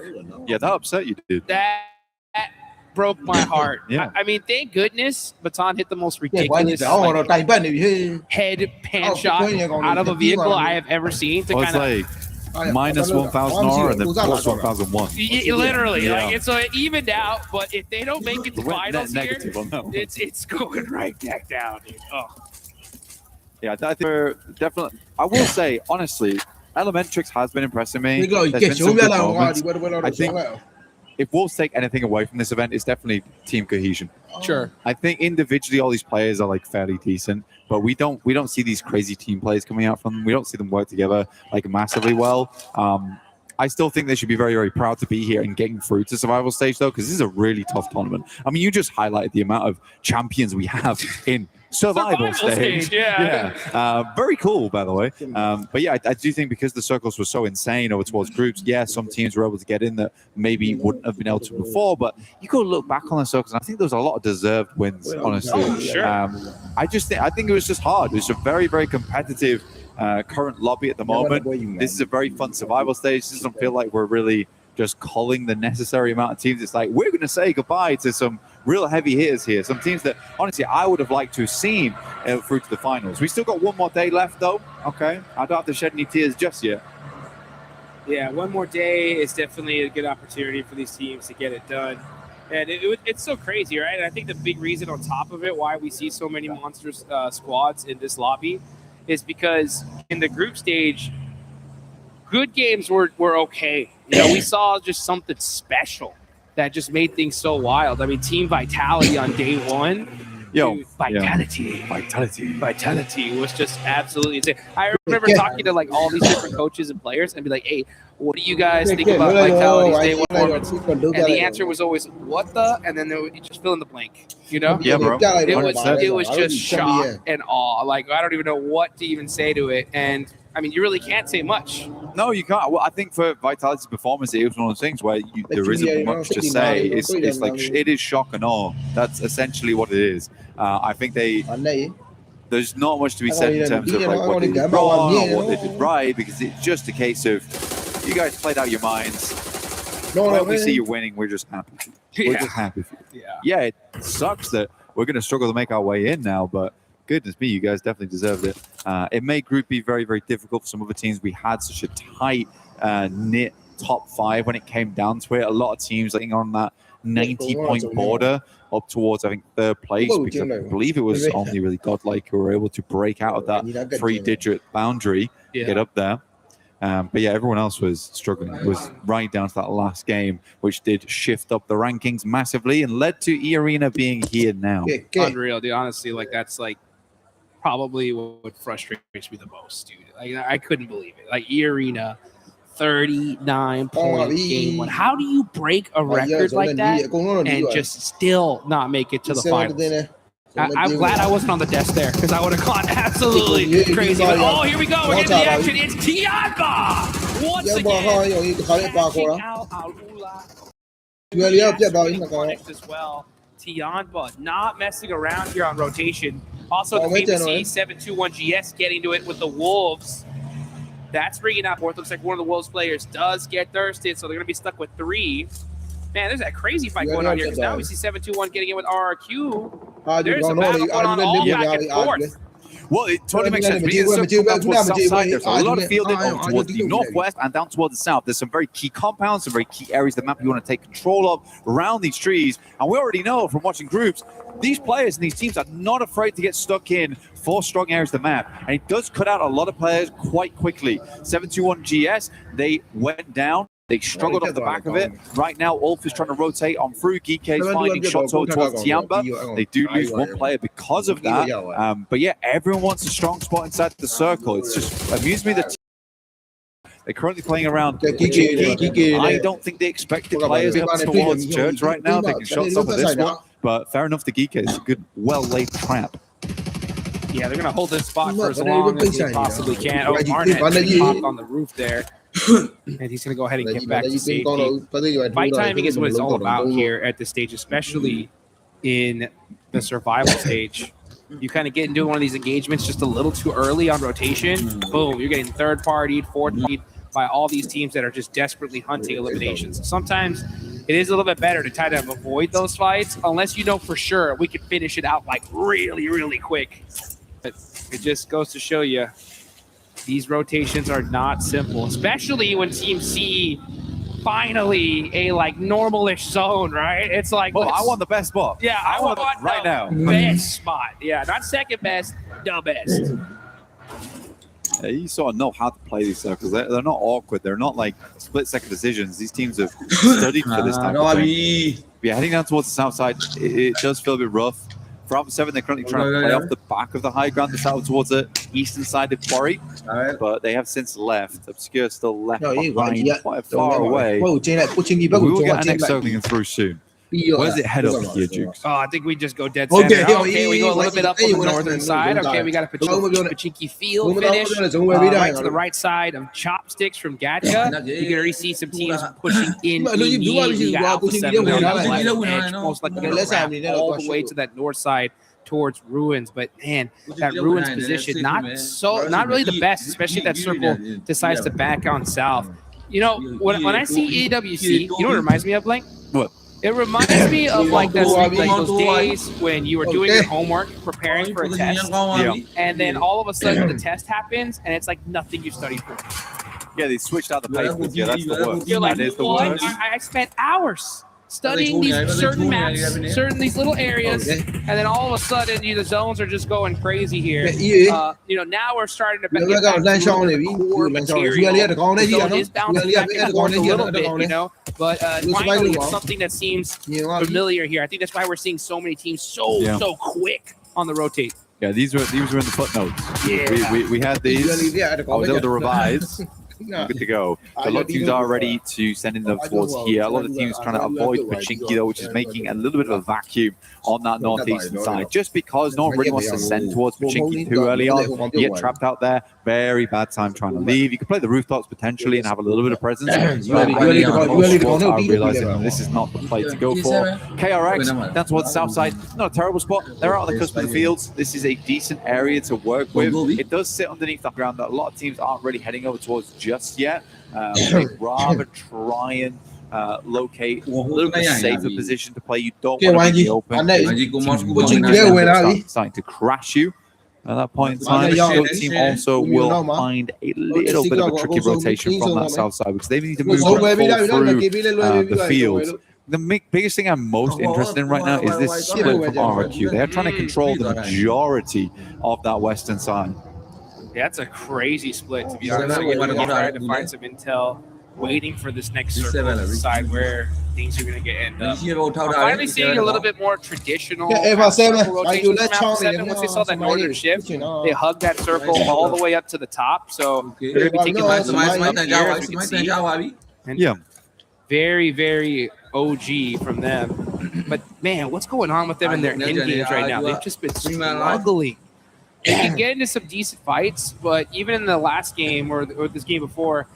Yeah, that upset you, dude. That broke my heart. I mean, thank goodness Baton hit the most ridiculous head pan shot out of a vehicle I have ever seen. To kind of minus 1,000 and then plus 1,001. Literally, so it evened out. But if they don't make it to finals here, it's going right back down, dude. Yeah, I think we're definitely. I will say honestly, Elementrix has been impressing me. There's been some good moments. I think if Wolves take anything away from this event, it's definitely team cohesion. Sure. I think individually all these players are like fairly decent, but we don't see these crazy team plays coming out from them. We don't see them work together like massively well. I still think they should be very, very proud to be here and getting through to survival stage though, because this is a really tough tournament. I mean, you just highlighted the amount of champions we have in survival stage. Very cool, by the way. But yeah, I do think because the circles were so insane over towards groups, some teams were able to get in that maybe wouldn't have been able to before, but you go look back on the circles and I think there was a lot of deserved wins, honestly. I think it was just hard. It was a very, very competitive current lobby at the moment. This is a very fun survival stage. This doesn't feel like we're really just calling the necessary amount of teams. It's like we're going to say goodbye to some real heavy hitters here. Some teams that, honestly, I would have liked to have seen through to the finals. We still got one more day left, though. Okay, I don't have to shed any tears just yet. Yeah, one more day is definitely a good opportunity for these teams to get it done. And it's so crazy, right? And I think the big reason on top of it why we see so many monster squads in this lobby is because in the group stage, good games were okay. We saw just something special that just made things so wild. I mean, Team Vitality on day one. Vitality was just absolutely insane. I remember talking to like all these different coaches and players and be like, hey, What do you guys think about Vitality's day one performance? And the answer was always, what the? And then you just fill in the blank, you know? Yeah, bro. It was just shock and awe. Like, I don't even know what to even say to it. And, I mean, you really can't say much. No, you can't. Well, I think for Vitality's performance, it was one of those things where there isn't much to say. It's like, it is shock and awe. That's essentially what it is. I think there's not much to be said in terms of like what they did wrong or what they did right, because it's just a case of you guys played out your minds. When we see you winning, we're just happy. We're just happy for you. Yeah, it sucks that we're going to struggle to make our way in now, but goodness me, you guys definitely deserved it. It made Group B very, very difficult for some other teams. We had such a tight, knit top 5 when it came down to it. A lot of teams, I think, on that 90-point border up towards, I think, 3rd place, because I believe it was only really Godlike who were able to break out of that 3-digit boundary, get up there. But yeah, everyone else was struggling. It was right down to that last game, which did shift up the rankings massively and led to E-Arena being here now. Unreal, dude. Honestly, like, that's like probably what frustrates me the most, dude. Like, I couldn't believe it. Like, E-Arena, 39-point game one. How do you break a record like that and just still not make it to the finals? I'm glad I wasn't on the desk there, because I would have gone absolutely crazy. But, oh, here we go. We're getting the action. It's Tianba once again. Catching out Alula. As well. Tianba not messing around here on rotation. Also, great to see 721GS getting to it with the Wolves. That's bringing out forth. Looks like one of the Wolves players does get thirsted, so they're going to be stuck with 3. Man, there's that crazy fight going on here, because now we see 721 getting in with RRQ. There's a battle going on all back and forth. Well, it totally makes sense. There's a lot of fielding towards the northwest and down towards the south. There's some very key compounds, some very key areas of the map you want to take control of around these trees. And we already know from watching groups, these players and these teams are not afraid to get stuck in 4 strong areas of the map. And it does cut out a lot of players quite quickly. 721GS, they went down. They struggled off the back of it. Right now, Ulf is trying to rotate on through. Geekay is finding shots towards Tianba. They do lose one player because of that. But yeah, everyone wants a strong spot inside the circle. It's just amused me that they're currently playing around. I don't think they expected players up towards Church right now. They can shots off of this one. But fair enough, the Geekay is a good, well-laid trap. Yeah, they're going to hold this spot for as long as they possibly can. Oh, Arnett popped on the roof there. And he's going to go ahead and get back to safety. Fight timing is what it's all about here at this stage, especially in the survival stage. You kind of get into one of these engagements just a little too early on rotation. Boom, you're getting 3rd-partied, 4th-partied by all these teams that are just desperately hunting eliminations. Sometimes it is a little bit better to try to avoid those fights, unless you know for sure we can finish it out like really, really quick. But it just goes to show you, these rotations are not simple, especially when Team C finally a like normalish zone, right? It's like, well, I want the best spot. Yeah, I want right now. Best spot. Yeah, not second best, the best. Yeah, you sort of know how to play these circles. They're not awkward. They're not like split-second decisions. These teams have studied for this type of thing. Yeah, heading down towards the south side, it does feel a bit rough. For Alpha 7, they're currently trying to play off the back of the high ground to travel towards the eastern side of Quarry, but they have since left. Obscure still left behind, quite far away. We will get an next circling through soon. Where's it head up here, Jukes? Oh, I think we just go dead center. Okay, we go a little bit up on the northern side. Okay, we got a Pachinki field finish. Right to the right side of Chopsticks from Gacha. You can already see some teams pushing in immediately. You got Alpha 7 on the left edge, most likely going to wrap all the way to that north side towards Ruins. But man, that Ruins position, not really the best, especially if that circle decides to back on south. You know, when I see AWC, you know what it reminds me of, Blank? What? It reminds me of like those days when you were doing your homework, preparing for a test, and then all of a sudden the test happens, and it's like nothing you studied for. Yeah, they switched out the pace. Yeah, that's the worst. You're like, that is the what? worst. I spent hours studying these certain maps, these little areas, and then all of a sudden the zones are just going crazy here. You know, now we're starting to get back to core material. The zone is bouncing back and forth a little bit, you know, but finally it's something that seems familiar here. I think that's why we're seeing so many teams so quick on the rotate. Yeah, these were in the footnotes. Yeah. We had these. I was able to revise. good to go. So a lot of teams are ready to send in them towards here. A lot of teams trying to avoid Pochinki though, which is making a little bit of a vacuum on that northeastern side. Just because no one really wants to send towards Pochinki too early on, you get trapped out there. Very bad time trying to leave. You could play the rooftops potentially and have a little bit of presence. But I think most squads are realizing this is not the play to go for. KRX down towards the south side, not a terrible spot. They're out on the cusp of the fields. This is a decent area to work with. It does sit underneath the ground that a lot of teams aren't really heading over towards just yet. They'd rather try and locate a little bit safer position to play. You don't want to be open. Teams starting to crash you. At that point in time, the team also will find a little bit of a tricky rotation from that south side because they need to move through the fields. The biggest thing I'm most interested in right now is this split from RRQ. They are trying to control the majority of that western side. Yeah, that's a crazy split, to be honest. You're trying to find some intel, waiting for this next circle to decide where things are going to get ended up. I'm finally seeing a little bit more traditional circle rotation from Map 7. Once they saw that northern shift, they hugged that circle all the way up to the top. So they're going to be taking lots of moves here, as we can see. And yeah. Very, very OG from them. But, man, what's going on with them in their end games right now? They've just been struggling. They can get into some decent fights, but even in the last game or this game before,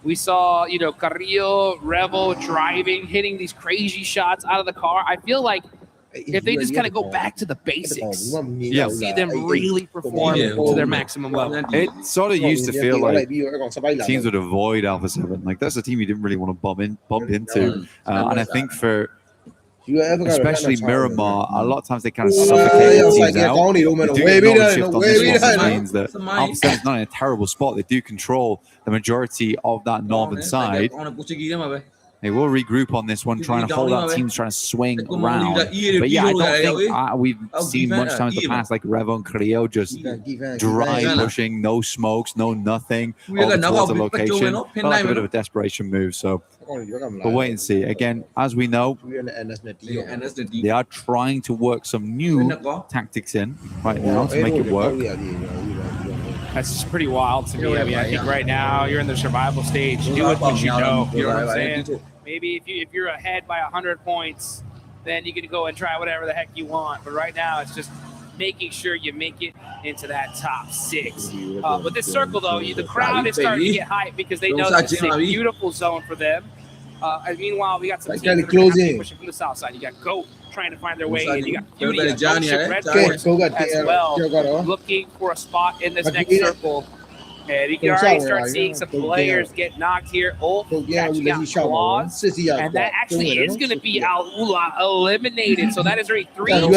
we saw, Carrillo, Revel driving, hitting these crazy shots out of the car. I feel like if they just kind of go back to the basics, you'll see them really perform to their maximum level. It sort of used to feel like teams would avoid Alpha 7. Like, that's a team you didn't really want to bump into. And I think for especially Miramar, a lot of times they kind of suffocate the teams out. They do get shift on this one, which means that Alpha 7 is not in a terrible spot. They do control the majority of that northern side. They will regroup on this one, trying to hold out teams, trying to swing around. But yeah, I don't think we've seen much time in the past, like Revo and Carrillo just dry pushing, no smokes, no nothing, over towards the location. Felt like a bit of a desperation move, so we'll wait and see. Again, as we know, they are trying to work some new tactics in right now to make it work. That's just pretty wild to me. I mean, I think right now you're in the survival stage. Do with what you know. You know what I'm saying? Maybe if you're ahead by 100 points, then you can go and try whatever the heck you want. But right now, it's just making sure you make it into that top 6. With this circle, though, the crowd is starting to get hyped because they know that it's a beautiful zone for them. And meanwhile, we got some teams pushing from the south side. You got GOAT trying to find their way in. You got Beauty and Red Force as well, looking for a spot in this next circle. And you can already start seeing some players get knocked here. Ulf catching out Claws. And that actually is going to be Alula eliminated. So that is already 3. Alpha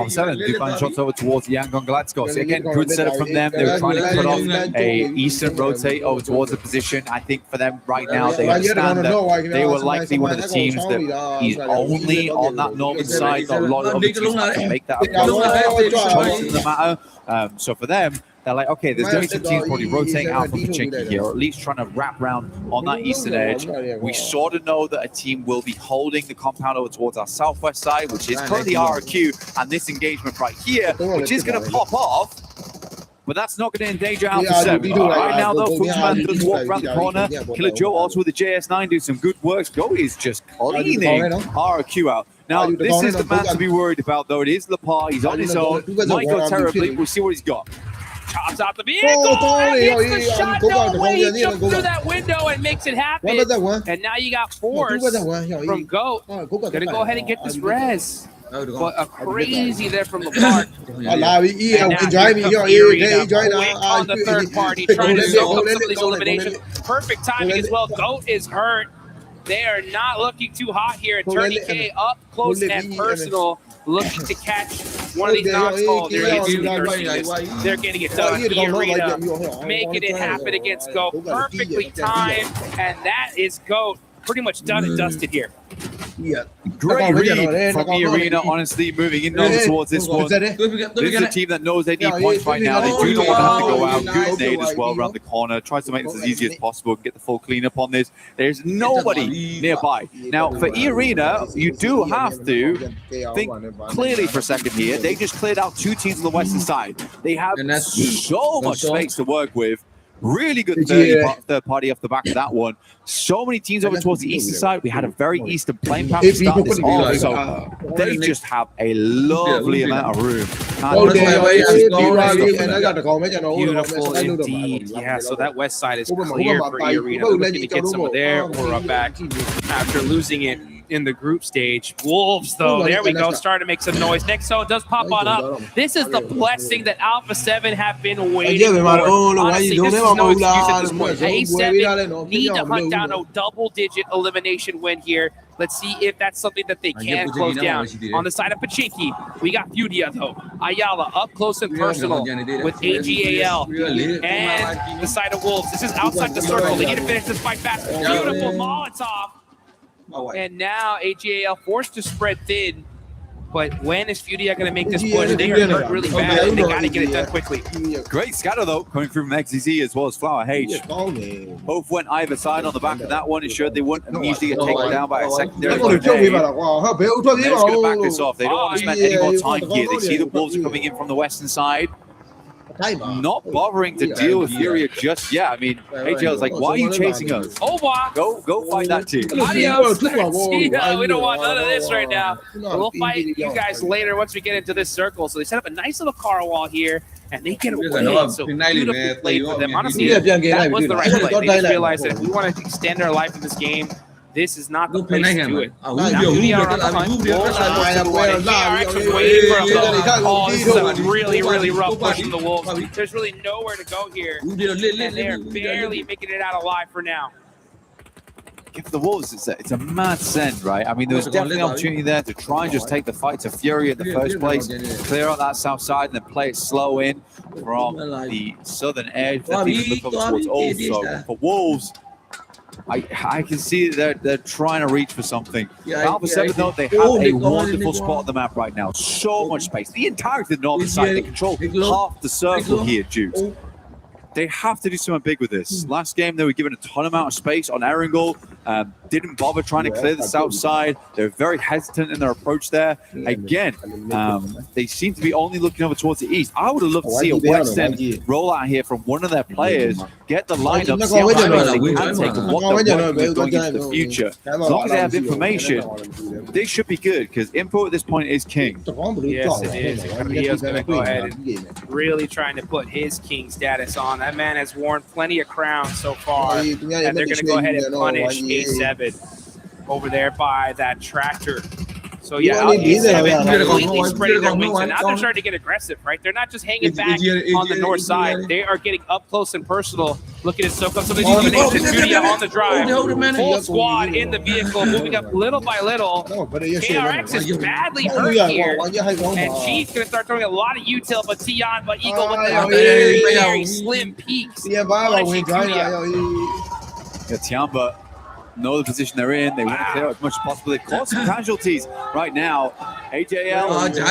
7 do find shots over towards Yangon Galacticos. Again, good setup from them. They were trying to cut off a eastern rotate over towards the position. I think for them right now, they understand that they were likely one of the teams that is only on that northern side. Not a lot of other teams have to make that a choice in the matter. So for them, they're like, okay, there's going to be some teams probably rotating out from Pochinki here, or at least trying to wrap around on that eastern edge. We sort of know that a team will be holding the compound over towards our southwest side, which is currently RRQ, and this engagement right here, which is going to pop off. But that's not going to endanger Alpha 7. Right now, though, Fuchsman does walk around the corner. Killer Joe also with the JS9 doing some good work. Goat is just cleaning RRQ out. Now, this is the man to be worried about, though. It is Lepar. He's on his own. Might go terribly. We'll see what he's got. Chops out the vehicle and gets the shot. No way, he jumped through that window and makes it happen. And now you got Force from GOAT. Gonna go ahead and get this res. But a crazy there from Lepar. And now on the third party, trying to soak up some of these eliminations. Perfect timing as well. GOAT is hurt. They are not looking too hot here. Attorney K up close and personal, looking to catch one of these knocks. Oh, they're getting it done. Irina making it happen against GOAT. Perfectly timed, and that is GOAT. Pretty much done and dusted here. Great read from Irina, honestly, moving in towards this one. This is a team that knows they need points right now. They do not want to have to go out. Good nade as well around the corner. Tries to make this as easy as possible and get the full cleanup on this. There's nobody nearby. Now, for Irina, you do have to think clearly for a second here. They just cleared out 2 teams on the western side. They have so much space to work with. Really good third party off the back of that one. So many teams over towards the eastern side. We had a very eastern playing path to start this off, so they just have a lovely amount of room. Beautiful indeed. Yeah, so that west side is clear for E-Arena. They're looking to get some of their aura back after losing it in the group stage. Wolves, though, there we go, starting to make some noise. Nexo does pop on up. This is the blessing that Alpha 7 have been waiting for. Honestly, this is no excuse at this point. A7 need to hunt down a double-digit elimination win here. Let's see if that's something that they can close down. On the side of Pachinki, we got Fudia, though. Ayala up close and personal with AGAL. And the side of Wolves. This is outside the circle. They need to finish this fight fast. Beautiful Molotov. And now AGAL forced to spread thin. But when is Fudia going to make this push? They are hurt really bad. They got to get it done quickly. Great scatter, though, coming through from XZZ as well as Flower H. Both went either side on the back of that one. Ensured they wouldn't immediately get taken down by a secondary. They're just going to back this off. They don't want to spend any more time here. They see the Wolves are coming in from the western side. Not bothering to deal with Furia just yet. I mean, AGL is like, why are you chasing us? Oh, wow. Go fight that team. Adios, Garcia. We don't want none of this right now. We'll fight you guys later once we get into this circle. So they set up a nice little car wall here, and they get away. So beautifully played for them. Honestly, that was the right play. They just realized that if we want to extend our life in this game, this is not the place to do it. Now, Fudia are on the hunt. KRX was waiting for him. Oh, this is a really, really rough push from the Wolves. There's really nowhere to go here. And they're barely making it out alive for now. For the Wolves, it's a mad send, right? I mean, there was definitely an opportunity there to try and just take the fight to Fury in the first place, clear on that south side, and then play it slow in from the southern edge. Then look over towards also. For Wolves, I can see that they're trying to reach for something. Alpha 7, though, they have a wonderful spot on the map right now. So much space. The entirety of the northern side, they control half the circle here, Juice. They have to do something big with this. Last game, they were given a ton amount of space on Erangel. Didn't bother trying to clear the south side. They're very hesitant in their approach there. Again, they seem to be only looking over towards the east. I would have loved to see a Western rollout here from one of their players, get the lineup, see how much space they can take and what they're working with going into the future. As long as they have information, they should be good, because info at this point is king. Yes, it is. Carrillo's going to go ahead and really trying to put his king status on. That man has worn plenty of crowns so far, and they're going to go ahead and punish A7 over there by that tractor. So yeah, A7 completely spreading their wings, and now they're starting to get aggressive, right? They're not just hanging back on the north side. They are getting up close and personal, looking to soak up some of the illumination. Furia on the drive. Full squad in the vehicle, moving up little by little. KRX is badly hurt here, and G's going to start throwing a lot of util, but Tion, but Eagle with the very, very slim peaks. Tiamba know the position they're in. They want to clear out as much as possible. They cause some casualties right now. AJL has to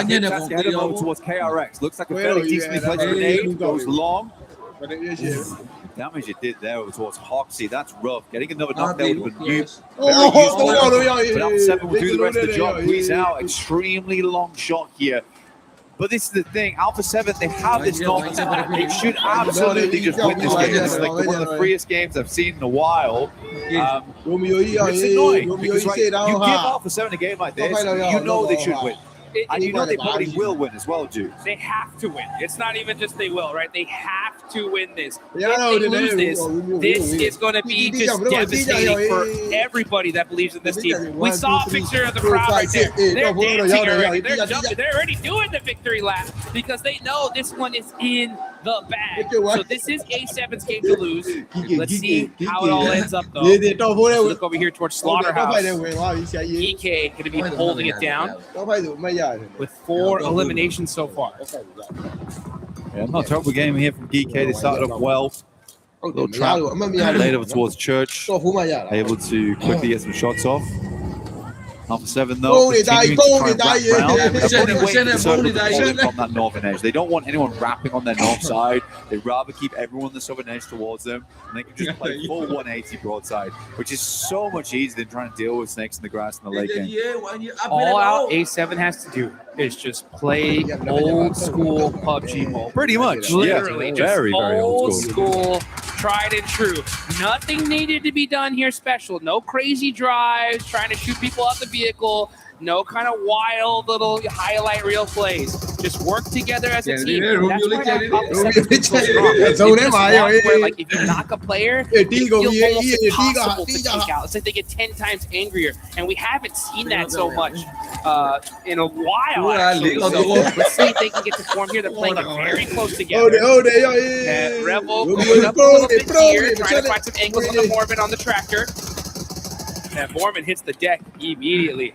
head him over towards KRX. Looks like a fairly decently placed grenade. Goes long. Damage it did there over towards Hoxie. That's rough. Getting another knock there would have been useful. But Alpha 7 will do the rest of the job. Squeeze out. Extremely long shot here. But this is the thing, Alpha 7, they have this confidence. They should absolutely just win this game. This is like one of the freest games I've seen in a while. It's annoying because you give Alpha 7 a game like this, you know they should win. And you know they probably will win as well, Duke. They have to win. It's not even just they will, right? They have to win this. If they lose this is going to be just devastating for everybody that believes in this team. We saw a picture of the crowd right there. They're dancing already. They're jumping. They're already doing the victory lap because they know this one is in the bag. So this is A7's game to lose. Let's see how it all ends up, though. Look over here towards Slaughterhouse. EK going to be holding it down with 4 eliminations so far. Yeah, not a terrible game here from DK. They started off well. A little trap laid over towards Church. Able to quickly get some shots off. Alpha 7 though, continuing to try and wrap around. They're probably waiting for the circle to fall in from that northern edge. They don't want anyone wrapping on their north side. They'd rather keep everyone on the southern edge towards them, and they can just play full 180 broadside, which is so much easier than trying to deal with snakes in the grass in the late game. All out A7 has to do is just play old school PUBG mode. Pretty much, literally, yeah. just Very, very old school. tried and true. Nothing needed to be done here special. No crazy drives, trying to shoot people out the vehicle. No kind of wild little highlight reel plays. Just work together as a team. That's why like if you knock a player, it feels almost impossible to take out. It's like they get 10 times angrier, and we haven't seen that so much in a while. Actually. So let's see if they can get to form here. They're playing it very close together. And Revel going up a little bit here, trying to find some angles on the Mormon on the tractor. And Mormon hits the deck immediately.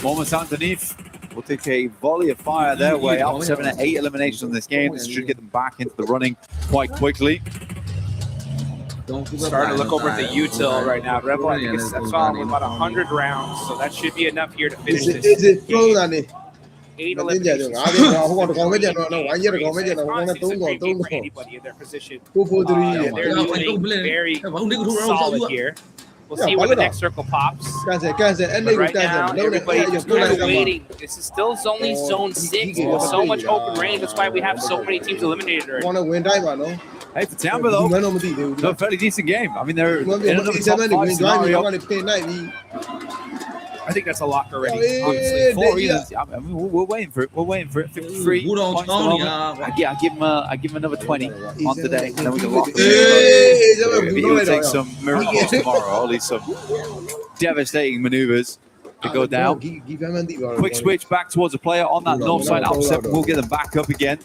Moments underneath will take a volley of fire their way. Up 7 and 8 eliminations in this game. This should get them back into the running quite quickly. Starting to look over at the util right now. Rebel, I think it's on with about 100 rounds, so that should be enough here to finish this. Is it flow này? 8 Mà tin giờ eliminations. được. Không còn mấy giờ nó quán giờ còn mấy giờ nó không có tốn còn tốn còn. Anybody in their position. They're doing very solid here. We'll see when the next circle pops. But right now, everybody's just kind of waiting. This is still only zone 6 with so much open range. That's why we have so many teams eliminated already. Want to win time mà nó. Hey, for Tampa though, they're a fairly decent game. I mean, they're in another top 5 scenario. I think that's a lock already. Honestly, 4 either. I mean, we're waiting for it. We're waiting for it. 53 points at the moment. I give him another 20 on today, and then we can lock it. He will take some miracles tomorrow. At least some devastating maneuvers to go down. Quick switch back towards the player on that north side. Alpha 7 will get them back up again.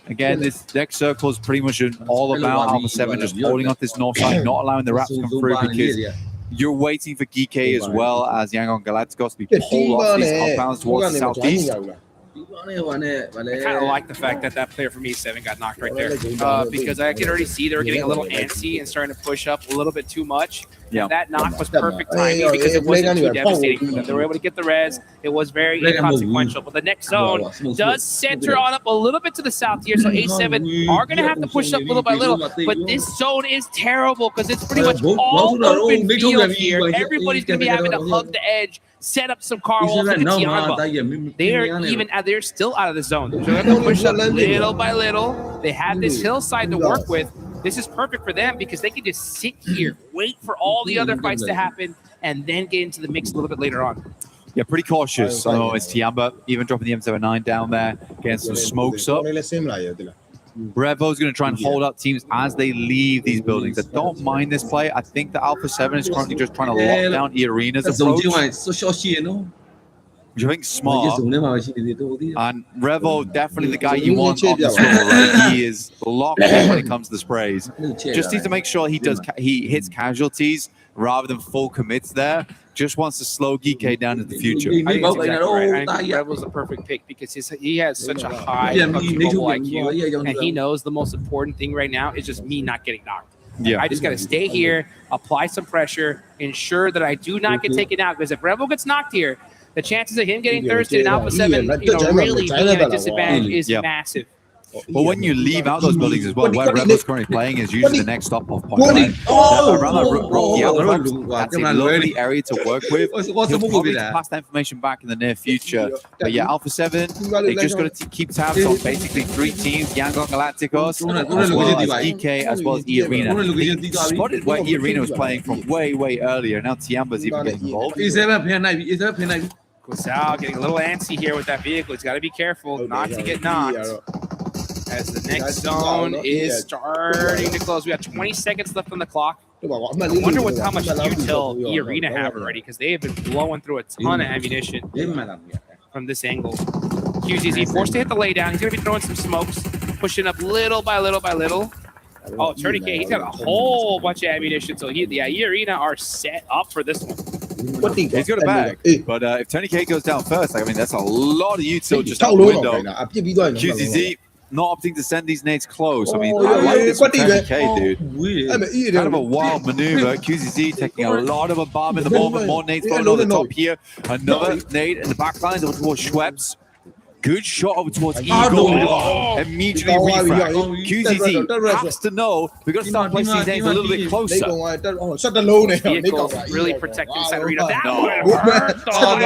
Again, this next circle is pretty much all about Alpha 7 just holding off this north side, not allowing the Raps to come through because you're waiting for Geeky as well as Yangon Galacticos to be pulled off these compounds towards the southeast. I kind of like the fact that that player from E7 got knocked right there because I can already see they're getting a little antsy and starting to push up a little bit too much. Yeah. That knock was perfect timing because it wasn't too devastating for them. They were able to get the res. It was very inconsequential. But the next zone does center on up a little bit to the south here. So A7 are going to have to push up little by little. But this zone is terrible because it's pretty much all open field here. Everybody's going to be having to hug the edge, set up some car walls with the Tiamba. They're still out of the zone. So they're going to push up little by little. They have this hillside to work with. This is perfect for them because they can just sit here, wait for all the other fights to happen, and then get into the mix a little bit later on. Yeah, pretty cautious. I know it's Tiamba, even dropping the M79 down there, getting some smokes up. Brevo's going to try and hold up teams as they leave these buildings. I don't mind this play. I think the Alpha 7 is currently just trying to lock down E-Arena's approach, which I think is smart. And Revo, definitely the guy you want on the score, right? He is locked in when it comes to the sprays. Just needs to make sure he hits casualties rather than full commits there. Just wants to slow Geeky down in the future. I think that's exactly right. I think Revel's the perfect pick because he has such a high mobile IQ, and he knows the most important thing right now is just me not getting knocked. Yeah. I just got to stay here, apply some pressure, ensure that I do not get taken out. Because if Revel gets knocked here, the chances of him getting thirsted in Alpha 7, really being at a disadvantage is massive. But when you leave out those buildings as well, where Revel's currently playing is usually the next stop-off point. Right? Around that rocky outpost, that's a lovely area to work with. He'll probably pass that information back in the near future. But yeah, Alpha 7, they just got to keep tabs on basically 3 teams, Yangon Galacticos, as well as EK, as well as E-Arena. They spotted where E-Arena was playing from way, way earlier. Now Tiamba's even getting involved. Gusao getting a little antsy here with that vehicle. He's got to be careful not to get knocked. As the next zone is starting to close. We got 20 seconds left on the clock. I wonder how much util E-Arena have already because they have been blowing through a ton of ammunition from this angle. QZZ forced to hit the laydown. He's going to be throwing some smokes, pushing up little by little by little. Oh, Tourniquet, he's got a whole bunch of ammunition. So E-Arena are set up for this one. He's got a bag, but if Tourniquet goes down first, I mean, that's a lot of util just out the window. QZZ not opting to send these nades close. I mean, I like this from Tourniquet, dude. Kind of a wild maneuver. QZZ taking a lot of a bomb in the moment. More nades going on the top here. Another nade in the back line towards Schweppes. Good shot over towards Eagle. Immediately refract. QZZ has to know we've got to start placing these names a little bit closer. Vehicles really protecting Sagarino. That would hurt though.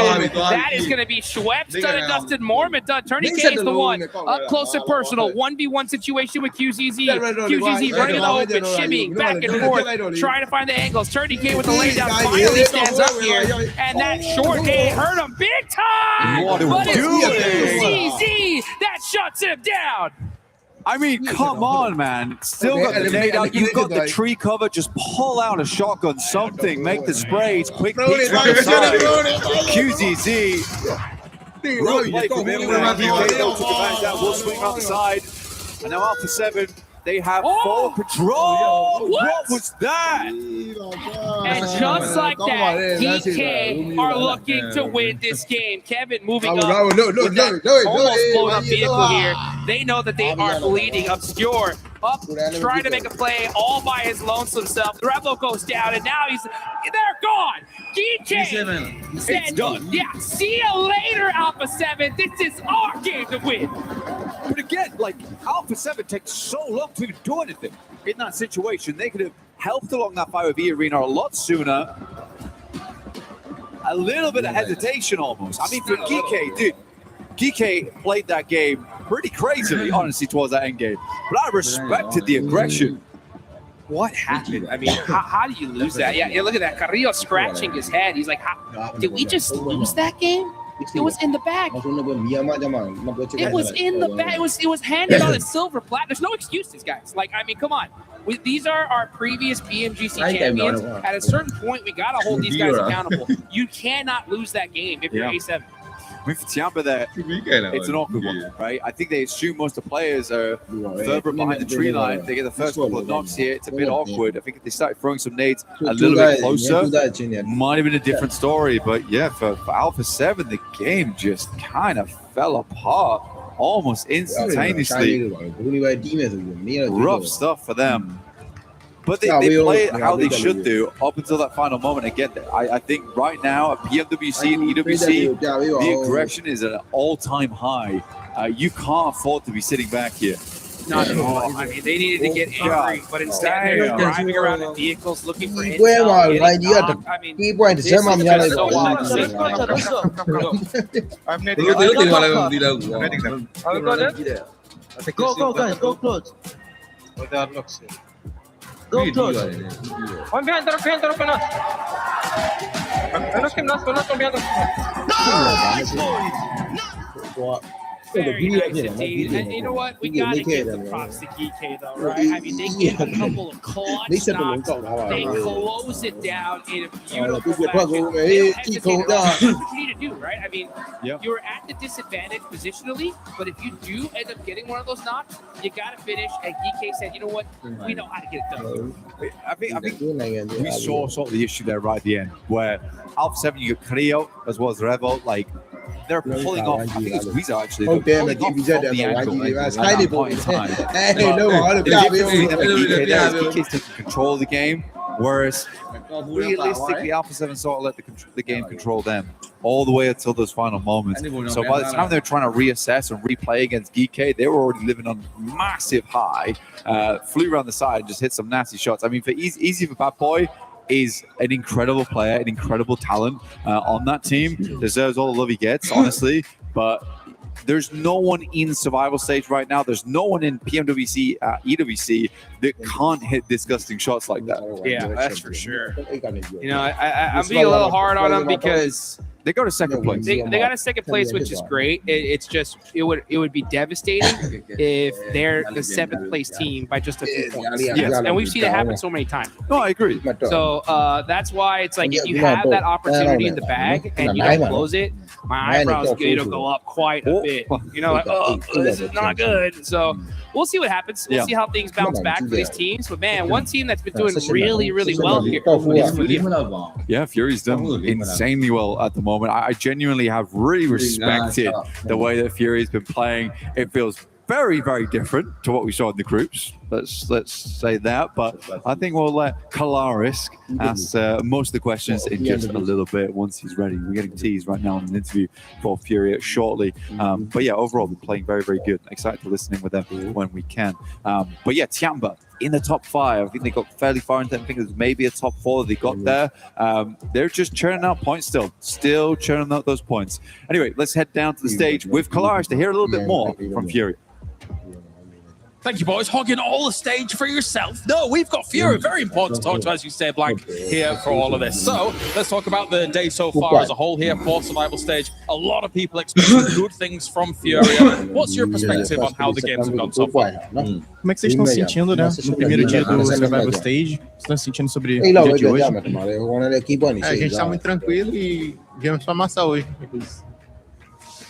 That is going to be Schweppes done and Dustin Mormon done. Tourniquet is the one. Up close and personal. 1v1 situation with QZZ. QZZ running the open, shimmying back and forth, trying to find the angles. Tourniquet with the laydown finally stands up here. And that short A hurt him big time. But it's QZZ that shuts him down. I mean, come on, man. Still got the nade out. You've got the tree cover. Just pull out a shotgun, something. Make the sprays. Quick peeks around the side. QZZ. Good play from him. Will swing around the side. And now Alpha 7. They have full control. What was that? And just like that, DK are looking to win this game. Kevin moving up with that almost blown up vehicle here. They know that they are bleeding. Obscure up, trying to make a play all by his lonesome self. The Rebel goes down, and now they're gone. DK said, done. Yeah, see you later, Alpha 7. This is our game to win. But again, like, Alpha 7 takes so long to even do anything in that situation. They could have helped along that fight with E-Arena a lot sooner. A little bit of hesitation almost. I mean, for GK, dude, GK played that game pretty crazily, honestly, towards that end game. But I respected the aggression. What happened? I mean, how do you lose that? Yeah, look at that. Carrillo scratching his head. He's like, did we just lose that game? It was in the bag. It was in the bag. It was handed on a silver platter. There's no excuses, guys. Like, I mean, come on. These are our previous BMGC champions. At a certain point, we got to hold these guys accountable. You cannot lose that game if you're A7. I mean, for Tiamba there, it's an awkward one, right? I think they assume most of the players are further behind the tree line. They get the first couple of knocks here. It's a bit awkward. I think if they started throwing some nades a little bit closer, might have been a different story. But yeah, for Alpha 7, the game just kind of fell apart almost instantaneously. Rough stuff for them. But they play it how they should do up until that final moment. Again, I think right now at PMWC and EWC, the aggression is at an all-time high. You can't afford to be sitting back here. Not at all. I mean, they needed to get angry, but instead they're driving around in vehicles looking for intel. I mean, this is just so opposite. Go, guys, go close. Go close. One behind, they're behind. Very nice indeed. And you know what? We got to give the props to GK, though, right? I mean, they give a couple of clutch knocks. They close it down in a beautiful fashion. They don't hesitate. That's what you need to do, right? I mean, you're at the disadvantage positionally, but if you do end up getting one of those knocks, you got to finish. And GK said, you know what? We know how to get it done. I think we saw sort of the issue there right at the end, where Alpha 7, you got Carrillo as well as Revo, like, they're pulling off. I think it's Weezer actually. Oh, damn it. The angle DK's taking control of the game, whereas realistically, Alpha 7 sort of let the game control them all the way until those final moments. So by the time they're trying to reassess and replay against GK, they were already living on massive high. Flew around the side and just hit some nasty shots. I mean, for Easy for Bad Boy is an incredible player, an incredible talent on that team. Deserves all the love he gets, honestly. But there's no one in survival stage right now. There's no one in PMWC, EWC that can't hit disgusting shots like that. Yeah, that's for sure. You know, I'm being a little hard on them because they go to second place. They got a second place, which is great. It's just it would be devastating if they're the 7th place team by just a few points. Yes. And we've seen it happen so many times. No, I agree. So that's why it's like if you have that opportunity in the bag and you don't close it, my eyebrows go up quite a bit. You know, like, oh, this is not good. So we'll see what happens. We'll see how things bounce back for these teams. But man, one team that's been doing really, really well here is Fury. Yeah, Fury's done insanely well at the moment. I genuinely have really respected the way that Fury's been playing. It feels very, very different to what we saw in the groups. Let's say that, but I think we'll let Kalaris ask most of the questions in just a little bit once he's ready. We're getting teased right now in an interview for Furia shortly. But yeah, overall, they're playing very, very good. Excited to listening with them when we can. But yeah, Tiamba in the top 5. I think they got fairly far into. I think there's maybe a top 4 that they got there. They're just churning out points still churning out those points. Anyway, let's head down to the stage with Kalaris to hear a little bit more from Furia. Thank you, boys. Hogging all the stage for yourself. No, we've got Fury. Very important to talk to, as you say, Blank, here for all of this. So let's talk about the day so far as a whole here for Survival Stage. A lot of people expecting good things from Fury. What's your perspective on how the games have gone so far? Como é que vocês estão se sentindo, né? No primeiro dia do Survival Stage. Vocês estão se sentindo sobre o dia de hoje? A gente está muito tranquilo e viemos para amassar hoje.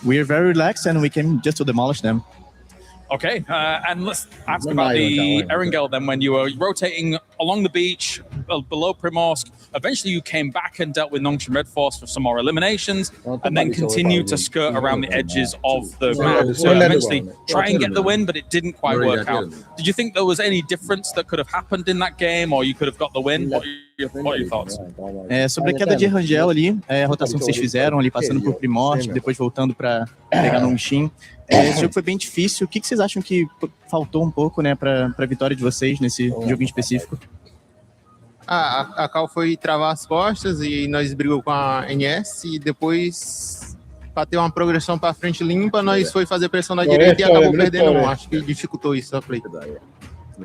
We are very relaxed and we came just to demolish them. Okay, and let's ask about the Erangel then. When you were rotating along the beach below Primorsk, eventually you came back and dealt with Nongshim Red Force for some more eliminations, and then continued to skirt around the edges of the map to eventually try and get the win, but it didn't quite work out. Did you think there was any difference that could have happened in that game, or you could have got the win? What are your thoughts? Sobre a queda de Erangel ali, a rotação que vocês fizeram ali, passando por Primorsk, depois voltando para pegar Nongshim. Esse jogo foi bem difícil. O que vocês acham que faltou um pouco, né, para a vitória de vocês nesse jogo em específico? A Cal foi travar as costas e nós brigamos com a NS e depois para ter uma progressão para frente limpa, nós foi fazer pressão na direita e acabou perdendo. Acho que dificultou isso a play.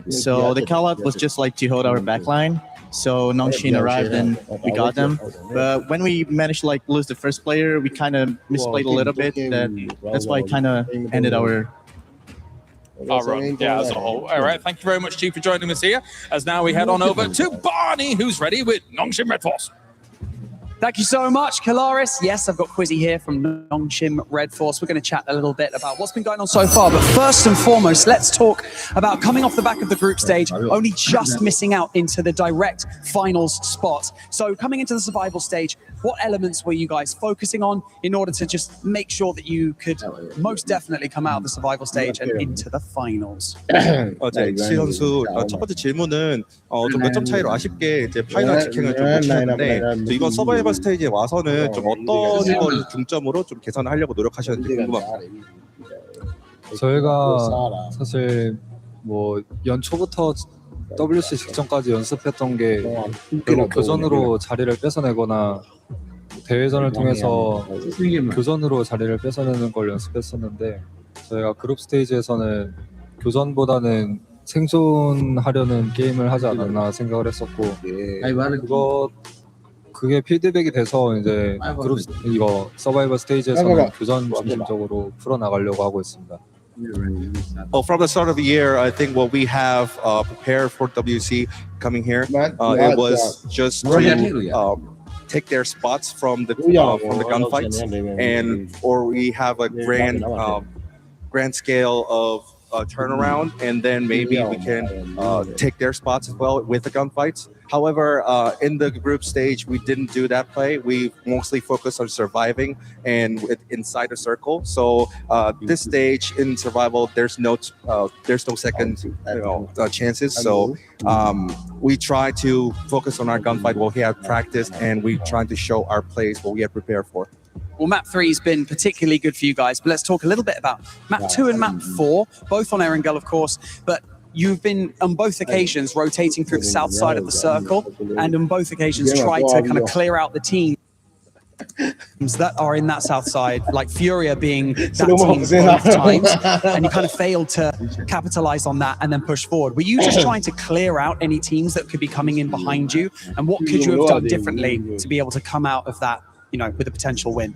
So the call out was just like to hold our backline. So Nongshim arrived and we got them. But when we managed to like lose the first player, we kind of misplayed a little bit. That's why it kind of ended our run, yeah, as a whole. All right, thank you very much, Chief, for joining us here. As now we head on over to Barney, who's ready with Nongshim Red Force. Thank you so much, Kalaris. Yes, I've got Quizzy here from Nongshim Red Force. We're going to chat a little bit about what's been going on so far. But first and foremost, let's talk about coming off the back of the group stage, only just missing out into the direct finals spot. So coming into the survival stage, what elements were you guys focusing on in order to just make sure that you could most definitely come out of the survival stage and into the finals? 엑시 선수 첫 번째 질문은 좀 몇 점 차이로 아쉽게 이제 파이널 직행을 좀 못했는데 이번 서바이벌 스테이지에 와서는 좀 어떤 걸 중점으로 좀 개선을 하려고 노력하셨는지 궁금합니다. 저희가 사실 뭐 연초부터 WC 직전까지 연습했던 게 교전으로 자리를 뺏어내거나 대회전을 통해서 교전으로 자리를 뺏어내는 걸 연습했었는데 저희가 그룹 스테이지에서는 교전보다는 생존하려는 게임을 하지 않았나 생각을 했었고 그게 피드백이 돼서 이제 그룹 이거 서바이벌 스테이지에서는 교전 중심적으로 풀어나가려고 하고 있습니다. Well, from the start of the year, I think what we have prepared for WC coming here, it was just to take their spots from the gunfights, and or we have a grand scale of turnaround, and then maybe we can take their spots as well with the gunfights. However, in the group stage, we didn't do that play. We mostly focused on surviving and inside the circle. So this stage in survival, there's no second chances. So we try to focus on our gunfight, what we have practiced, and we try to show our plays, what we have prepared for. Well, map 3 has been particularly good for you guys, but let's talk a little bit about map 2 and map 4, both on Erangel, of course, but you've been on both occasions rotating through the south side of the circle, and on both occasions tried to kind of clear out the teams that are in that south side, like Furia being that team both times, and you kind of failed to capitalize on that and then push forward. Were you just trying to clear out any teams that could be coming in behind you, and what could you have done differently to be able to come out of that, you know, with a potential win?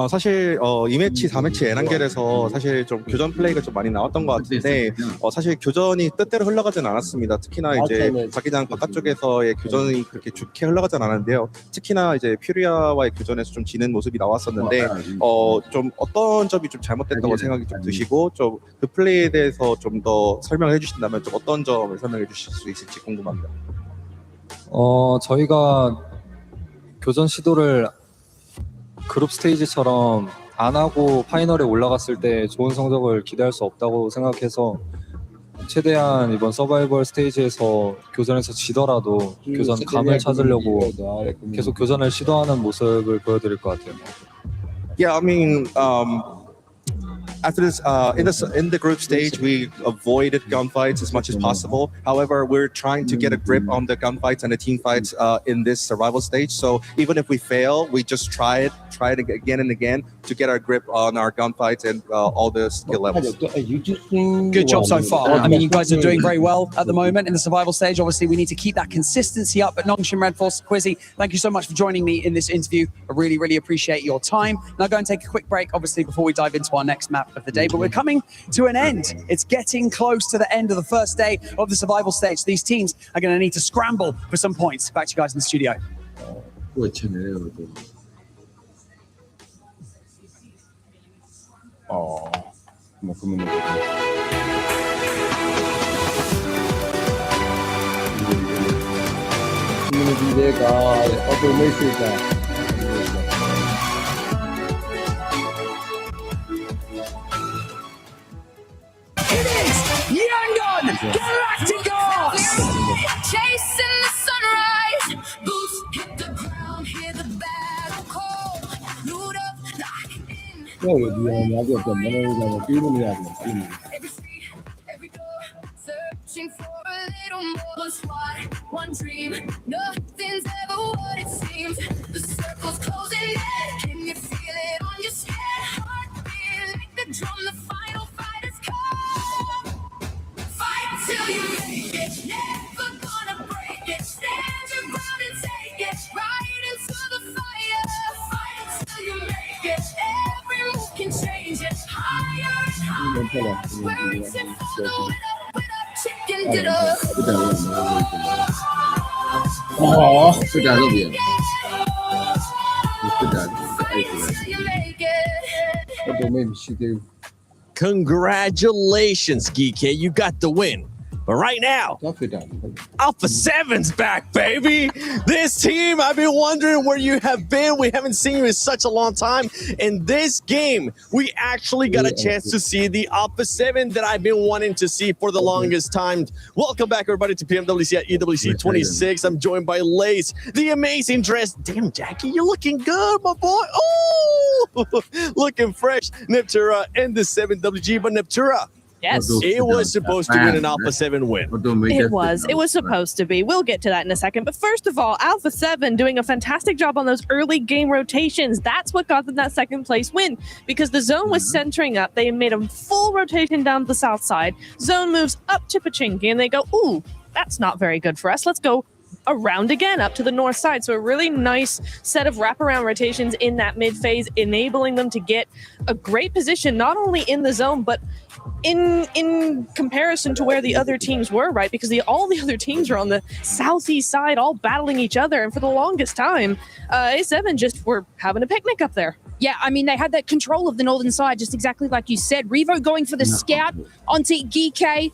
사실 이 매치 4매치 에란겔에서 사실 좀 교전 플레이가 좀 많이 나왔던 것 같은데 사실 교전이 뜻대로 흘러가진 않았습니다. 특히나 이제 자기장 바깥쪽에서의 교전이 그렇게 좋게 흘러가진 않았는데요. 특히나 이제 퓨리아와의 교전에서 좀 지는 모습이 나왔었는데 좀 어떤 점이 좀 잘못됐다고 생각이 좀 드시고 좀 그 플레이에 대해서 좀 더 설명을 해주신다면 좀 어떤 점을 설명해 주실 수 있을지 궁금합니다. 저희가 교전 시도를 그룹 스테이지처럼 안 하고 파이널에 올라갔을 때 좋은 성적을 기대할 수 없다고 생각해서 최대한 이번 서바이벌 스테이지에서 교전에서 지더라도 교전 감을 찾으려고 계속 교전을 시도하는 모습을 보여드릴 것 같아요. Yeah, I mean, after this, in the group stage, we avoided gunfights as much as possible. However, we're trying to get a grip on the gunfights and the team fights in this survival stage. So even if we fail, we just try it again and again to get our grip on our gunfights and all the skill levels. Good job so far. I mean, you guys are doing very well at the moment in the survival stage. Obviously, we need to keep that consistency up. But Nongshim Red Force, Quizzy, thank you so much for joining me in this interview. I really, really appreciate your time. Now, go and take a quick break, obviously, before we dive into our next map of the day. But we're coming to an end. It's getting close to the end of the first day of the survival stage. These teams are going to need to scramble for some points. Back to you guys in the studio. It is Yangon Galacticos! Chasing the sunrise, boots hit the ground, hear the battle call. Loot up, lock in. Every door, searching for a little more. Squad, one dream, nothing's ever what it seems. The circle's closing in, can you feel it on your skin? Heartbeat like the drum, the final fight has come. Fight till you make it, never gonna break it. Stand your ground and take it, right into the fire. Fight till you make it, every move can change it. Higher and higher, we're reaching for the winner, chicken dinner. Congratulations, Geeky. You got the win. But right now, Alpha 7's back, baby. This team, I've been wondering where you have been. We haven't seen you in such a long time. In this game, we actually got a chance to see the Alpha 7 that I've been wanting to see for the longest time. Welcome back, everybody, to PMWC at EWC 26. I'm joined by Lace, the amazing dress. Damn, Jackie, you're looking good, my boy. Oh, looking fresh. Neptura and the 7WG, but Neptura. Yes. It was supposed to win an Alpha 7 win. It was. It was supposed to be. We'll get to that in a second. But first of all, Alpha 7 doing a fantastic job on those early game rotations. That's what got them that second place win because the zone was centering up. They made a full rotation down the south side. Zone moves up to Pochinki and they go, ooh, that's not very good for us. Let's go around again up to the north side. So a really nice set of wraparound rotations in that mid phase, enabling them to get a great position, not only in the zone, but in comparison to where the other teams were, right? Because all the other teams are on the southeast side, all battling each other. And for the longest time, A7 just were having a picnic up there. Yeah, I mean, they had that control of the northern side, just exactly like you said. Revo going for the scout onto Geeky.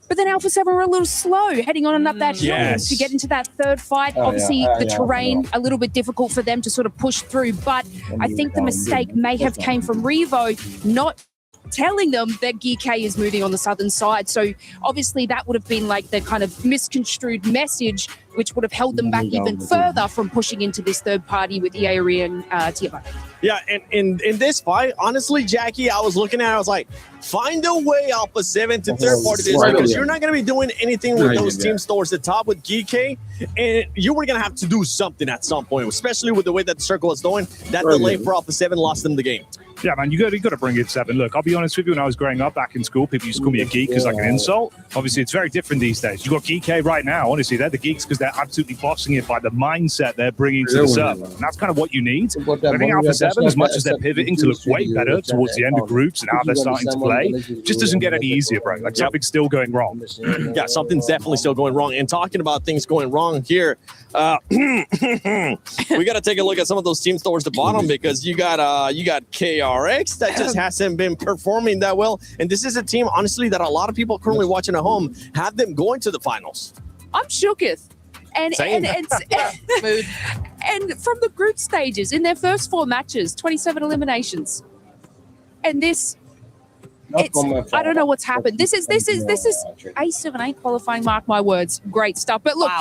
But then Alpha 7 were a little slow heading on and up that hill to get into that third fight. Obviously, the terrain a little bit difficult for them to sort of push through. But I think the mistake may have came from Revo not telling them that Geeky is moving on the southern side. So obviously that would have been like the kind of misconstrued message, which would have held them back even further from pushing into this third party with EARE and TFO. Yeah, and in this fight, honestly, Jackie, I was looking at it, I was like, find a way, Alpha 7, to third party this because you're not going to be doing anything with those teams towards the top with Geeky, and you were going to have to do something at some point, especially with the way that the circle is going. That delay for Alpha 7 lost them the game. Yeah, man, you got to bring it 7. Look, I'll be honest with you. When I was growing up back in school, people used to call me a geek as like an insult. Obviously, it's very different these days. You got Geeky right now. Honestly, they're the geeks because they're absolutely bossing it by the mindset they're bringing to the server, and that's kind of what you need. I think Alpha 7, as much as they're pivoting to look way better towards the end of groups and how they're starting to play, just doesn't get any easier, bro. Like something's still going wrong. Yeah, something's definitely still going wrong. And talking about things going wrong here, we got to take a look at some of those teams towards the bottom because you got KRX that just hasn't been performing that well. And this is a team, honestly, that a lot of people currently watching at home have them going to the finals. I'm shooketh. And from the group stages, in their first 4 matches, 27 eliminations. And this I don't know what's happened. This is A7A qualifying. Mark my words, great stuff. But look,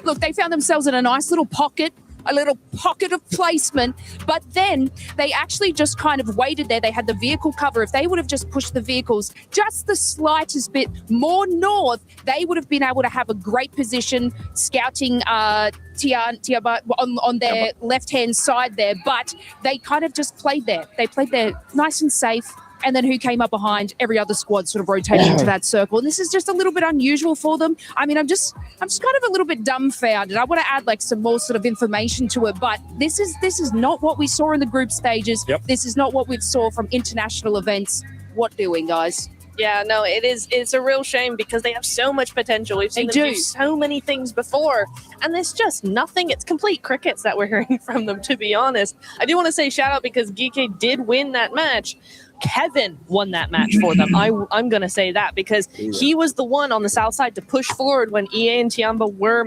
look, they found themselves in a nice little pocket of placement, but then they actually just kind of waited there. They had the vehicle cover. If they would have just pushed the vehicles just the slightest bit more north, they would have been able to have a great position scouting Tiamba on their left-hand side there, but they kind of just played there. They played there nice and safe. And then who came up behind? Every other squad sort of rotating into that circle. And this is just a little bit unusual for them. I mean, I'm just kind of a little bit dumbfounded. I want to add like some more sort of information to it, but this is not what we saw in the group stages. Yep. This is not what we saw from international events. What doing, guys? Yeah, no, it's a real shame because they have so much potential. We've seen them do so many things before, and there's just nothing. It's complete crickets that we're hearing from them, to be honest. I do want to say shout out because Geeky did win that match. Kevin won that match for them. I'm going to say that because he was the one on the south side to push forward when EA and Tiamba were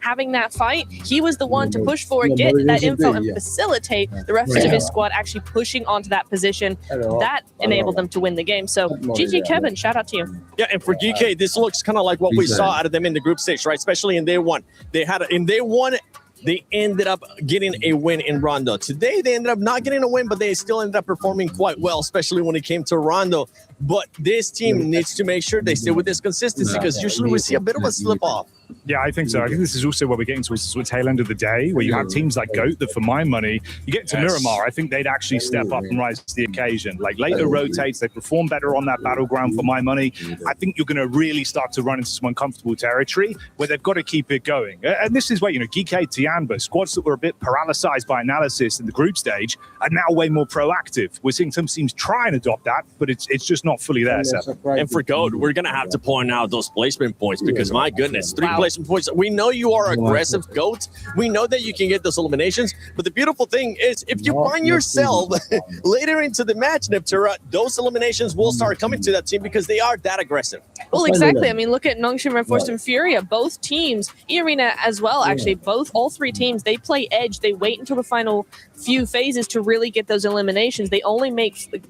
having that fight. He was the one to push forward, get that info, and facilitate the rest of his squad actually pushing onto that position. That enabled them to win the game. So GG Kevin, shout out to you. Yeah, and for GK, this looks kind of like what we saw out of them in the group stage, right? Especially in day one. They ended up getting a win in Rondo. Today, they ended up not getting a win, but they still ended up performing quite well, especially when it came to Rondo. But this team needs to make sure they stay with this consistency because usually we see a bit of a slip-off. Yeah, I think so. I think this is also where we're getting towards the tail end of the day, where you have teams like GOAT that, for my money, you get to Miramar, I think they'd actually step up and rise to the occasion. Like, later rotates, they perform better on that battleground, for my money. I think you're going to really start to run into some uncomfortable territory where they've got to keep it going. And this is where, GK, Tiamba, squads that were a bit paralyzed by analysis in the group stage are now way more proactive. We're seeing some teams try and adopt that, but it's just not fully there, Seth. And for GOAT, we're going to have to point out those placement points because, my goodness, 3 placement points. We know you are aggressive, GOAT. We know that you can get those eliminations. But the beautiful thing is, if you find yourself later into the match, Neptura, those eliminations will start coming to that team because they are that aggressive. Well, exactly. I mean, look at Nongshim, Red Force, and Furia. Both teams, E-Arena as well, actually, all three teams, they play edge. They wait until the final few phases to really get those eliminations. They only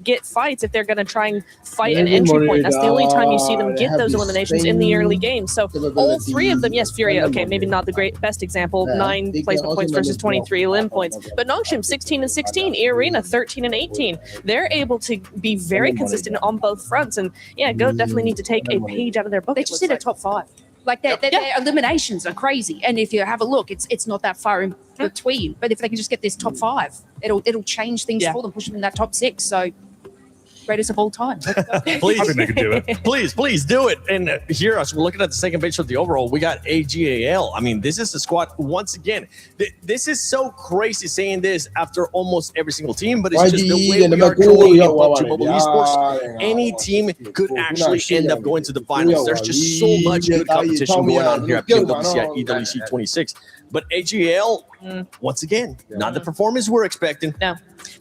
get fights if they're going to try and fight an entry point. That's the only time you see them get those eliminations in the early game. So all three of them, yes, Furia, okay, maybe not the best example, 9 placement points versus 23 elim points. But Nongshim, 16 and 16, E-Arena, 13 and 18. They're able to be very consistent on both fronts. And yeah, GOAT definitely need to take a page out of their book. They just did a top 5. Like their eliminations are crazy, and if you have a look, it's not that far in between. But if they can just get this top 5, it'll change things for them, push them in that top 6. So greatest of all time. Please, I think they can do it. Please do it. And here, as we're looking at the second page of the overall, we got AGAL. I mean, this is the squad once again. This is so crazy saying this after almost every single team, but it's just the way we are going in PUBG Mobile Esports. Any team could actually end up going to the finals. There's just so much good competition going on here at PMWC at EWC 26. But AGL, once again, not the performance we're expecting. No.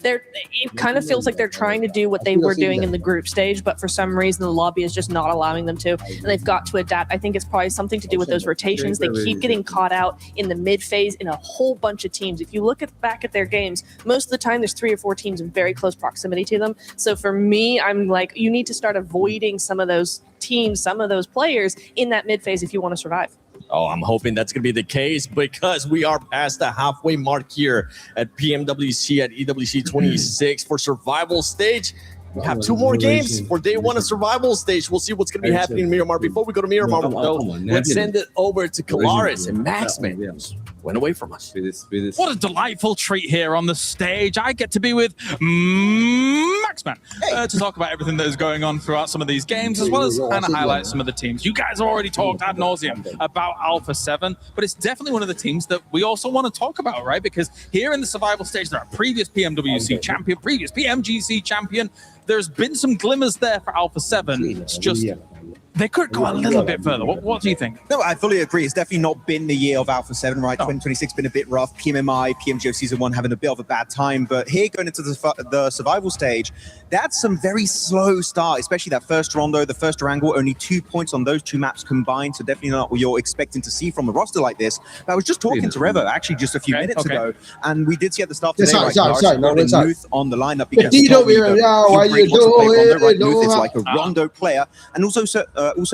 It kind of feels like they're trying to do what they were doing in the group stage, but for some reason the lobby is just not allowing them to, and they've got to adapt. I think it's probably something to do with those rotations. They keep getting caught out in the mid phase in a whole bunch of teams. If you look back at their games, most of the time there's 3 or 4 teams in very close proximity to them. So for me, I'm like, you need to start avoiding some of those teams, some of those players in that mid phase if you want to survive. Oh, I'm hoping that's going to be the case because we are past the halfway mark here at PMWC at EWC 26 for survival stage. We have 2 more games for day 1 of survival stage. We'll see what's going to be happening in Miramar. Before we go to Miramar, though, let's send it over to Kalaris and Maxman. Went away from us. What a delightful treat here on the stage. I get to be with Maxman to talk about everything that is going on throughout some of these games, as well as kind of highlight some of the teams. You guys have already talked ad nauseum about Alpha 7, but it's definitely one of the teams that we also want to talk about, right? Because here in the survival stage, there are previous PMWC champion, previous PMGC champion. There's been some glimmers there for Alpha 7. It's just they could go a little bit further. What do you think? No, I fully agree. It's definitely not been the year of Alpha 7, right? 2026 been a bit rough. PMMI, PMGO Season 1 having a bit of a bad time. But here going into the survival stage, that's some very slow start, especially that first Rondo, the first Durango, only 2 points on those two maps combined. So definitely not what you're expecting to see from a roster like this. But I was just talking to Revo actually just a few minutes ago, and we did see at the start today, Muth on the lineup because Muth is like a Rondo player, and also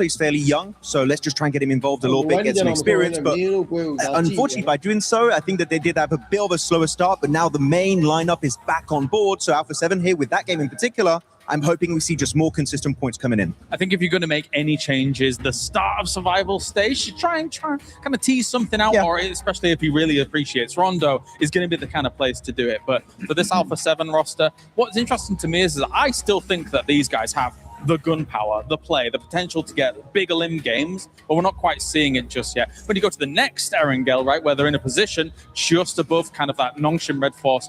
he's fairly young, so let's just try and get him involved a little bit, get some experience. But unfortunately, by doing so, I think that they did have a bit of a slower start, but now the main lineup is back on board. So Alpha 7 here with that game in particular, I'm hoping we see just more consistent points coming in. I think if you're going to make any changes, the start of survival stage, you try and kind of tease something out for it, especially if he really appreciates Rondo, is going to be the kind of place to do it. But for this Alpha 7 roster, what's interesting to me is that I still think that these guys have the gun power, the play, the potential to get big limb games, but we're not quite seeing it just yet. When you go to the next Erangel, right, where they're in a position just above kind of that Nongshim Red Force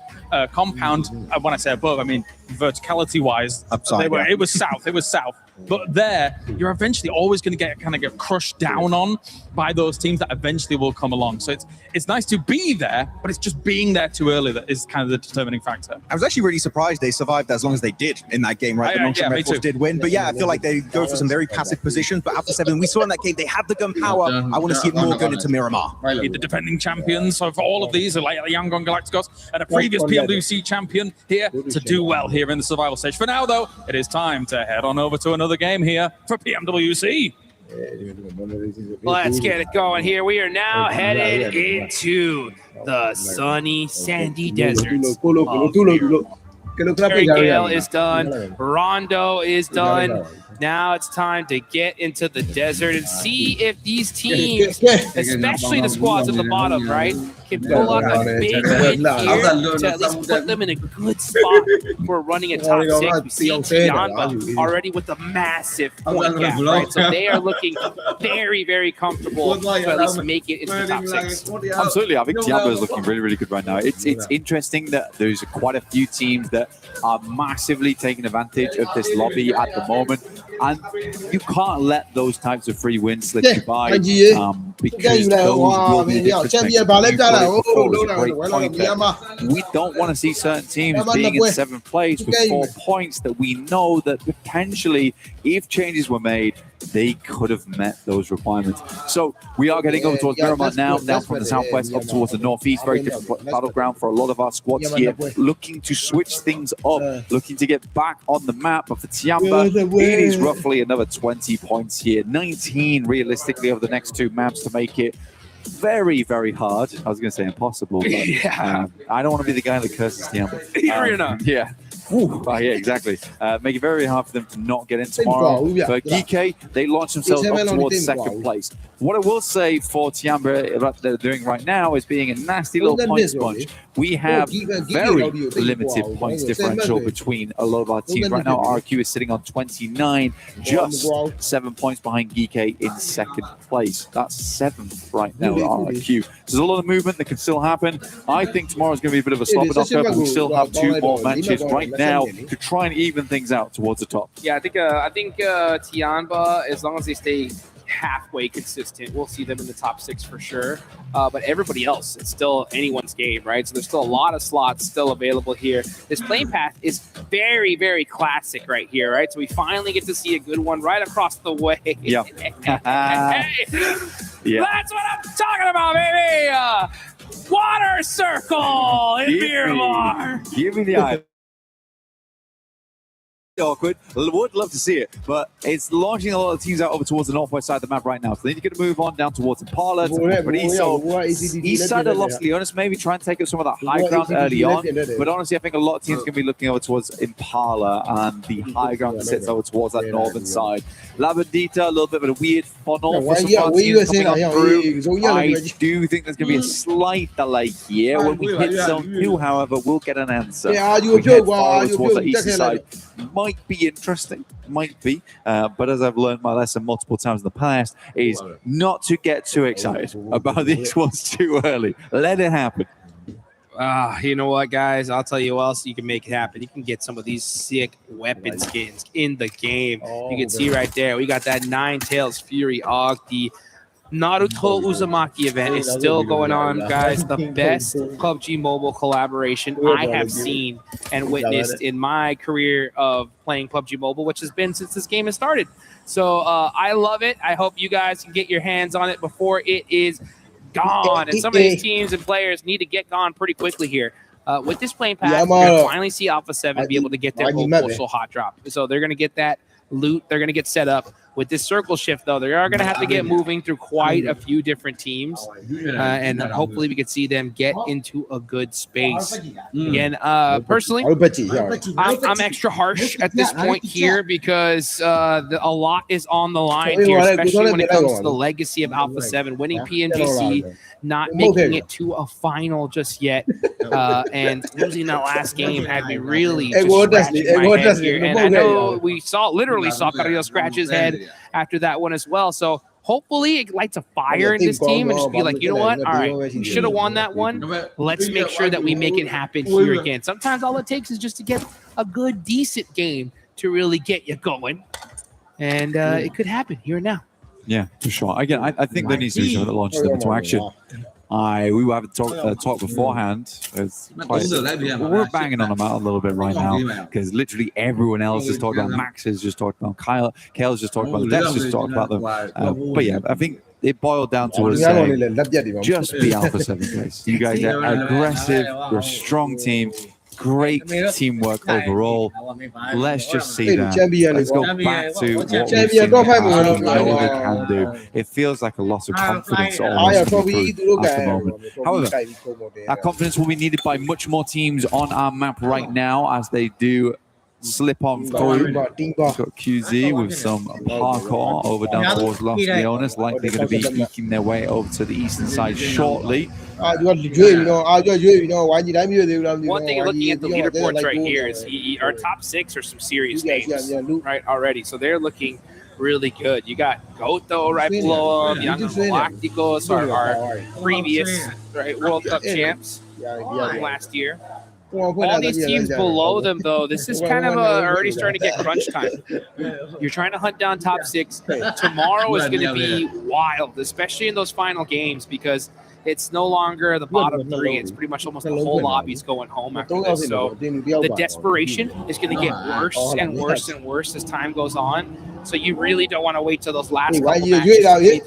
compound. When I say above, I mean verticality-wise. Upside, it was south. It was south. But there, you're eventually always going to get crushed down on by those teams that eventually will come along. So it's nice to be there, but it's just being there too early that is kind of the determining factor. I was actually really surprised they survived as long as they did in that game, right? The Nongshim Red Force did win. But yeah, I feel like they go for some very passive positions. But Alpha 7, we saw in that game, they have the gun power. I want to see it more going into Miramar. The defending champions. So for all of these, like Yangon Galacticos and a previous PMWC champion here to do well here in the survival stage. For now, though, it is time to head on over to another game here for PMWC. Let's get it going here. We are now headed into the sunny, sandy deserts. Erangel is done. Rondo is done. Now it's time to get into the desert and see if these teams, especially the squads at the bottom, right, can pull out a big win here to at least put them in a good spot for running a top 6. We see Tianba already with a massive point gap, right? So they are looking very, very comfortable to at least make it into the top 6. Absolutely. I think Tianba is looking really, really good right now. It's interesting that there's quite a few teams that are massively taking advantage of this lobby at the moment. And you can't let those types of free wins slip you by because those will be the difference. We don't want to see certain teams being in 7th place with 4 points that we know that potentially, if changes were made, they could have met those requirements. So we are getting over towards Miramar now, down from the southwest up towards the northeast. Very different battleground for a lot of our squads here, looking to switch things up, looking to get back on the map. But for Tianba, it is roughly another 20 points here, 19 realistically over the next 2 maps to make it very, very hard. I was going to say impossible, but I don't want to be the guy that curses Tianba. Yeah. Yeah, exactly. Make it very hard for them to not get in tomorrow. For GK, they launched themselves up towards 2nd place. What I will say for Tianba, what they're doing right now is being a nasty little point sponge. We have very limited points differential between a lot of our teams. Right now, RQ is sitting on 29, just 7 points behind GK in 2nd place. That's 7th right now at RQ. So there's a lot of movement that can still happen. I think tomorrow's going to be a bit of a stopper knocker, but we still have 2 more matches right now to try and even things out towards the top. Yeah, I think Tianba, as long as they stay halfway consistent, we'll see them in the top 6 for sure. But everybody else, it's still anyone's game, right? So there's still a lot of slots still available here. This playing path is very, very classic right here, right? So we finally get to see a good one right across the way. Yeah. That's what I'm talking about, baby! Water circle in Miramar! Give me the eye. Awkward. Would love to see it, but it's launching a lot of teams out over towards the northwest side of the map right now. So they need to get a move on down towards Impala, but east side of Los Leones, maybe try and take up some of that high ground early on. But honestly, I think a lot of teams are going to be looking over towards Impala and the high ground that sits over towards that northern side. La Bandita, a little bit of a weird funnel for some of our teams coming up through. I do think there's going to be a slight delay here. When we hit zone 2, however, we'll get an answer. We head forward towards the eastern side. Might be interesting, might be, but as I've learned my lesson multiple times in the past, is not to get too excited about these ones too early. Let it happen. You know what, guys? I'll tell you what else you can make it happen. You can get some of these sick weapon skins in the game. You can see right there, we got that Ninetales Fury Og. The Naruto Uzumaki event is still going on, guys. The best PUBG Mobile collaboration I have seen and witnessed in my career of playing PUBG Mobile, which has been since this game has started. So I love it. I hope you guys can get your hands on it before it is gone. And some of these teams and players need to get gone pretty quickly here. With this playing pass, you're going to finally see Alpha 7 be able to get their whole postal hot drop. So they're going to get that loot. They're going to get set up. With this circle shift, though, they are going to have to get moving through quite a few different teams. And hopefully we could see them get into a good space. Again, personally, I'm extra harsh at this point here because a lot is on the line here, especially when it comes to the legacy of Alpha 7, winning PMGC, not making it to a final just yet, and losing that last game had me really just scratching my head here. And I know we literally saw Carrillo scratch his head after that one as well. So hopefully it lights a fire in this team and just be like, you know what? All right, we should have won that one. Let's make sure that we make it happen here again. Sometimes all it takes is just to get a good, decent game to really get you going. And it could happen here and now. Yeah, for sure. Again, I think there needs to be something that launches them into action. We were having talk beforehand. We're banging on them out a little bit right now because literally everyone else has talked about. Max has just talked about Kale's just talked about them. Dex just talked about them. But yeah, I think it boiled down to us saying, just be Alpha 7, guys. You guys are aggressive. You're a strong team. Great teamwork overall. Let's just see that. Let's go back to what we've seen in the past. We know they can do. It feels like a loss of confidence almost at the moment. However, that confidence will be needed by much more teams on our map right now as they do slip on through. We've got QZ with some parkour over down towards Los Leones, likely going to be eking their way over to the eastern side shortly. One thing looking at the leaderboards right here is our top 6 are some serious names right already. So they're looking really good. You got Goto right below them. Young Galacticos are our previous World Cup champs last year. All these teams below them, though, this is kind of already starting to get crunch time. You're trying to hunt down top 6. Tomorrow is going to be wild, especially in those final games, because it's no longer the bottom 3. It's pretty much almost the whole lobby's going home after this. So the desperation is going to get worse and worse and worse as time goes on. So you really don't want to wait till those last couple matches to be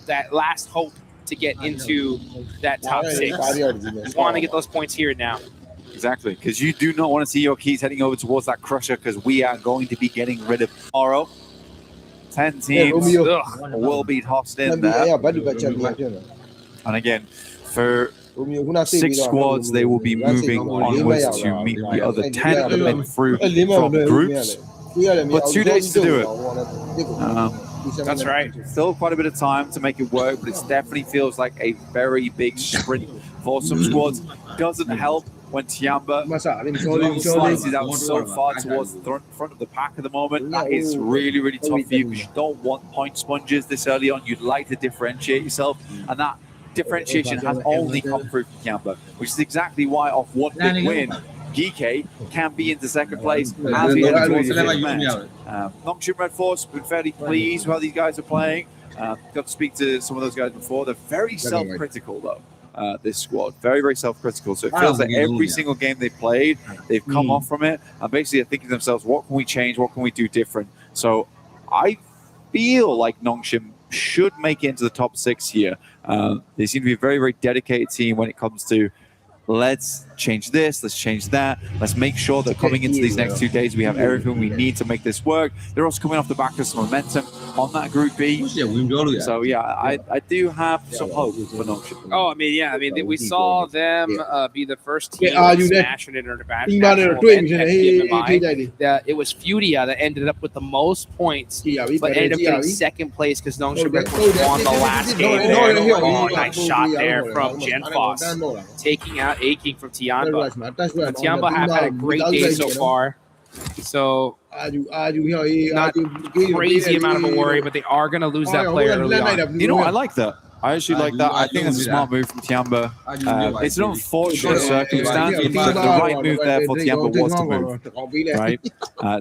that last hope to get into that top 6. You want to get those points here and now. Exactly, because you do not want to see your keys heading over towards that Crusher, because we are going to be getting rid of tomorrow. 10 teams will be tossed in there. And again, for 6 squads, they will be moving onwards to meet the other 10 that have been through from groups. But 2 days to do it. That's right. Still quite a bit of time to make it work, but it definitely feels like a very big sprint for some squads. Doesn't help when Tiamba slices out so far towards the front of the pack at the moment. That is really, really tough for you because you don't want point sponges this early on. You'd like to differentiate yourself, and that differentiation has only come through from Tiamba, which is exactly why off one big win, GK can be into second place as we head towards the fifth match. Nongshim Red Force have been fairly pleased with how these guys are playing. Got to speak to some of those guys before. They're very self-critical, though. This squad very, very self-critical, so it feels like every single game they played, they've come off from it and basically are thinking to themselves, what can we change, what can we do different? So I feel like Nongshim should make it into the top 6 here. They seem to be a very, very dedicated team when it comes to let's change this, let's change that, let's make sure that coming into these next 2 days we have everything we need to make this work. They're also coming off the back of some momentum on that Group B. So yeah, I do have some hope for Nongshim. Oh, I mean, we saw them be the first team to smash an international event at PMMI. It was Furia that ended up with the most points, but ended up getting second place because Nongshim won the last game there. Oh, nice shot there from Genfoss, taking out Aking from Tiamba. Tiamba have had a great day so far. So not crazy amount of a worry, but they are going to lose that player early on. You know, I like that. I actually like that. I think it's a smart move from Tiamba. It's an unfortunate circumstance. I think the right move there for Tiamba was to move, right?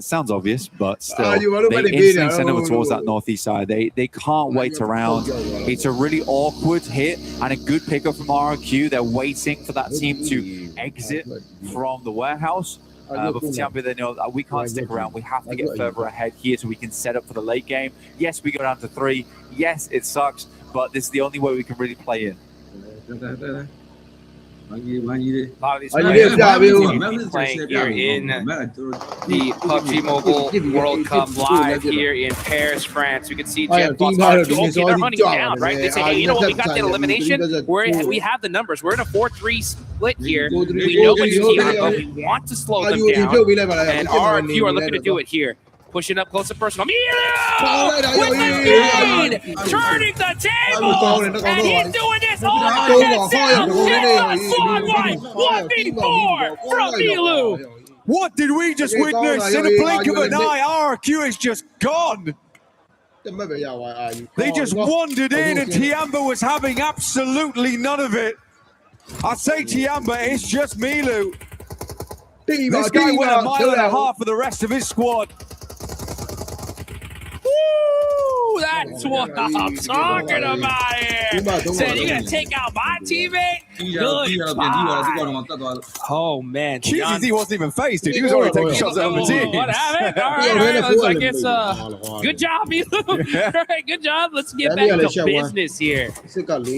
Sounds obvious, but still, they instantly send over towards that northeast side. They can't wait around. It's a really awkward hit and a good pickup from RRQ. They're waiting for that team to exit from the warehouse. But for Tiamba, they know that we can't stick around. We have to get further ahead here so we can set up for the late game. Yes, we go down to 3. Yes, it sucks, but this is the only way we can really play in. A lot of these players are playing here in the PUBG Mobile World Cup live here in Paris, France. You can see Jeff Boss, okay, they're running down, right? They say, hey, you know what, we got that elimination. We have the numbers. We're in a 4-3 split here. We know it's Tiamba. We want to slow them down. And RRQ are looking to do it here. Pushing up close to personal. Milo with the lead, turning the table, and he's doing this all by himself. 1v4 from Milu. What did we just witness? In a blink of an eye, RRQ is just gone. They just wandered in, and Tiamba was having absolutely none of it. I say Tiamba, it's just Milu. This guy went a mile and a half for the rest of his squad. Woo! That's what I'm talking about here. Said you're gonna take out my teammate? Good. Oh man, QZZ wasn't even phased, dude. He was already taking shots at other teams. What happened? All right, looks like it's good job, Milu. All right, good job. Let's get back to business here.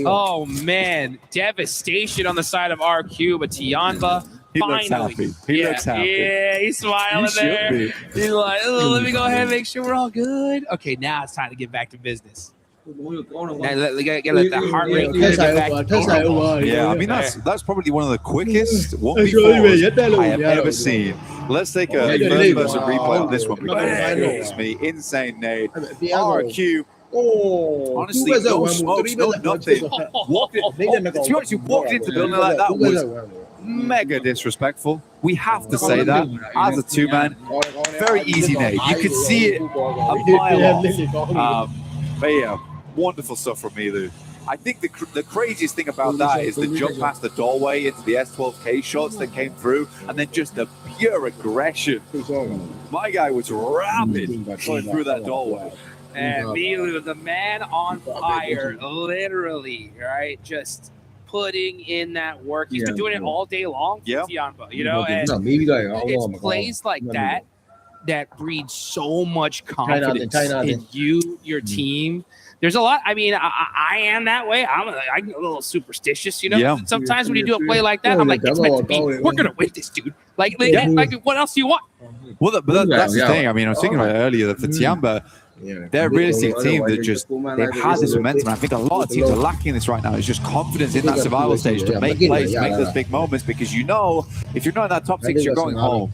Oh man, devastation on the side of RQ, but Tiamba. He looks happy. He looks happy. Yeah, he's smiling there. He's like, oh, let me go ahead and make sure we're all good. Okay, now it's time to get back to business. Now, let that heart rate get back to normal. Yeah, I mean, that's probably one of the quickest 1v4s I have ever seen. Let's take a first-person replay on this one. It's me, insane nade. RQ. Honestly, no smokes, no nothing. To be honest, you walked into the building like that was mega disrespectful. We have to say that as a two-man. Very easy nade. You could see it a mile off. But yeah, wonderful stuff from Milu. I think the craziest thing about that is the jump past the doorway into the S12K shots that came through, and then just the pure aggression. My guy was rapid going through that doorway. And Milu, the man on fire, literally, right? Just putting in that work. He's been doing it all day long for Tiamba, you know, and it's plays like that that breeds so much confidence in you, your team. There's a lot. I mean, I am that way. I'm a little superstitious, you know. Yeah. Sometimes when you do a play like that, I'm like, it's meant to be. We're gonna win this, dude. Like what else do you want? Well, that's the thing. I mean, I was thinking about it earlier that for Tiamba, they're a realistic team that they've had this momentum. I think a lot of teams are lacking this right now. It's just confidence in that survival stage to make plays, to make those big moments, because you know if you're not in that top 6, you're going home.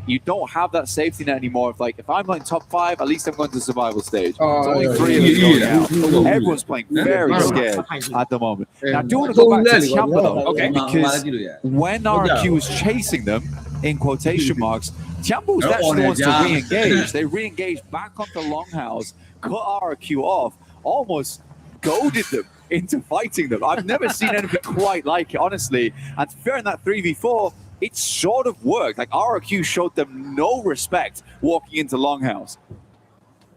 You don't have that safety net anymore. If I'm going top 5, at least I'm going to the survival stage. It's only 3 of us going out. Everyone's playing very scared at the moment. Now, I do want to go back to Tiamba though, because when RQ was chasing them, in quotation marks, Tiamba was actually the ones to re-engage. They re-engaged back onto Longhouse, cut RQ off, almost goaded them into fighting them. I've never seen anything quite like it, honestly. And fair in that 3v4, it sort of worked. Like, RQ showed them no respect walking into Longhouse.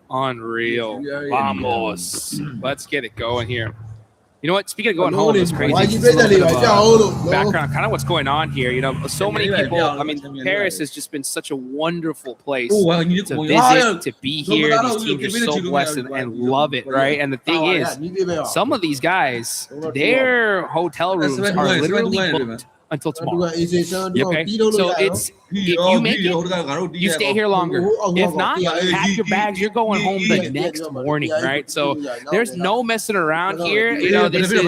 Unreal. Vamos. Let's get it going here. You know what? Speaking of going home, it's crazy. Background, kind of what's going on here. You know, so many people. I mean, Paris has just been such a wonderful place to visit, to be here. These teams are so blessed and love it, right? And the thing is, some of these guys, their hotel rooms are literally booked until tomorrow. Okay, so it's if you make it, you stay here longer. If not, pack your bags. You're going home the next morning, right? So there's no messing around here. You know, this is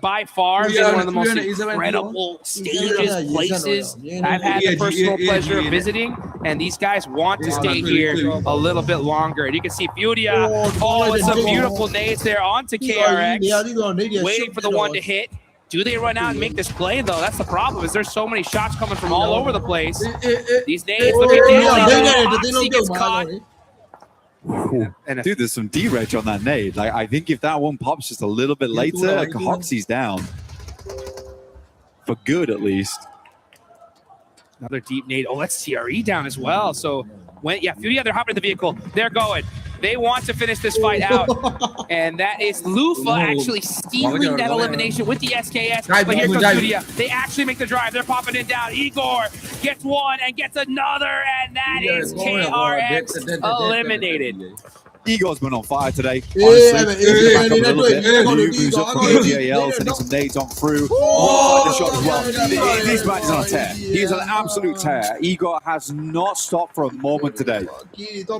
by far one of the most incredible stages, places I've had the personal pleasure of visiting. And these guys want to stay here a little bit longer. And you can see Furia. Oh, it's some beautiful nades there onto KRX, waiting for the one to hit. Do they run out and make this play, though? That's the problem, is there's so many shots coming from all over the place. These nades look at Oxy gets caught. And Dude, there's some D-reg on that nade. Like, I think if that one pops just a little bit later, Hoxie's down. For good, at least. Another deep nade. Oh, that's TRE down as well. So, Furia, they're hopping in the vehicle. They're going. They want to finish this fight out. And that is Lufa actually stealing that elimination with the SKS. But here comes Furia. They actually make the drive. They're popping it down. Igor gets one and gets another. And that is KRX eliminated. Igor's been on fire today. Honestly, back up a little bit. Moves up from the GAL, sending some nades on through. The shot as well. This match is on a tear. He is an absolute tear. Igor has not stopped for a moment today.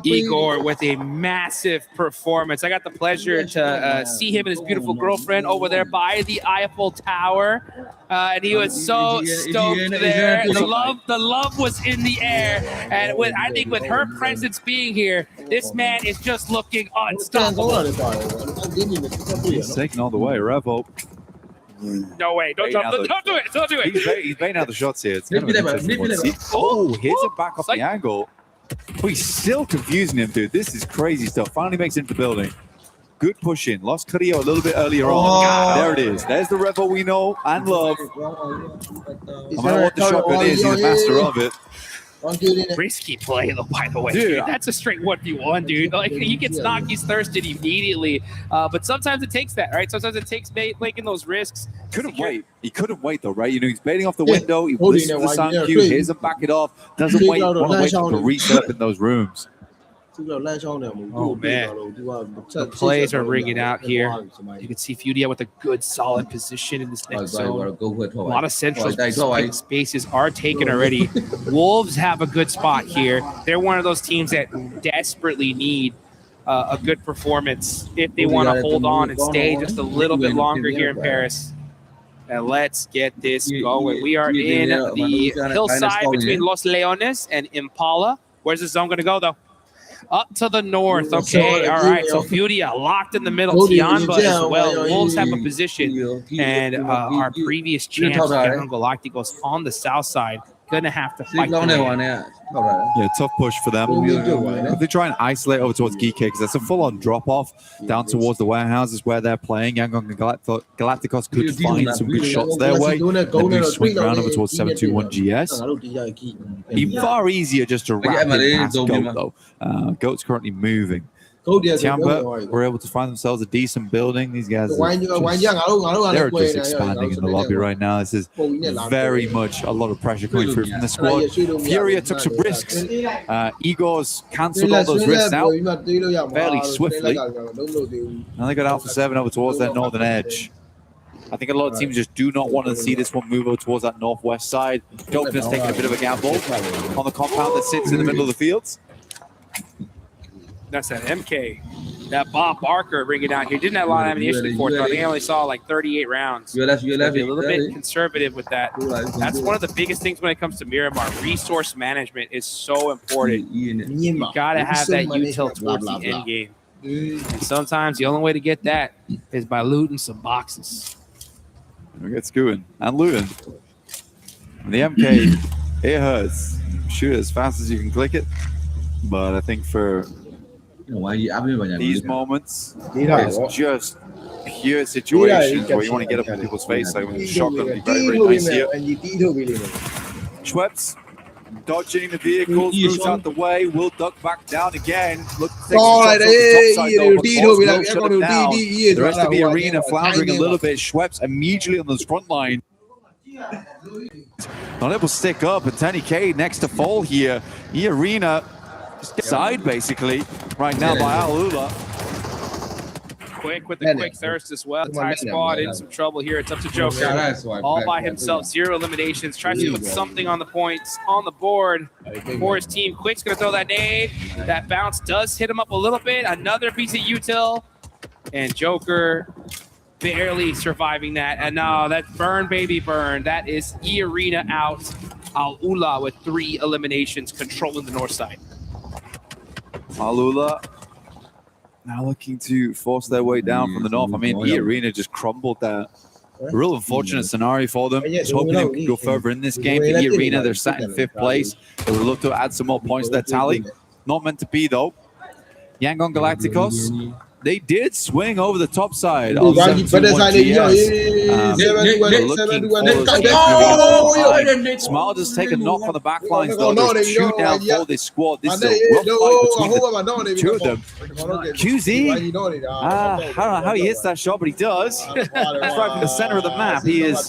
Igor with a massive performance. I got the pleasure to see him and his beautiful girlfriend over there by the Eiffel Tower. And he was so stoked there. The love was in the air. And I think with her presence being here, this man is just looking unstoppable. He's taking all the way. Revo. No way. Don't do it. Don't do it. He's baiting out the shots here. It's kind of interesting one to see. Oh, here's it back off the angle. Oh, he's still confusing him, dude. This is crazy stuff. Finally makes it into the building. Good push in. Lost Carrillo a little bit earlier on. There it is. There's the Revo we know and love. No matter what the shotgun is, he's a master of it. Risky play, though, by the way. Dude, that's a straight 1v1, dude. Like, he gets knocked, he's thirsted immediately. But sometimes it takes that, right? Sometimes it takes making those risks. Couldn't wait. He couldn't wait, though, right? You know, he's baiting off the window. He listens to the sound cue, hears him back it off. Doesn't wait. Want to wait to resurf in those rooms. Oh, man. The plays are ringing out here. You can see Furia with a good, solid position in this next zone. A lot of central spaces are taken already. Wolves have a good spot here. They're one of those teams that desperately need a good performance if they want to hold on and stay just a little bit longer here in Paris. And let's get this going. We are in the hillside between Los Leones and Impala. Where's the zone going to go, though? Up to the north. Okay, all right. So Furia locked in the middle. Tianba as well. Wolves have a position. And our previous champ, General Galacticos, on the south side. Gonna have to fight. Yeah, tough push for them. If they try and isolate over towards Geek, because that's a full-on drop-off down towards the warehouses where they're playing. Yangon and Galacticos could find some good shots their way. Then we swing around over towards 721 GS. Be far easier just to wrap it past Goat, though. Goat's currently moving. Tianba were able to find themselves a decent building. These guys they're just expanding in the lobby right now. This is very much a lot of pressure coming through from the squad. Furia took some risks. Igor's cancelled all those risks out fairly swiftly. Now they got Alpha 7 over towards that northern edge. I think a lot of teams just do not want to see this one move over towards that northwest side. Dolphin's taking a bit of a gamble on the compound that sits in the middle of the fields. That's that MK. That Bob Barker bringing out here. Didn't have a lot of ammunition for it. I think I only saw like 38 rouns. Be a little bit conservative with that. That's one of the biggest things when it comes to Miramar. Resource management is so important. You gotta have that util towards the end game. And sometimes the only way to get that is by looting some boxes. We get Skewin and looting. The MK, it hurts. Shoot it as fast as you can click it. But I think for these moments, it's just pure situations where you want to get up in people's face. Like when the shotgun would be very, very nice here. Schweppes dodging the vehicles, moves out the way, will duck back down again. Look, the rest of the arena floundering a little bit. Schweppes immediately on the front line. Not able to stick up, and 10K next to fall here. The arena side basically right now by Alula. Quick with the quick thirst as well. Thai squad in some trouble here. It's up to Joker. All by himself. 0 eliminations. Tries to put something on the points on the board for his team. Quick's going to throw that nade. That bounce does hit him up a little bit. Another piece of util. And Joker barely surviving that. And now that's burn, baby, burn. That is E-Arena out. Alula with 3 eliminations controlling the north side. Alula now looking to force their way down from the north. I mean, E-Arena just crumbled that. A real unfortunate scenario for them. Just hoping they could go further in this game. The E-Arena, they're sat in 5th place. They would look to add some more points to their tally. Not meant to be, though. Yangon Galacticos, they did swing over the top side Ooh, of Randy, 721GS. Smile just take a knock on the back lines, though. There's 2 down for this squad. This is a rough fight between the 2 of them. QZ, I don't know how he hits that shot, but he does. Right from the center of the map, he is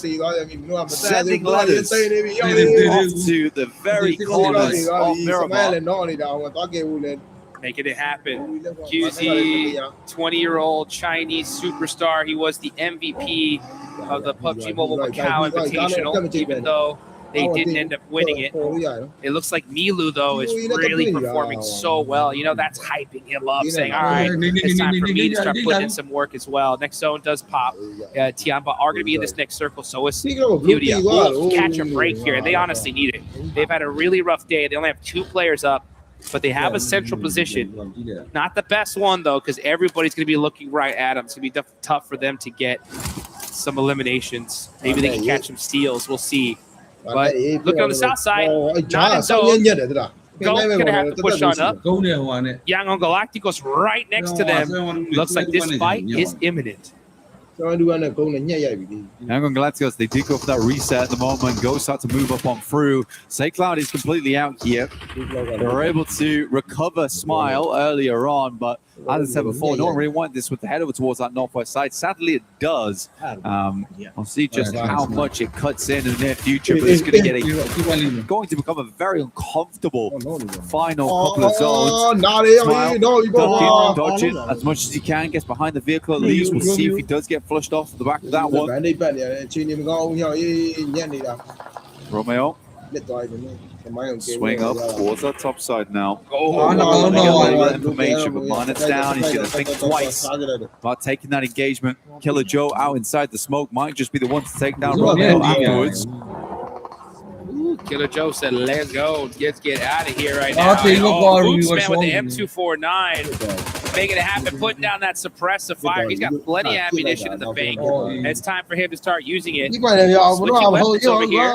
sending letters off to the very corners of Miramar. Making it happen. QZ, 20-year-old Chinese superstar. He was the MVP of the PUBG Mobile Macau Invitational, even though they didn't end up winning it. It looks like Milu, though, is really performing so well. You know, that's hyping him up, saying, all right, it's time for me to start putting in some work as well. Next zone does pop. Tiamba are going to be in this next circle, so is Beauty. We'll catch a break here, and they honestly need it. They've had a really rough day. They only have 2 players up, but they have a central position. Not the best one, though, because everybody's going to be looking right at them. It's going to be tough for them to get some eliminations. Maybe they can catch some steals. We'll see. But looking on the south side, not in zone. Goat's going to have to push on up. Yangon Galacticos right next to them. Looks like this fight is imminent. Yangon Galacticos, they did go for that reset at the moment. Go start to move up on through. SayCloud is completely out here. They were able to recover Smile earlier on, but as I said before, no one really wanted this with the head over towards that northwest side. Sadly, it does. I'll see just how much it cuts in the near future, but it's going to become a very uncomfortable final couple of zones. Smile dodging as much as he can, gets behind the vehicle at least. We'll see if he does get flushed off the back of that one. Romeo. Swing up towards that top side now. Information, but Minot's down. He's going to think twice about taking that engagement. Killer Joe out inside the smoke might just be the one to take down Romeo afterwards. Killer Joe said, let's go. Let's get out of here right now. Bootsman with the M249. Making it happen, putting down that suppressive fire. He's got plenty of ammunition in the bank. It's time for him to start using it. Switching weapons over here.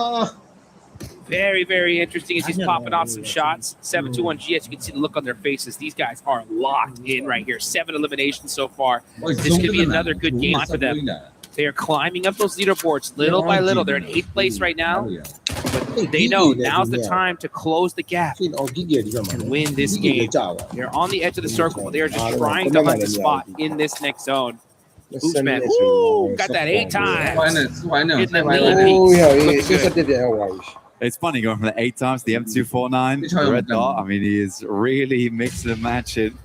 Very, very interesting as he's popping off some shots. 721GS, you can see the look on their faces. These guys are locked in right here. 7 eliminations so far. This could be another good game for them. They are climbing up those leaderboards little by little. They're in 8th place right now. But they know now's the time to close the gap and win this game. They're on the edge of the circle. They are just trying to hunt the spot in this next zone. Bootsman, got that 8 times. Getting that lead piece. It's funny going from the 8 times to the M249, the red dot. I mean, he is really mixing and matching.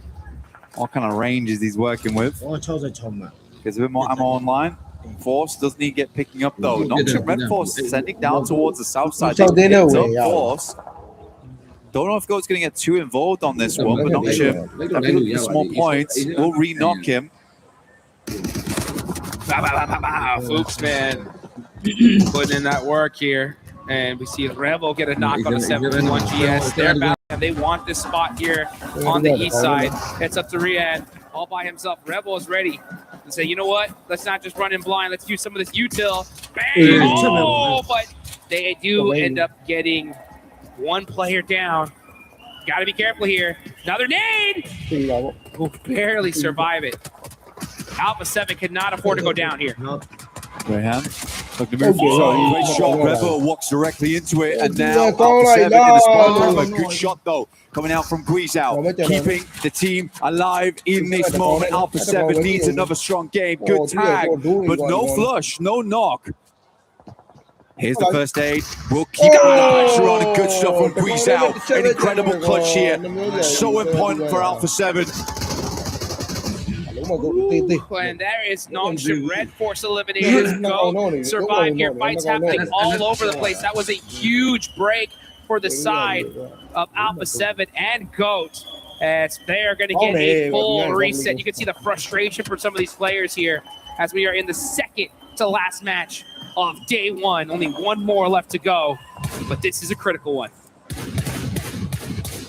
What kind of ranges he's working with? Gets a bit more ammo online. Force doesn't need to get picking up though. Noxian Red Force sending down towards the south side. They picked up Force. Don't know if Goat's going to get too involved on this one, but Noxian, looking for small points, will re-knock him. Bootsman putting in that work here. And we see Revel get a knock on the 721GS. They're back, and they want this spot here on the east side. It's up to Rian all by himself. Revel is ready to say, you know what? Let's not just run in blind. Let's use some of this util. Bang! Oh, but they do end up getting 1 player down. Got to be careful here. Another nade! Will barely survive it. Alpha 7 cannot afford to go down here. Graham looking to move forward. Great shot. Rebel walks directly into it, and now Alpha 7 in the spot. A good shot though, coming out from Guizhou, keeping the team alive in this moment. Alpha 7 needs another strong game. Good tag, but no flush, no knock. Here's the first aid. We'll keep the pressure on. A good shot from Guizhou. An incredible clutch here. So important for Alpha 7. And there is Noxian Red Force eliminated. Go survive here. Fights happening all over the place. That was a huge break for the side of Alpha 7 and Goat, as they are going to get a full reset. You can see the frustration for some of these players here as we are in the second to last match of day 1. Only 1 more left to go, but this is a critical one.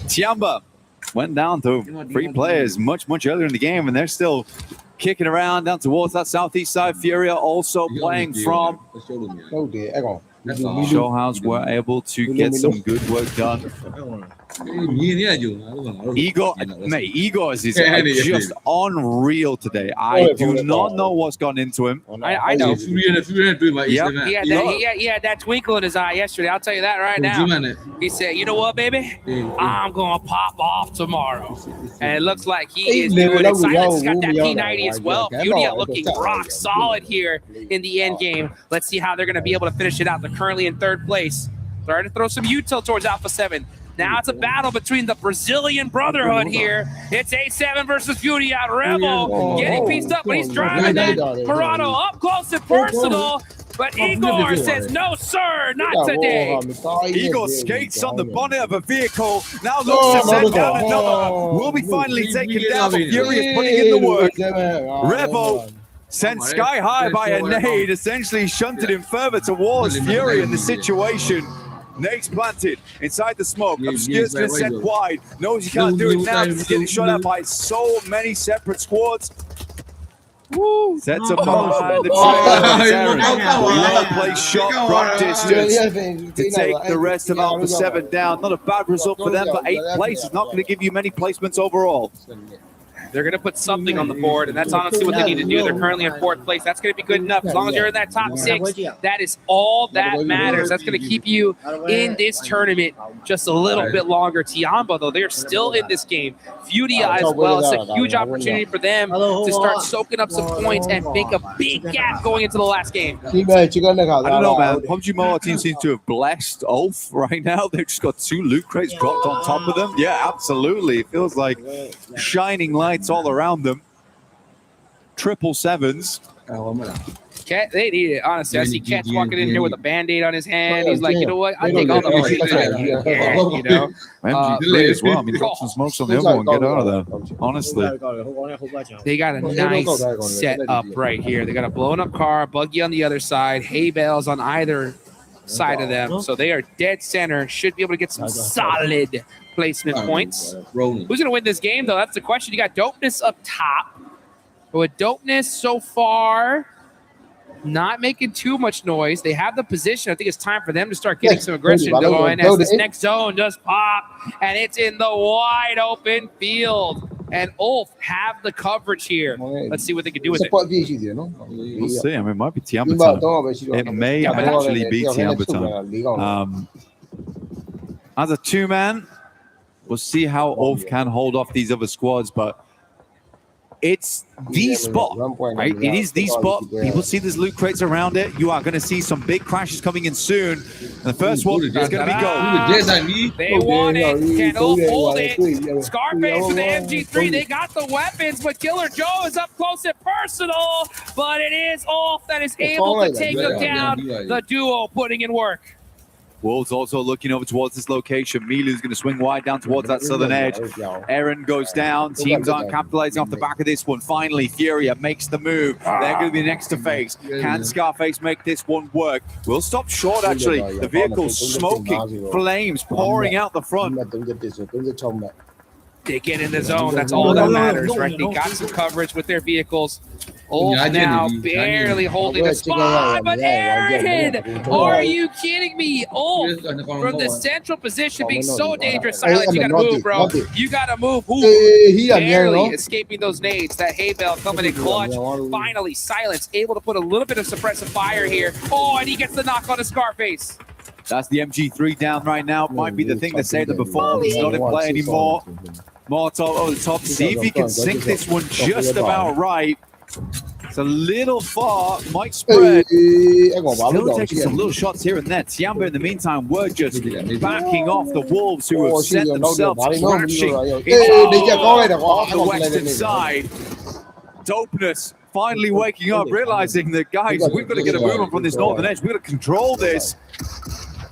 Tiamba went down to 3 players much earlier in the game, and they're still kicking around down towards that southeast side. Furia also playing from Showhouse were able to get some good work done. Igor, mate, Igor's is just unreal today. I do not know what's gone into him. I know. Yep. He had that twinkle in his eye yesterday. I'll tell you that right now. He said, "You know what, baby? I'm gonna pop off tomorrow." And it looks like he is doing it. Silence has got that P90 as well. Furia looking rock solid here in the end game. Let's see how they're gonna be able to finish it out. They're currently in third place. Trying to throw some util towards Alpha 7. Now it's a battle between the Brazilian Brotherhood here. It's A7 versus Furia. Rebel getting pieced up, but he's driving that Murano up close and personal. But Igor says, no, sir, not today. Igor skates on the bonnet of a vehicle. Now looks to send down another. Will be finally taken down, but Fury is putting in the work. Rebel sent sky high by a nade, essentially shunted him further towards Fury in the situation. Nade's planted inside the smoke. Obscure's going to send wide. Knows he can't do it now because he's getting shot at by so many separate squads. Sets up behind the trail. Well played shot from distance to take the rest of Alpha 7 down. Not a bad result for them, but 8th place is not going to give you many placements overall. They're going to put something on the board, and that's honestly what they need to do. They're currently in 4th place. That's going to be good enough. As long as you're in that top 6, that is all that matters. That's going to keep you in this tournament just a little bit longer. Tiamba, though, they're still in this game. Furia as well. It's a huge opportunity for them to start soaking up some points and make a big gap going into the last game. I don't know, man. PUBG Mobile team seems to have blessed Ulf right now. They've just got 2 loot crates dropped on top of them. Yeah, absolutely. It feels like shining lights all around them. 777s. Cat, they need it, honestly. I see Cat's walking in here with a band-aid on his hand. He's like, you know what? I take all the money that I can, you know? MG3 as well. I mean, drop some smokes on the other one. Get out of there. Honestly. They got a nice setup right here. They got a blown-up car, buggy on the other side, hay bales on either side of them. So they are dead center. Should be able to get some solid placement points. Who's going to win this game, though? That's the question. You got Dopeness up top. But with Dopeness so far not making too much noise, they have the position. I think it's time for them to start getting some aggression going as this next zone does pop, and it's in the wide open field. And Ulf have the coverage here. Let's see what they can do with it. We'll see. I mean, it might be Tiamba time. It may actually be Tiamba time. As a 2-man, we'll see how Ulf can hold off these other squads, but it's the spot, right? It is the spot. People see there's loot crates around it. You are going to see some big crashes coming in soon. And the first one is going to be gold. They want it. Can Ulf hold it? Scarface with the MG3. They got the weapons, but Killer Joe is up close and personal. But it is Ulf that is able to take them down. The duo putting in work. Wolves also looking over towards this location. Milu's going to swing wide down towards that southern edge. Aaron goes down. Teams aren't capitalizing off the back of this one. Finally, Furia makes the move. They're going to be next to face. Can Scarface make this one work? We'll stop short, actually. The vehicle's smoking. Flames pouring out the front. They get in the zone. That's all that matters, right? They got some coverage with their vehicles. Ulf now barely holding the spot, but Aaron! Are you kidding me? Ulf from the central position being so dangerous. Silence, you gotta move, bro. You gotta move. Barely escaping those nades. That hay bale coming in clutch. Finally, Silence able to put a little bit of suppressive fire here. Oh, and he gets the knock on the Scarface. That's the MG3 down right now. Might be the thing that saved them before. He's not in play anymore. Molotov over the top. See if he can sink this one just about right. It's a little far, might spread. Still taking some little shots here and there. Tiamba, in the meantime, were just backing off the Wolves who have sent themselves crashing on the western side. Dopeness finally waking up, realizing that, guys, we've got to get a move on from this northern edge. We've got to control this.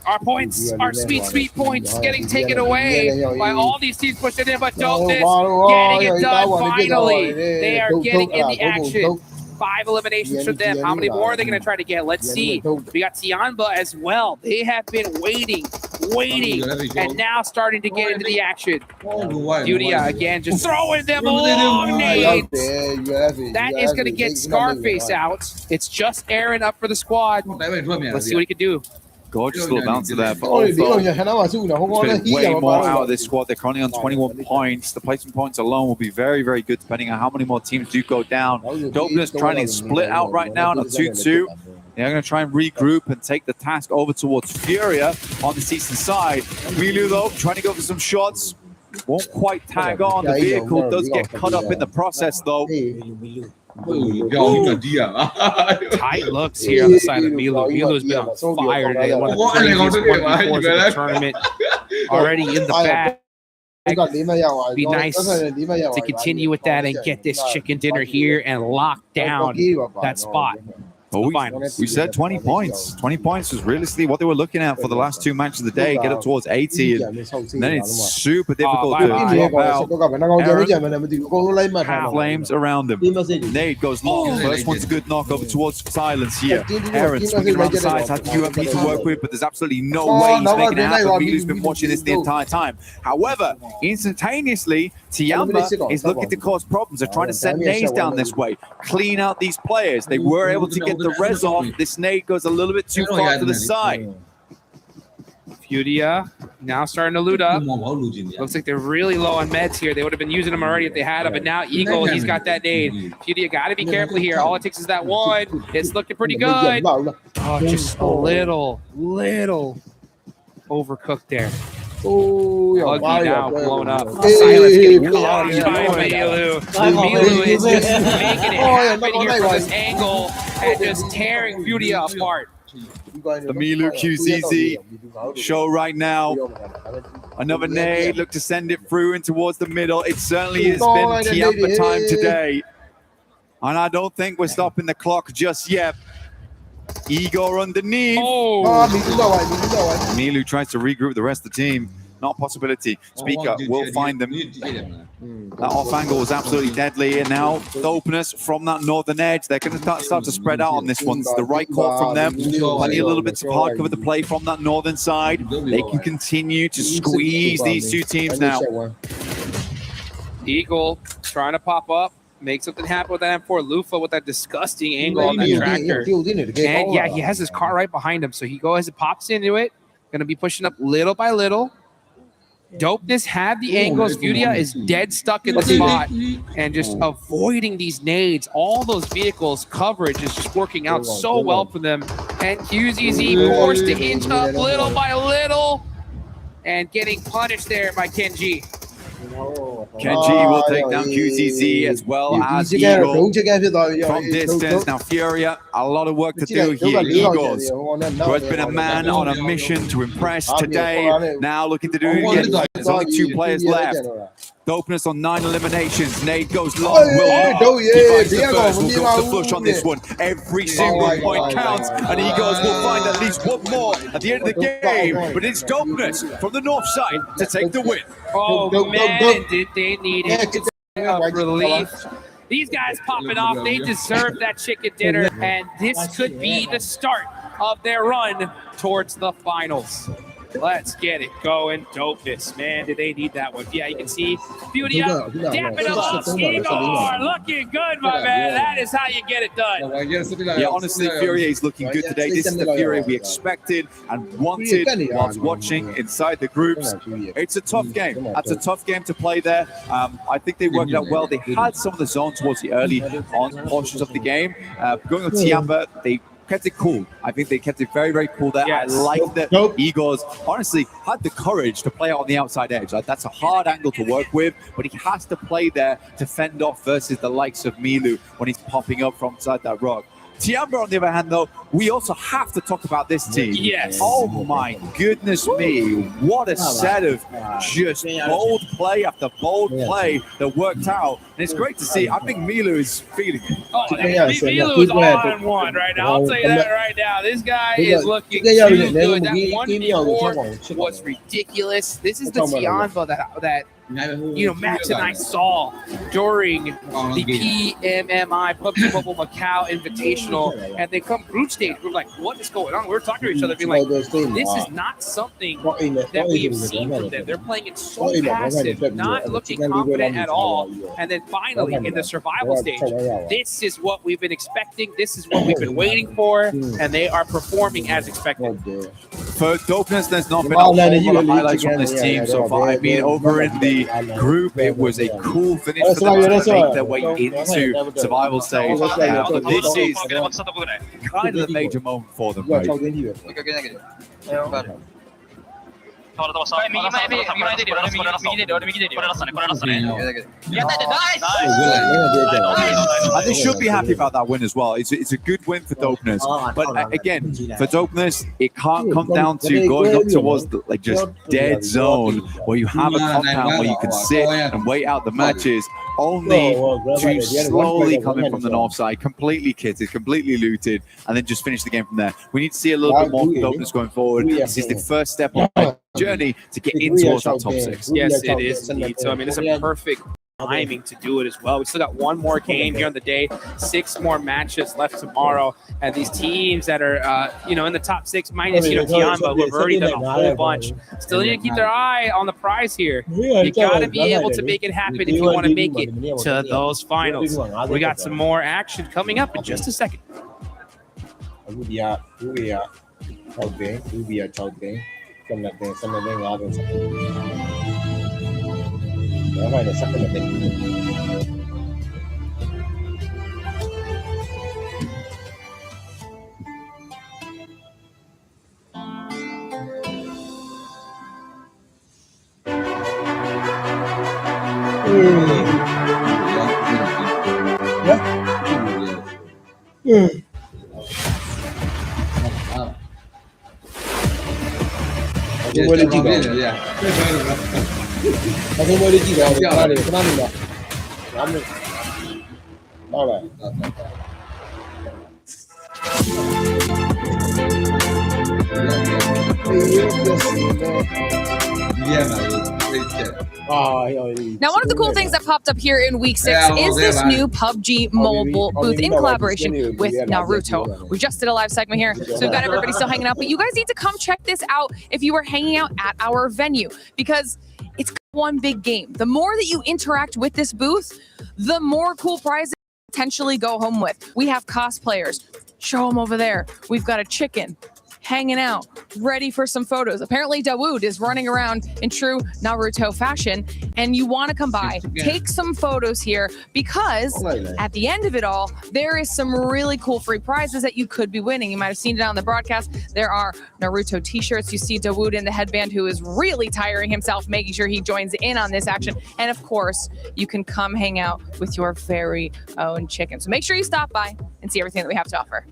Our points, our sweet, sweet points getting taken away by all these teams pushing in, but Dopeness getting it done finally. They are getting in the action. 5 eliminations for them. How many more are they going to try to get? Let's see. We got Tiamba as well. They have been waiting, and now starting to get into the action. Furia again, just throwing them long nades. That is going to get Scarface out. It's just Aaron up for the squad. Let's see what he can do. Gorgeous little bouncer there for Only Ofo. Way more out of this squad. They're currently on 21 points. The placement points alone will be very, very good depending on how many more teams do go down. Dopeness trying to split out right now in a 2-2. They're going to try and regroup and take the task over towards Furia on the eastern side. Milu, though, trying to go for some shots. Won't quite tag on. The vehicle does get cut up in the process, though. Tight looks here on the side of Milu. Milu's been on fire today. One of the craziest 1v4s of the tournament. Already in the bag. Be nice to continue with that and get this chicken dinner here and lock down that spot. Well, we said 20 points. 20 points was realistically what they were looking at for the last 2 matches of the day. Get up towards 80, and then it's super difficult to drop out. Aaron, flames around them. Nade goes long. First one's a good knock over towards Silence here. Aaron swinging around the sides, has UMP to work with, but there's absolutely no way he's making it happen. Milu's been watching this the entire time. However, instantaneously, Tiamba is looking to cause problems. They're trying to send nades down this way, clean out these players. They were able to get the res off. This nade goes a little bit too far to the side. Furia now starting to loot up. Looks like they're really low on meds here. They would have been using them already if they had them, but now Eagle, he's got that nade. Furia got to be careful here. All it takes is that one. It's looking pretty good. Oh, just a little overcooked there. Buggy now blown up. Silence getting caught by Milu. Milu is just making it happen here from this angle and just tearing Furia apart. The Milu QZZ show right now. Another nade, look to send it through and towards the middle. It certainly has been Tiamba time today. And I don't think we're stopping the clock just yet. Igor underneath. Milu tries to regroup the rest of the team. Not a possibility. Speaker will find them. That off angle was absolutely deadly. And now Dopeness from that northern edge. They're going to start to spread out on this one. It's the right call from them. Plenty a little bit of hard cover the play from that northern side. They can continue to squeeze these two teams now. Eagle trying to pop up. Make something happen with that M4. Lufa with that disgusting angle on that tractor. And yeah, he has his car right behind him. So he goes and pops into it. Going to be pushing up little by little. Dopeness had the angles. Furia is dead stuck in the spot and just avoiding these nades. All those vehicles coverage is just working out so well for them. And QZZ forced to inch up little by little and getting punished there by Kenji. Kenji will take down QZZ as well as Eagle from distance. Now Furia, a lot of work to do here. Eagles, who has been a man on a mission to impress today, now looking to do it again. There's only 2 players left. Dopeness on 9 eliminations. Nade goes long. Will divides the first. Will go to push on this one. Every single point counts, and Eagles will find at least one more at the end of the game. But it's Dopeness from the north side to take the win. Oh man, did they need it? Relief. These guys popping off. They deserve that chicken dinner, and this could be the start of their run towards the finals. Let's get it going. Dopeness, man, did they need that one? Yeah, you can see Furia dapping him up. Igor looking good, my man. That is how you get it done. Yeah, honestly, Furia is looking good today. This is the Furia we expected and wanted whilst watching inside the groups. It's a tough game. That's a tough game to play there. I think they worked out well. They had some of the zone towards the early on portions of the game. Going on Tiamba, they kept it cool. I think they kept it very, very cool there. Yes. I like that Eagles honestly had the courage to play out on the outside edge. Like, that's a hard angle to work with, but he has to play there to fend off versus the likes of Milu when he's popping up from inside that rock. Tiamba, on the other hand, though, we also have to talk about this team. Yes. Oh my goodness me. What a set of just bold play after bold play that worked out. And it's great to see. I think Milu is feeling it. Oh, Milu is on one right now. I'll tell you that right now. This guy is looking too good. That 1v4 was ridiculous. This is the Tiamba that Max and I saw during the PMMI PUBG Mobile Macau Invitational, and they come group stage. We're like, what is going on? We're talking to each other, being like, this is not something that we've seen from them. They're playing it so passive, not looking confident at all. And then finally, in the survival stage, this is what we've been expecting. This is what we've been waiting for, and they are performing as expected. For Dopeness, there's not been a whole lot of highlights from this team so far. I mean, over in the group, it was a cool finish for them to make their way into survival stage. But this is kind of the major moment for them, right? And they should be happy about that win as well. It's a good win for Dopeness. But again, for Dopeness, it can't come down to going up towards the just dead zone where you have a compound where you can sit and wait out the matches, only to slowly come in from the north side, completely kitted, completely looted, and then just finish the game from there. We need to see a little bit more from Dopeness going forward. This is the first step on the journey to get in towards that top 6. Yes, it is indeed. So, I mean, it's a perfect timing to do it as well. We still got one more game here on the day, 6 more matches left tomorrow, and these teams that are in the top 6 minus Tiamba, who have already done a whole bunch, still need to keep their eye on the prize here. You got to be able to make it happen if you want to make it to those finals. We got some more action coming up in just a second. Now, one of the cool things that popped up here in week 6 is this new PUBG mobile booth in collaboration with Naruto. We just did a live segment here, so we've got everybody still hanging out, but you guys need to come check this out if you are hanging out at our venue, because it's one big game. The more that you interact with this booth, the more cool prizes you potentially go home with. We have cosplayers. Show them over there. We've got a chicken hanging out, ready for some photos. Apparently, Dawood is running around in true Naruto fashion, and you want to come by, take some photos here, because at the end of it all, there is some really cool free prizes that you could be winning. You might have seen it on the broadcast. There are Naruto t-shirts. You see Dawood in the headband, who is really tiring himself, making sure he joins in on this action. And of course, you can come hang out with your very own chicken. So make sure you stop by and see everything that we have to offer.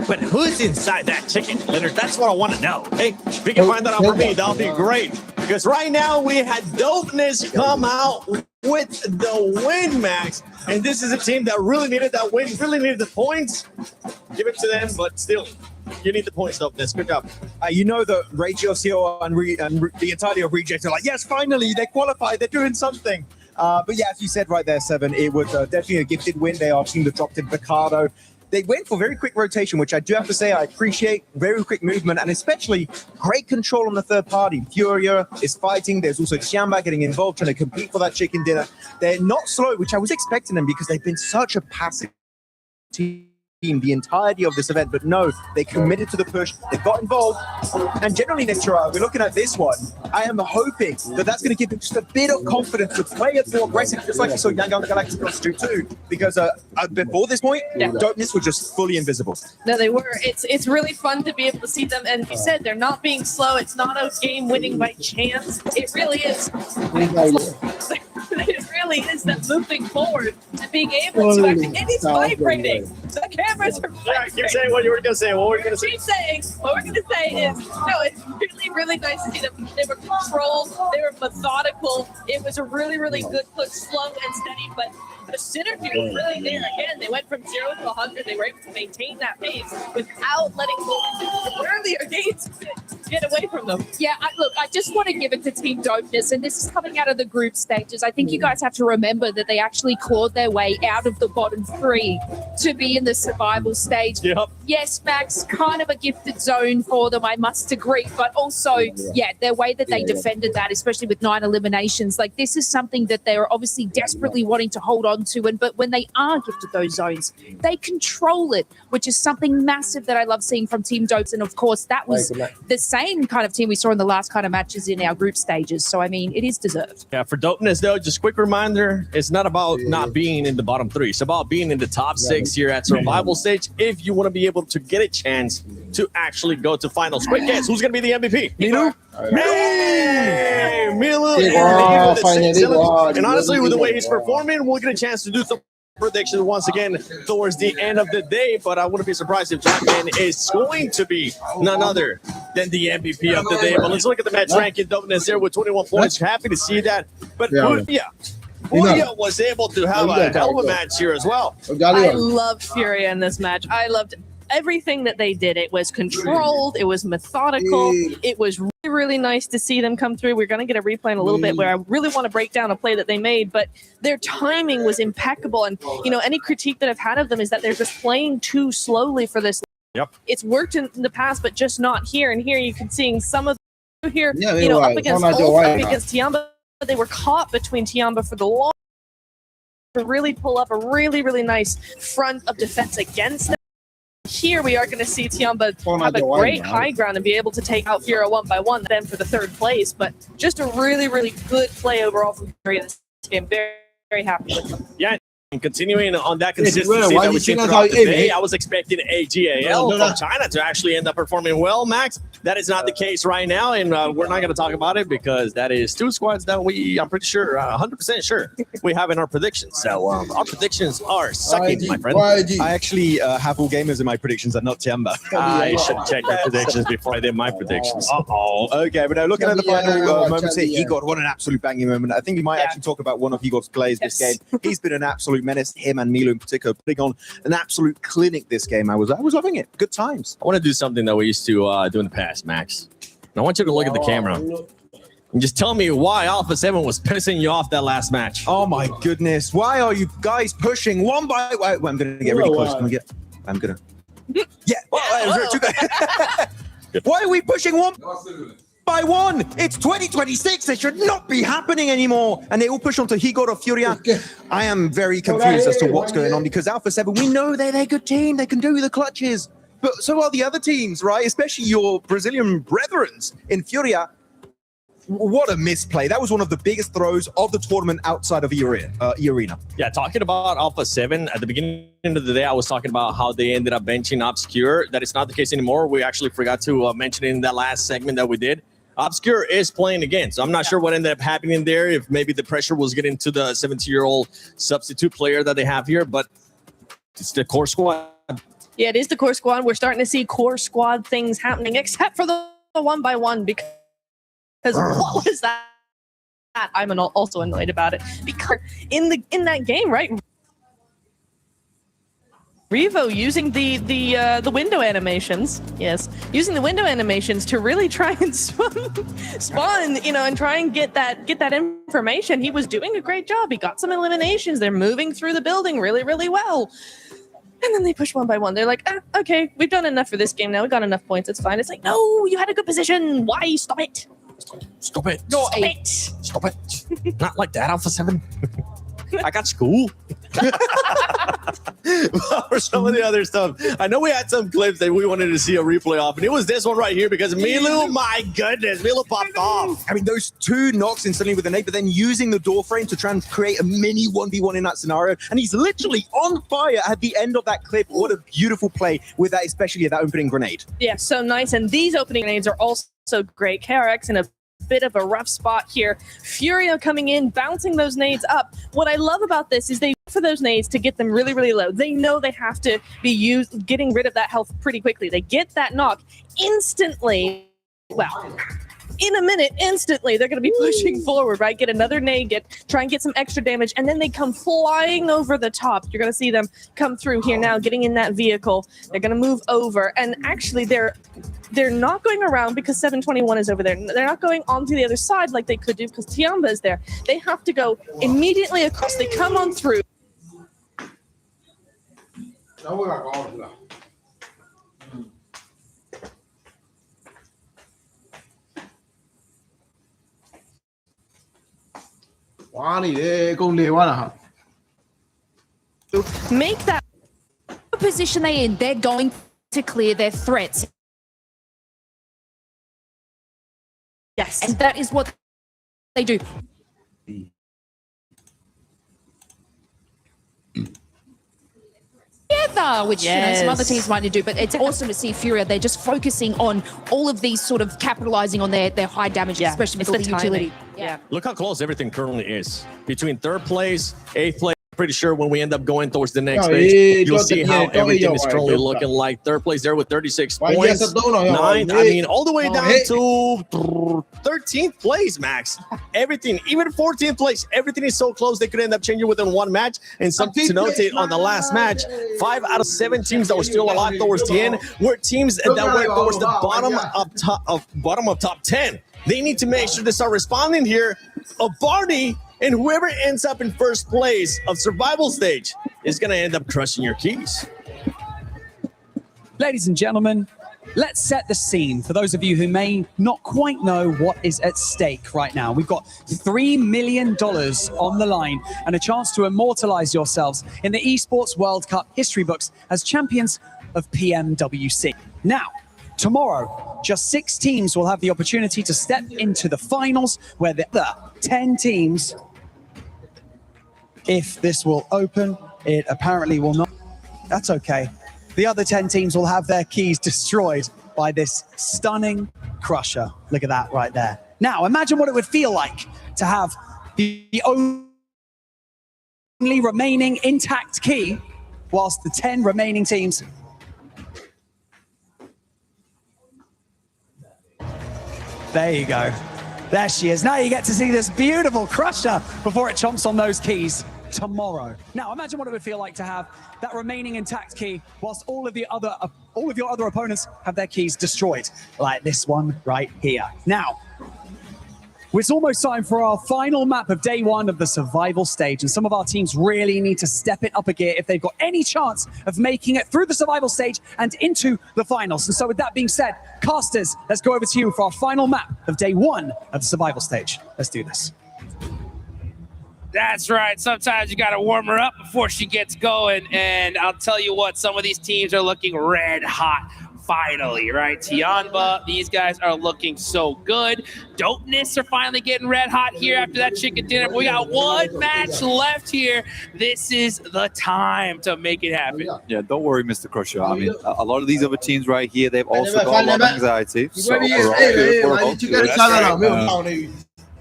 But who's inside that chicken, Leonard? That's what I want to know. Hey, if you can find that out for me, that'll be great. Because right now we had Dopeness come out with the win, Max. And this is a team that really needed that win, really needed the points. Give it to them, but still, you need the points, Dopeness. Good job. You know that Ragio CO and the entirety of Reject are like, yes, finally, they qualified, they're doing something. But yeah, as you said right there, Seven, it was definitely a gifted win. They are team that dropped in Picardo. They went for very quick rotation, which I do have to say I appreciate. Very quick movement, and especially great control on the third party. Furia is fighting. There's also Tiamba getting involved, trying to compete for that chicken dinner. They're not slow, which I was expecting them because they've been such a passive team the entirety of this event, but no, they committed to the push, they got involved, and generally, Nitra, we're looking at this one, I am hoping that that's going to give them just a bit of confidence to play it more aggressive, just like you saw Young Gun Galacticos do too, because before this point, Dopeness were just fully invisible. No, they were. It's really fun to be able to see them, and you said they're not being slow, it's not a game winning by chance, it really is. It really really is that moving forward and being able to actually, and it's vibrating. The cameras are vibrating. Keep saying what you were going to say. What were you going to say? Keep saying what we're going to say is, no, it's really, really nice to see them. They were controlled, they were methodical. It was a really, really good push, slow and steady, but the synergy was really there. Again, they went from 0 to 100. They were able to maintain that pace without letting earlier games get away from them. Yeah, look, I just want to give it to Team Dopeness, and this is coming out of the group stages. I think you guys have to remember that they actually clawed their way out of the bottom 3 to be in the survival stage. Yep. Yes, Max, kind of a gifted zone for them, I must agree, but also, yeah, their way that they defended that, especially with 9 eliminations, like this is something that they're obviously desperately wanting to hold on to, but when they are gifted those zones, they control it, which is something massive that I love seeing from Team Dopes, and of course, that was the same kind of team we saw in the last kind of matches in our group stages, so I mean, it is deserved. Yeah, for Dopeness though, just quick reminder, it's not about not being in the bottom 3. It's about being in the top 6 here at Survival Stage if you want to be able to get a chance to actually go to finals. Quick guess, who's going to be the MVP? Milu? Hey, Milu! And honestly, with the way he's performing, we'll get a chance to do some predictions once again towards the end of the day, but I wouldn't be surprised if Jackman is going to be none other than the MVP of the day. But let's look at the match ranking. Dopeness there with 21 points. Happy to see that. But Furia was able to have a hell of a match here as well. I loved Furia in this match. I loved everything that they did. It was controlled. It was methodical. It was really, really nice to see them come through. We're going to get a replay in a little bit where I really want to break down a play that they made, but their timing was impeccable. And, you know, any critique that I've had of them is that they're just playing too slowly for this. Yep. It's worked in the past, but just not here. And here you can see some of them here, you know, up against Tiamba. They were caught between Tiamba for the long to really pull up a really, really nice front of defense against them. Here we are going to see Tiamba have a great high ground and be able to take out Furia 1 by 1 then for the 3rd place, but just a really, really good play overall from Furia this game. Very, very happy with them. Yeah. And continuing on that consistency that we've seen throughout the day, I was expecting AGAL from China to actually end up performing well, Max. That is not the case right now, and we're not going to talk about it because that is 2 squads that I'm pretty sure, 100% sure, we have in our predictions. So our predictions are sucking, my friend. I actually have all gamers in my predictions and not Tiamba. I should check my predictions before I did my predictions. Okay, but now looking at the final moments here, Igor, what an absolute banging moment. I think we might actually talk about one of Igor's plays this game. He's been an absolute menace, him and Milu in particular, putting on an absolute clinic this game. I was loving it. Good times. I want to do something that we used to do in the past, Max. And I want you to look at the camera and just tell me why Alpha 7 was pissing you off that last match. Oh my goodness. Why are you guys pushing one by one? I'm going to get really close. I'm going to. Yeah. Why are we pushing one by one? It's 2026. It should not be happening anymore. And they all push onto Igor or Furia. I am very confused as to what's going on because Alpha 7, we know they're a good team. They can do the clutches. But so are the other teams, right? Especially your Brazilian brethren in Furia. What a misplay. That was one of the biggest throws of the tournament outside of the arena. Yeah, talking about Alpha 7, at the beginning of the day, I was talking about how they ended up benching Obscure. That is not the case anymore. We actually forgot to mention it in that last segment that we did. Obscure is playing again, so I'm not sure what ended up happening there, if maybe the pressure was getting to the 17-year-old substitute player that they have here, but it's the core squad. Yeah, it is the core squad. We're starting to see core squad things happening, except for the 1-by-1 because what was that? I'm also annoyed about it because in that game, right? Revo using the window animations, using the window animations to really try and spawn, you know, and try and get that information. He was doing a great job. He got some eliminations. They're moving through the building really, really well. And then they push 1-by-1. They're like, okay, we've done enough for this game now. We got enough points. It's fine. It's like, no, you had a good position. Why? Stop it. Stop it. Stop it. Stop it. Not like that, Alpha 7. I got school. For some of the other stuff, I know we had some clips that we wanted to see a replay of, and it was this one right here because Milu, my goodness, Milu popped off. I mean, those 2 knocks instantly with the nade, but then using the door frame to try and create a mini 1v1 in that scenario, and he's literally on fire at the end of that clip. What a beautiful play with that, especially that opening grenade. Yeah, so nice, and these opening grenades are also great. KRX in a bit of a rough spot here. Furia coming in, bouncing those nades up. What I love about this is they for those nades to get them really, really low. They know they have to be getting rid of that health pretty quickly. They get that knock instantly. Well, in a minute, instantly, they're going to be pushing forward, right? Get another nade, try and get some extra damage, and then they come flying over the top. You're going to see them come through here now, getting in that vehicle. They're going to move over, and actually, they're not going around because 721 is over there. They're not going onto the other side like they could do because Tiamba is there. They have to go immediately across. They come on through. Make that position they in, they're going to clear their threats. Yes. And that is what they do. Together, which you know, some other teams might do, but it's awesome to see Furia. They're just focusing on all of these sort of capitalizing on their high damage, especially with all the utility. Yeah. Look how close everything currently is. Between third place, eighth place, pretty sure when we end up going towards the next stage, you'll see how everything is currently looking like. Third place there with 36 points. Ninth, I mean, all the way down to 13th place, Max. Everything, even 14th place, everything is so close they could end up changing within one match. And something to notate on the last match, 5 out of 7 teams that were still alive towards the end were teams that were towards the bottom of top 10. They need to make sure they start responding here. Of Barney, and whoever ends up in first place of survival stage is going to end up crushing your keys. Ladies and gentlemen, let's set the scene for those of you who may not quite know what is at stake right now. We've got $3 million on the line and a chance to immortalize yourselves in the Esports World Cup history books as champions of PMWC. Now, tomorrow, just 6 teams will have the opportunity to step into the finals where the other 10 teams, if this will open, it apparently will not. That's okay. The other 10 teams will have their keys destroyed by this stunning crusher. Look at that right there. Now, imagine what it would feel like to have the only remaining intact key whilst the 10 remaining teams. There you go. There she is. Now you get to see this beautiful crusher before it chomps on those keys tomorrow. Now imagine what it would feel like to have that remaining intact key whilst all of your other opponents have their keys destroyed, like this one right here. Now, it's almost time for our final map of day 1 of the survival stage, and some of our teams really need to step it up a gear if they've got any chance of making it through the survival stage and into the finals. And so with that being said, casters, let's go over to you for our final map of day 1 of the survival stage. Let's do this. That's right. Sometimes you got to warm her up before she gets going. And I'll tell you what, some of these teams are looking red hot. Finally, right? Tianba, these guys are looking so good. Dopeness are finally getting red hot here after that chicken dinner. We got one match left here. This is the time to make it happen. Yeah, don't worry, Mr. Crusher. I mean, a lot of these other teams right here, they've also got a lot of anxiety. So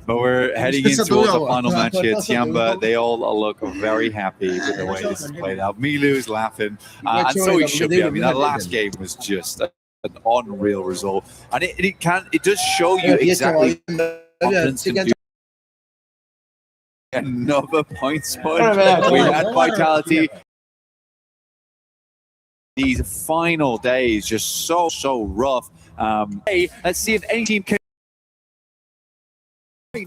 but we're heading into the final match here. Tiamba, they all look very happy with the way this is played out. Milu is laughing, and so he should be. I mean, that last game was just an unreal result, and it does show you exactly confidence can do. Another point sponge. We had Vitality. These final days just so rough. Hey, let's see if any team can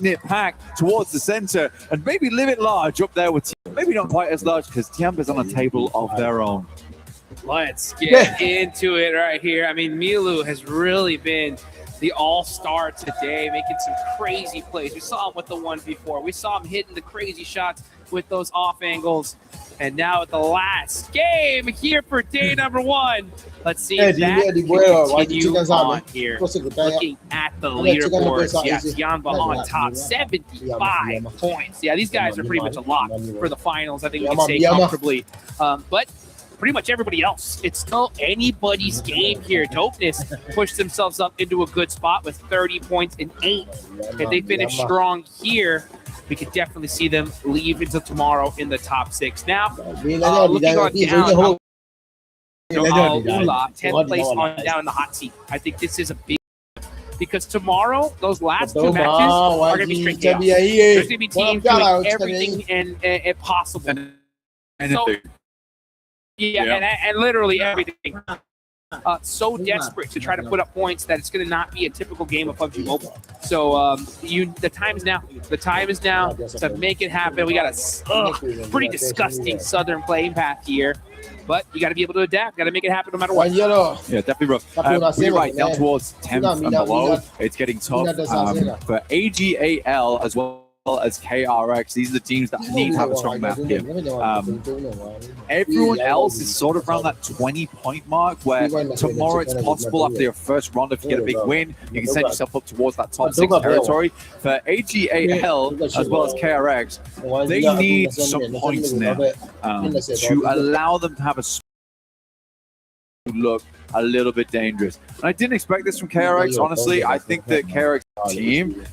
nip back towards the center and maybe live it large up there with maybe not quite as large because Tiamba's on a table of their own. Let's get into it right here. I mean, Milu has really been the all-star today, making some crazy plays. We saw him with the one before. We saw him hitting the crazy shots with those off angles. And now at the last game here for day number 1. Let's see if that can continue on here. Looking at the leaderboards, yeah, Tiamba on top, 75 points. Yeah, these guys are pretty much a lock for the finals. I think we can say comfortably. But pretty much everybody else. It's still anybody's game here. Dopeness pushed themselves up into a good spot with 30 points in 8. If they finish strong here, we could definitely see them leave into tomorrow in the top 6. Now, looking on down, Ula, 10th place on down in the hot seat. I think this is a big, because tomorrow those last 2 matches are going to be straight chaos. There's going to be teams doing everything and possible. And literally everything. So desperate to try to put up points that it's going to not be a typical game of PUBG Mobile. So the time is now. The time is now to make it happen. We got a pretty disgusting southern playing path here, but you got to be able to adapt. Got to make it happen no matter what. Yeah, definitely rough. We're right down towards 10th and below. It's getting tough for AGAL as well as KRX. These are the teams that need to have a strong map here. Everyone else is sort of around that 20-point mark, where tomorrow it's possible after your first round, if you get a big win, you can set yourself up towards that top 6 territory. For AGAL as well as KRX, they need some points now to allow them to have a look a little bit dangerous. And I didn't expect this from KRX, honestly. I think that KRX team,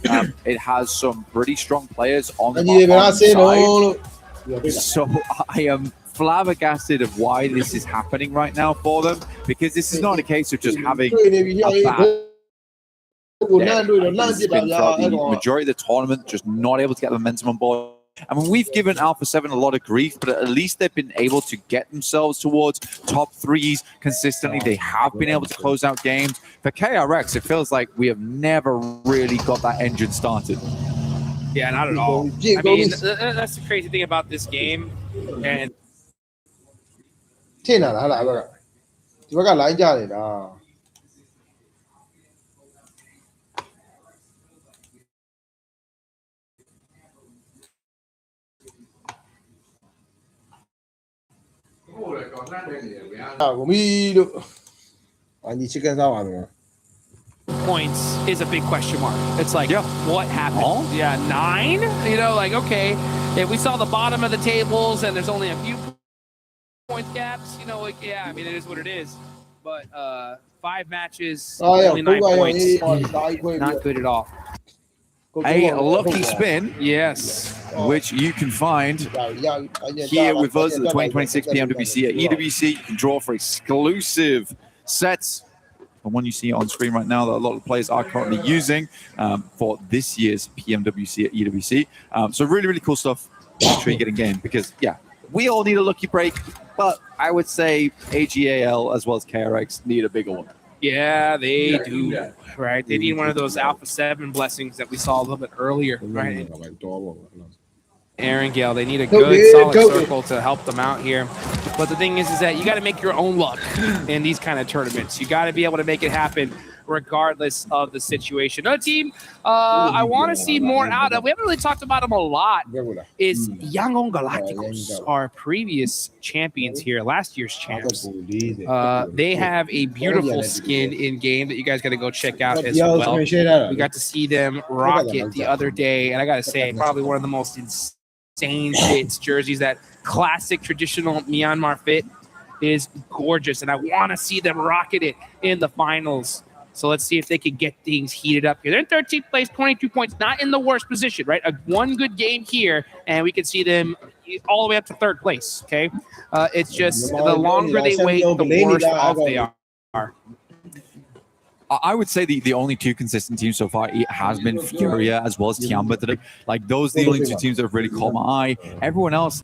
it has some pretty strong players on the side. So I am flabbergasted of why this is happening right now for them, because this is not a case of just having a bad It's been throughout the majority of the tournament, just not able to get momentum on board. I mean, we've given Alpha 7 a lot of grief, but at least they've been able to get themselves towards top 3s consistently. They have been able to close out games. For KRX, it feels like we have never really got that engine started. Yeah, not at all. I mean, that's the crazy thing about this game. And points is a big question mark. It's like, what happened? Yeah, 9? You know, like, okay, if we saw the bottom of the tables and there's only a few point gaps, you know, like, yeah, I mean, it is what it is. But 5 matches, only 9 points, not good at all. A lucky spin, yes, which you can find here with us at the 2026 PMWC at EWC. You can draw for exclusive sets, the one you see on screen right now that a lot of players are currently using for this year's PMWC at EWC. So really, really cool stuff. Make sure you get in game, because yeah, we all need a lucky break, but I would say AGAL as well as KRX need a bigger one. Yeah, they do, right? They need one of those Alpha 7 blessings that we saw a little bit earlier, right? Aaron Gale, they need a good, solid circle to help them out here. But the thing is that you got to make your own luck in these kind of tournaments. You got to be able to make it happen regardless of the situation. Another team I want to see more out of, we haven't really talked about them a lot, is Yangon Galacticos, our previous champions here, last year's champs. They have a beautiful skin in game that you guys got to go check out as well. We got to see them rock it the other day, and I got to say, probably one of the most insane fits jerseys. That classic traditional Myanmar fit is gorgeous, and I want to see them rocket it in the finals. So let's see if they can get things heated up here. They're in 13th place, 22 points, not in the worst position, right? One good game here, and we can see them all the way up to 3rd place, okay? It's just the longer they wait, the worse off they are. I would say the only 2 consistent teams so far has been Furia as well as Tiamba today. Like, those are the only 2 teams that have really caught my eye. Everyone else...